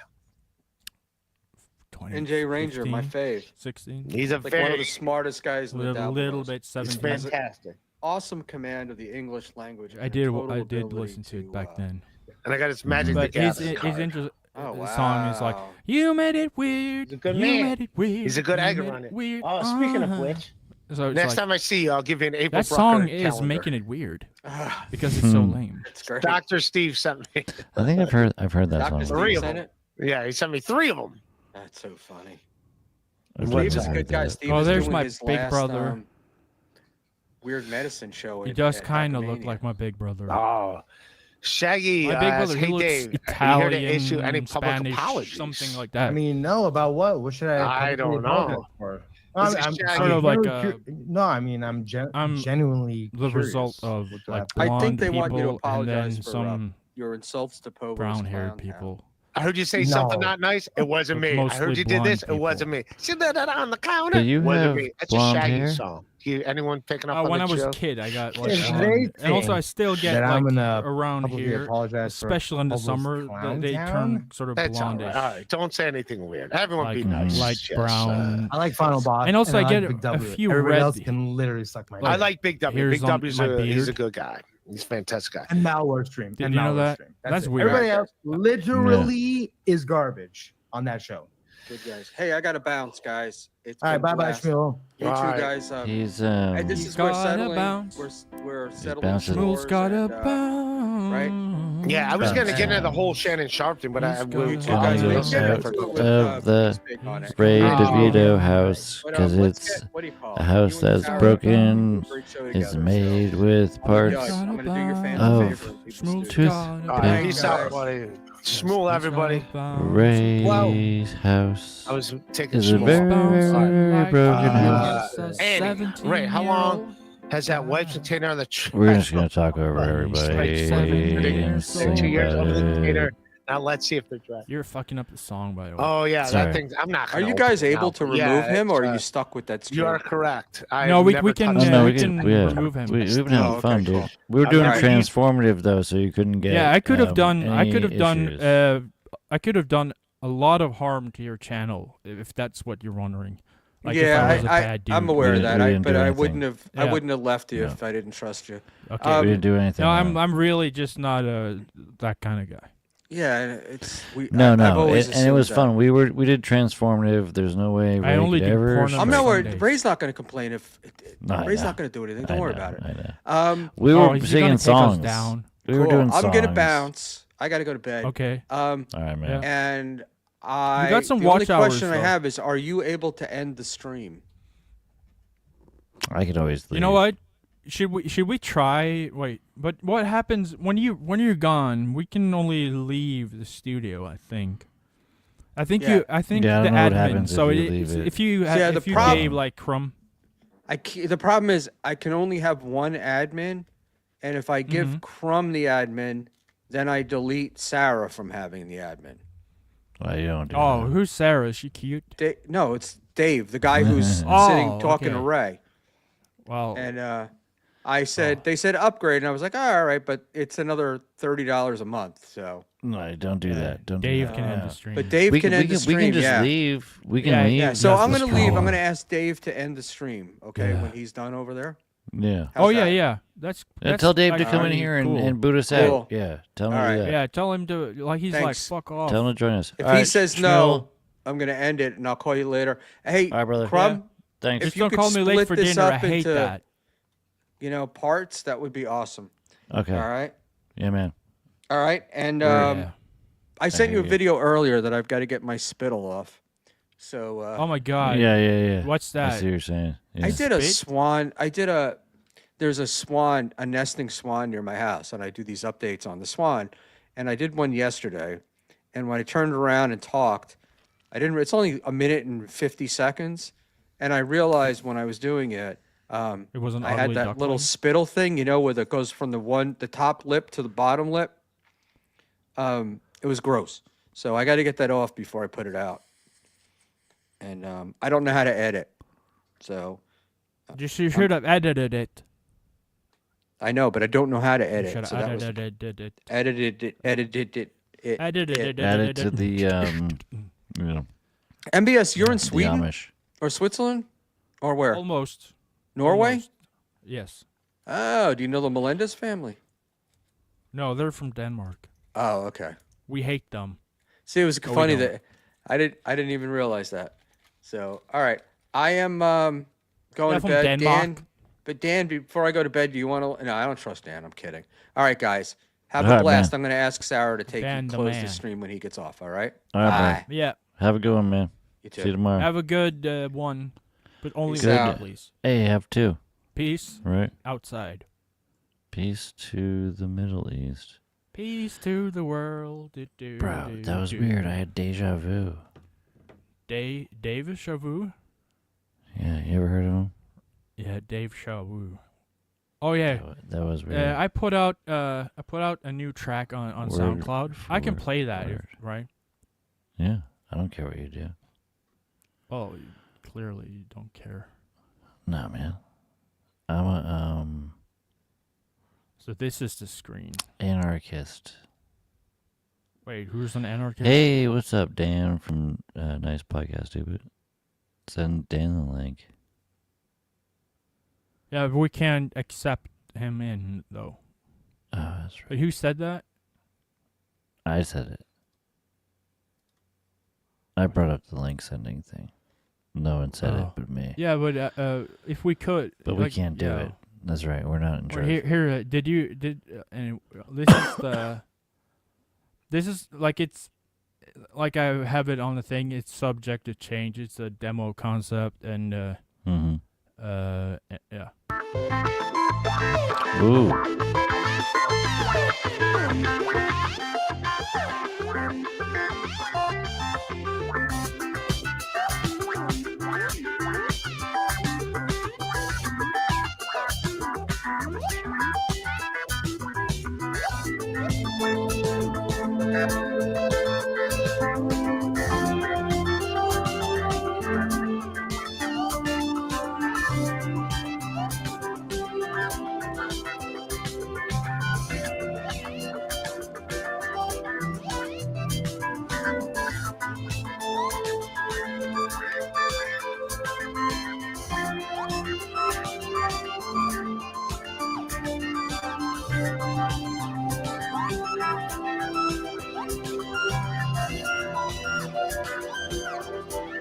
NJ Ranger, my 15, fave. 16. He's a Like one of very the smartest guys in the Little, little Dabbleverse. bit he's 17. fantastic. Awesome command of the English language. I and did. total I did ability listen to it back uh, then. And I got his Magic the But his Gathering card. intro Oh, song is like, wow. "You made it weird. He's a good you man. made it weird. He's a good you egger made on it it. Weird. Oh, speaking of uh-huh." which, So it's Next like, time I see you, I'll give you an April that song is calendar. making it weird Ah, because it's so Hmm. lame. it's great. Dr. Steve sent me. I think I've heard that Dr. song. Steve Three of sent them. it? Yeah, he sent me 3 of them. That's so funny. I've What's Steve is a that? good guy. Steve Oh, is there's doing my his big last, brother. Weird medicine show. He at- does at kind of look Hackmania. like my big brother. Oh, Shaggy. My big brother, hey he looks Dave, are you here to Italian, issue any public Spanish, apologies? something like that. I mean, no, about what? What should I? I don't publicly apologize know. For? Is it Shaggy? Sort of like, no. I mean, I'm genuinely the result curious of what like happened. I think blonde they want you to people and then apologize for some your insults to Pover's brown-haired Clown Town. people. I heard you say something No. not nice. It wasn't me. I Mostly heard you did this. blonde It wasn't me. See that on the counter? Do you wasn't have me. That's a blonde Shaggy hair? song. Anyone picking up on When the I was show? a kid, I got like, If one. they And also I think still get that like I'm gonna around publicly here, apologize for especially in the Pover's summer, Clown they Town? turn sort of That's all blondish, right. All right. Don't say anything weird. Everyone be like nice. light Just, brown. I like Final Boss, And also I like get Big a W. few Everybody red- else can literally suck my. I dick. like Big W. Hairs Big on W's my he's a beard. good guy. He's a fantastic guy. and Malware Stream. Did and you know Malware that? Stream. That's it. weird. Everybody else literally is garbage on that show. Good guys. Hey, I gotta bounce, guys. It's All right, been bye a bye, blast. Schmuel. You two Bye. guys. He's And this He's is where gotta settling. bounce. We're settling bouncing. Schmuel's scores got a and, bounce. Yeah, I was going to get into the Yeah. whole Shannon Sharpton, but He's we got you guys Out make missed sure it. to of put the speak on it. Ray Oh. DeVito house But, because let's it's get- what do you call a it? house You and that's Sarra broken do a great show is together, made so with I'll be parts I'm gonna do your fan of favor and leave the Schmuel's studio. Truth. got a All right, Bang. peace out, buddy. Schmuel, everybody. Ray's house I was taking is a Schmuel. very, All right. very broken house. Andy, Ray, how long has that wipes container on the trash? We're just gonna talk over everybody and sing 2 years about over the container. it. Now let's see if they're dry. You're fucking up the song, by the way. Oh yeah, Sorry. that thing. I'm not. Are gonna you open guys it able now. to remove Yeah, him, or are it's, you stuck with that stream? You are correct. I No, have we never can, touched Oh no, it. we we can. can Yeah, remove him. we've been having Oh, fun, okay, dude. cool. We were doing Alright. transformative though, so you couldn't get. Yeah, I could have done. I any could have done. issues. I could have done a lot of harm to your channel if that's what you're wondering. Like Yeah, if I was a bad dude. I'm aware We of didn't- that. we didn't But do I anything. wouldn't have. I Yeah. wouldn't have left you No. if I didn't trust you. Okay. We didn't do anything. No, wrong. I'm really just not that kind of guy. Yeah, it's we. No, I've no, always and it assumed was that. fun. We did transformative. There's no way Ray only could do ever. porn on I'm my not worried. Sundays. Ray's not going to complain if. No, I Ray's know. not going to do anything. I Don't worry know, about it. I know. We Oh, were he's singing gonna take us songs. down. We were cool. doing I'm songs. gonna bounce. I got to go to bed. Okay. All right, man. Yeah. And I. got some the only watch hours, question I though. have is: are you able to end the stream? I could always leave. You know what? Should we try? Wait, but what happens when you're gone? We can only leave the studio. I think. I think Yeah. Yeah, I the don't know what admin. happens So if you leave it. if you Yeah, the if you problem- gave like Crumb. The problem is I can only have one admin, and if I give Mm-hmm. Crumb the admin, then I delete Sarah from having the admin. Well, you don't do Oh, that. who's Sarah? Is she cute? No, it's Dave, the guy who's Oh, sitting talking to okay. Ray. Well, And I said, Oh. they said upgrade, and I was like, all right, but it's another $30 a month. So, No, don't do that. Don't Dave do can that. end Yeah. the stream. but Dave We can end the we stream. can just yeah. leave. We can Yeah, leave. Yeah, so That's I'm the gonna leave. I'm stream. gonna ask Dave to end the stream. Okay, Yeah. when he's done over there. Yeah. How's Oh yeah, that? yeah. That's Tell Dave to actually come in pretty here cool. and boot us Cool. out. Yeah. Tell him All to right. do that. Yeah, tell him to like. He's Thanks. like, fuck off. Tell him to join us. If All he right, says no, I'm gonna end it, and I'll call you later. Hey, All right, brother. Crumb, Thanks. if Just you don't could call me late split for this dinner. I up hate into, that. parts, that would be awesome. Okay. All right. Yeah, man. All right. And Yeah. I sent you a hear you. video earlier that I've got to get my spittle off. So Oh my god. Yeah. What's I that? see what you're saying. Yeah. I did a Spit? swan. I did a. there's a swan, a nesting swan near my house, and I do these updates on the swan. And I did one yesterday, and when I turned around and talked, I didn't. It's only a minute and 50 seconds, and I realized when I was doing it, It was an I had ugly that little duckling? spittle thing, where that goes from the top lip to the bottom lip. It was gross, so I got to get that off before I put it out. And I don't know how to edit, so You should have edited it. I know, but I don't know how to You edit. should So have that was edited it. edited it. Edited it. Add it to the MBS, you're in the Sweden Amish. or Switzerland or where? Almost. Norway? Almost. Yes. Oh, do you know the Melendez family? No, they're from Denmark. Oh, okay. We hate them. See, it was No, we funny don't. that I didn't even realize that. So, all right, I am going They're to from bed. Denmark. Dan, but Dan, before I go to bed, do you want to? No, I don't trust Dan. I'm kidding. All right, guys, have All a right, blast. man. I'm going to ask Sarah to take Dan the close man. the stream when he gets off. All right. All right, Bye. Yeah. Have a good one, man. You See too. you tomorrow. Have a good one, but only Peace one, out. please. Hey, have two. Peace Right. outside. Peace to the Middle East. Peace to the world. Bro, that was weird. I had deja vu. Dave Chavu? Yeah, you ever heard of him? Yeah, Dave Chavu. Oh yeah. That was weird. I put out a new track on Word SoundCloud. I can for play that, word. right? Yeah, I don't care what you do. Oh, clearly you don't care. Nah, man. I'm a So this is the screen. anarchist. Wait, who's an anarchist? Hey, what's up, Dan from Nice Podcast, Stupid? Send Dan the link. Yeah, but we can't accept him in though. Oh, that's right. But who said that? I said it. I brought up the link sending thing. No one said it Oh. but me. Yeah, but if we could, But we can't do it. That's right. We're not in Or charge. here, and this is the, this is like it's, like I have it on the thing. It's subject to change. It's a demo concept, and Mm-hmm. yeah. Ooh.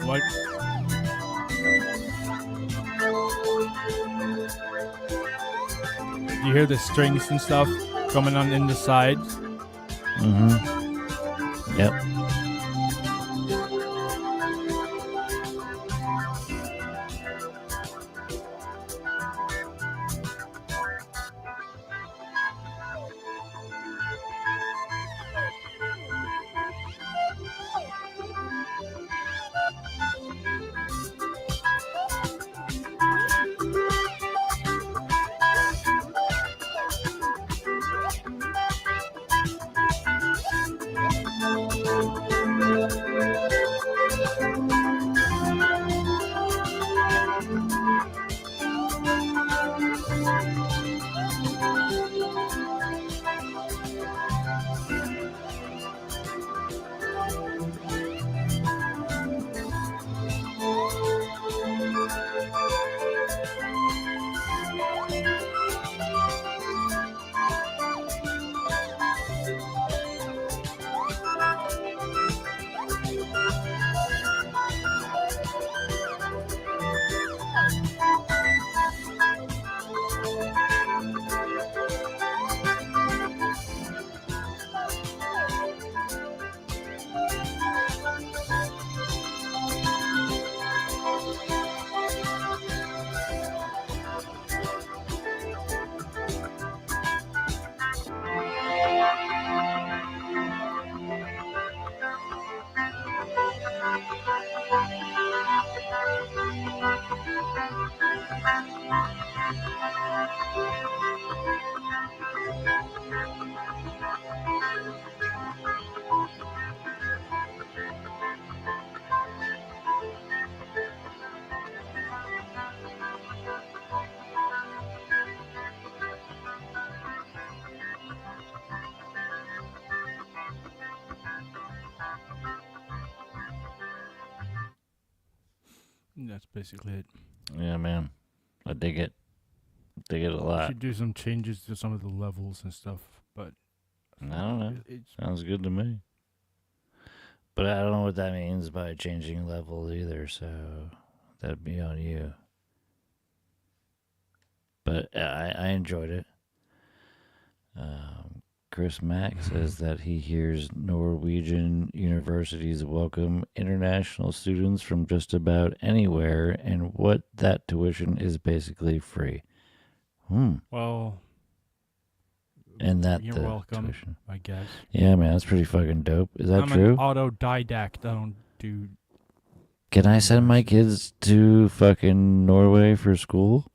What? You hear the strings and stuff coming on in the sides? Mm-hmm. Yep. That's basically it. Yeah, man. I dig it. Dig it a lot. Should do some changes to some of the levels and stuff, but I don't know. It's Sounds good to me. But I don't know what that means by changing levels either, so that'd be on you. But I enjoyed it. Chris Mack says that he hears Norwegian universities welcome international students from just about anywhere, and what that tuition is basically free. well. And that You're the welcome, tuition. I guess. Yeah, man, that's pretty fucking dope. Is that I'm true? an autodidact. I don't do. Can I send my kids to fucking Norway for school?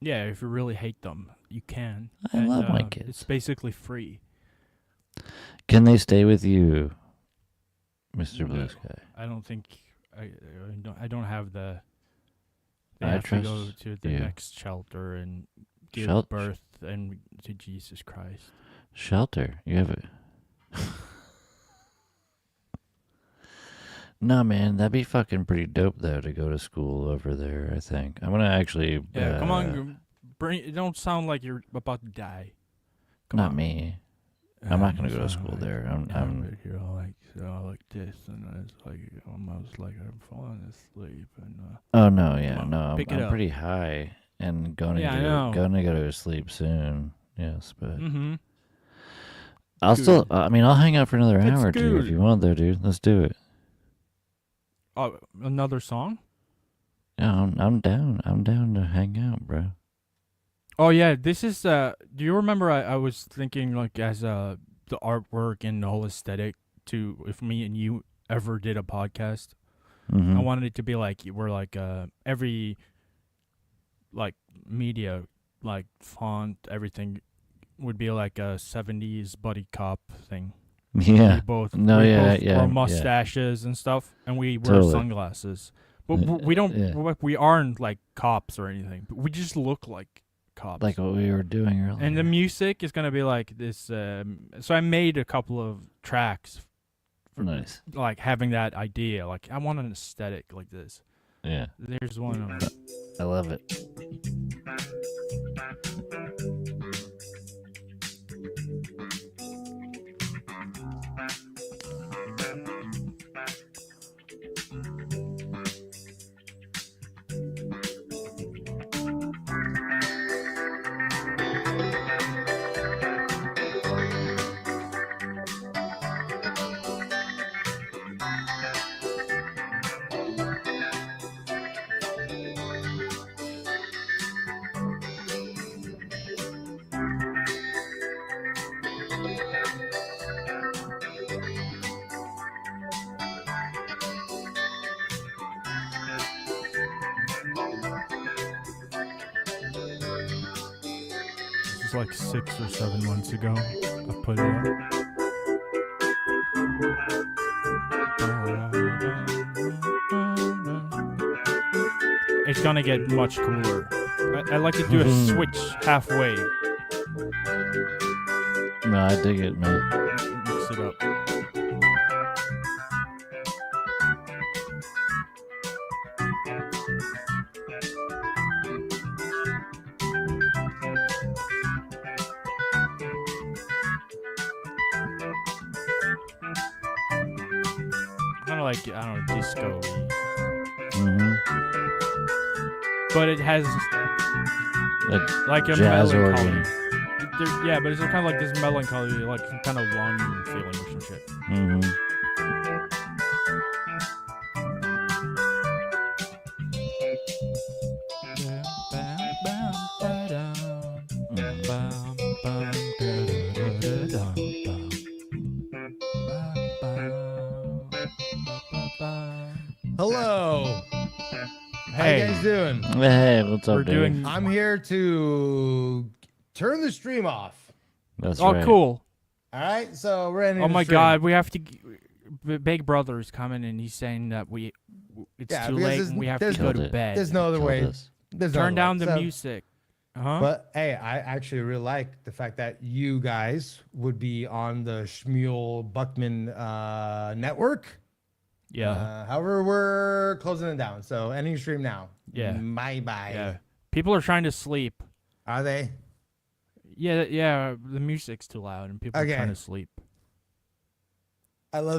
Yeah, if you really hate them, you can. I love my kids. It's basically free. Can they stay with you, Mr. Blue No. Sky? I don't think I don't have the. They I have to go trust to the you. next shelter and give Shel- birth and to Jesus Christ. Shelter. You have it. No, man, that'd be fucking pretty dope though to go to school over there. I think I'm gonna actually. Yeah, come on, bring. It don't sound like you're about to die. Come Not on. me. I'm not gonna You go to sound school like- there. yeah, I'm. but you're all like this, and it's like almost like I'm falling asleep, and Oh no, yeah, on, no. pick it I'm up. pretty high and gonna Yeah, I go know. gonna go to sleep soon. Yes, but mm-hmm. I'll still. Good. I mean, I'll hang out for another That's hour or two if good. you want, though, dude. Let's do it. Oh, another song? Yeah, I'm down. I'm down to hang out, bro. Oh yeah, this is. Do you remember? I was thinking like as the artwork and the whole aesthetic to if me and you ever did a podcast. Mm-hmm. I wanted it to be like we're like every like media like font everything would be like a 70s buddy cop thing. Yeah. We both No, we yeah, both yeah, wore yeah. mustaches and stuff, and we wear Totally. sunglasses. But we don't. Yeah. We aren't like cops or anything. But we just look like cops. Like what we were doing earlier. And the music is gonna be like this. So I made a couple of tracks, Nice. like having that idea. Like I want an aesthetic like this. Yeah. There's one of them. I love it. This is like 6 or 7 months ago. I put it up. It's gonna get much cooler. I like to do a switch halfway. No, I dig it, man. Mix it up. Kind of like, I don't know, disco-y. Mm-hmm. But it has like a jazz melancholy. organ. Yeah, but it's kind of like this melancholy, like some kind of longing feeling or some shit. Mm-hmm. Hello. How Hey. you guys doing? Hey, what's up, We're dude? doing. I'm here to turn the stream off. That's Oh, right. cool. All right, so we're ending. Oh the my stream. God, we have to. Big Brother's coming and he's saying that it's Yeah, too because late there's- and we have to there's- go to Killed it. bed. There's no other Killed way. us. There's no Turn other down way. the So- music. Huh? But hey, I actually really like the fact that you guys would be on the Schmuel Buckman network. Yeah. However, we're closing it down. So ending stream now. Yeah. Bye. Yeah. People are trying to sleep. Are they? Yeah. The music's too loud and people are Okay. trying to sleep. I love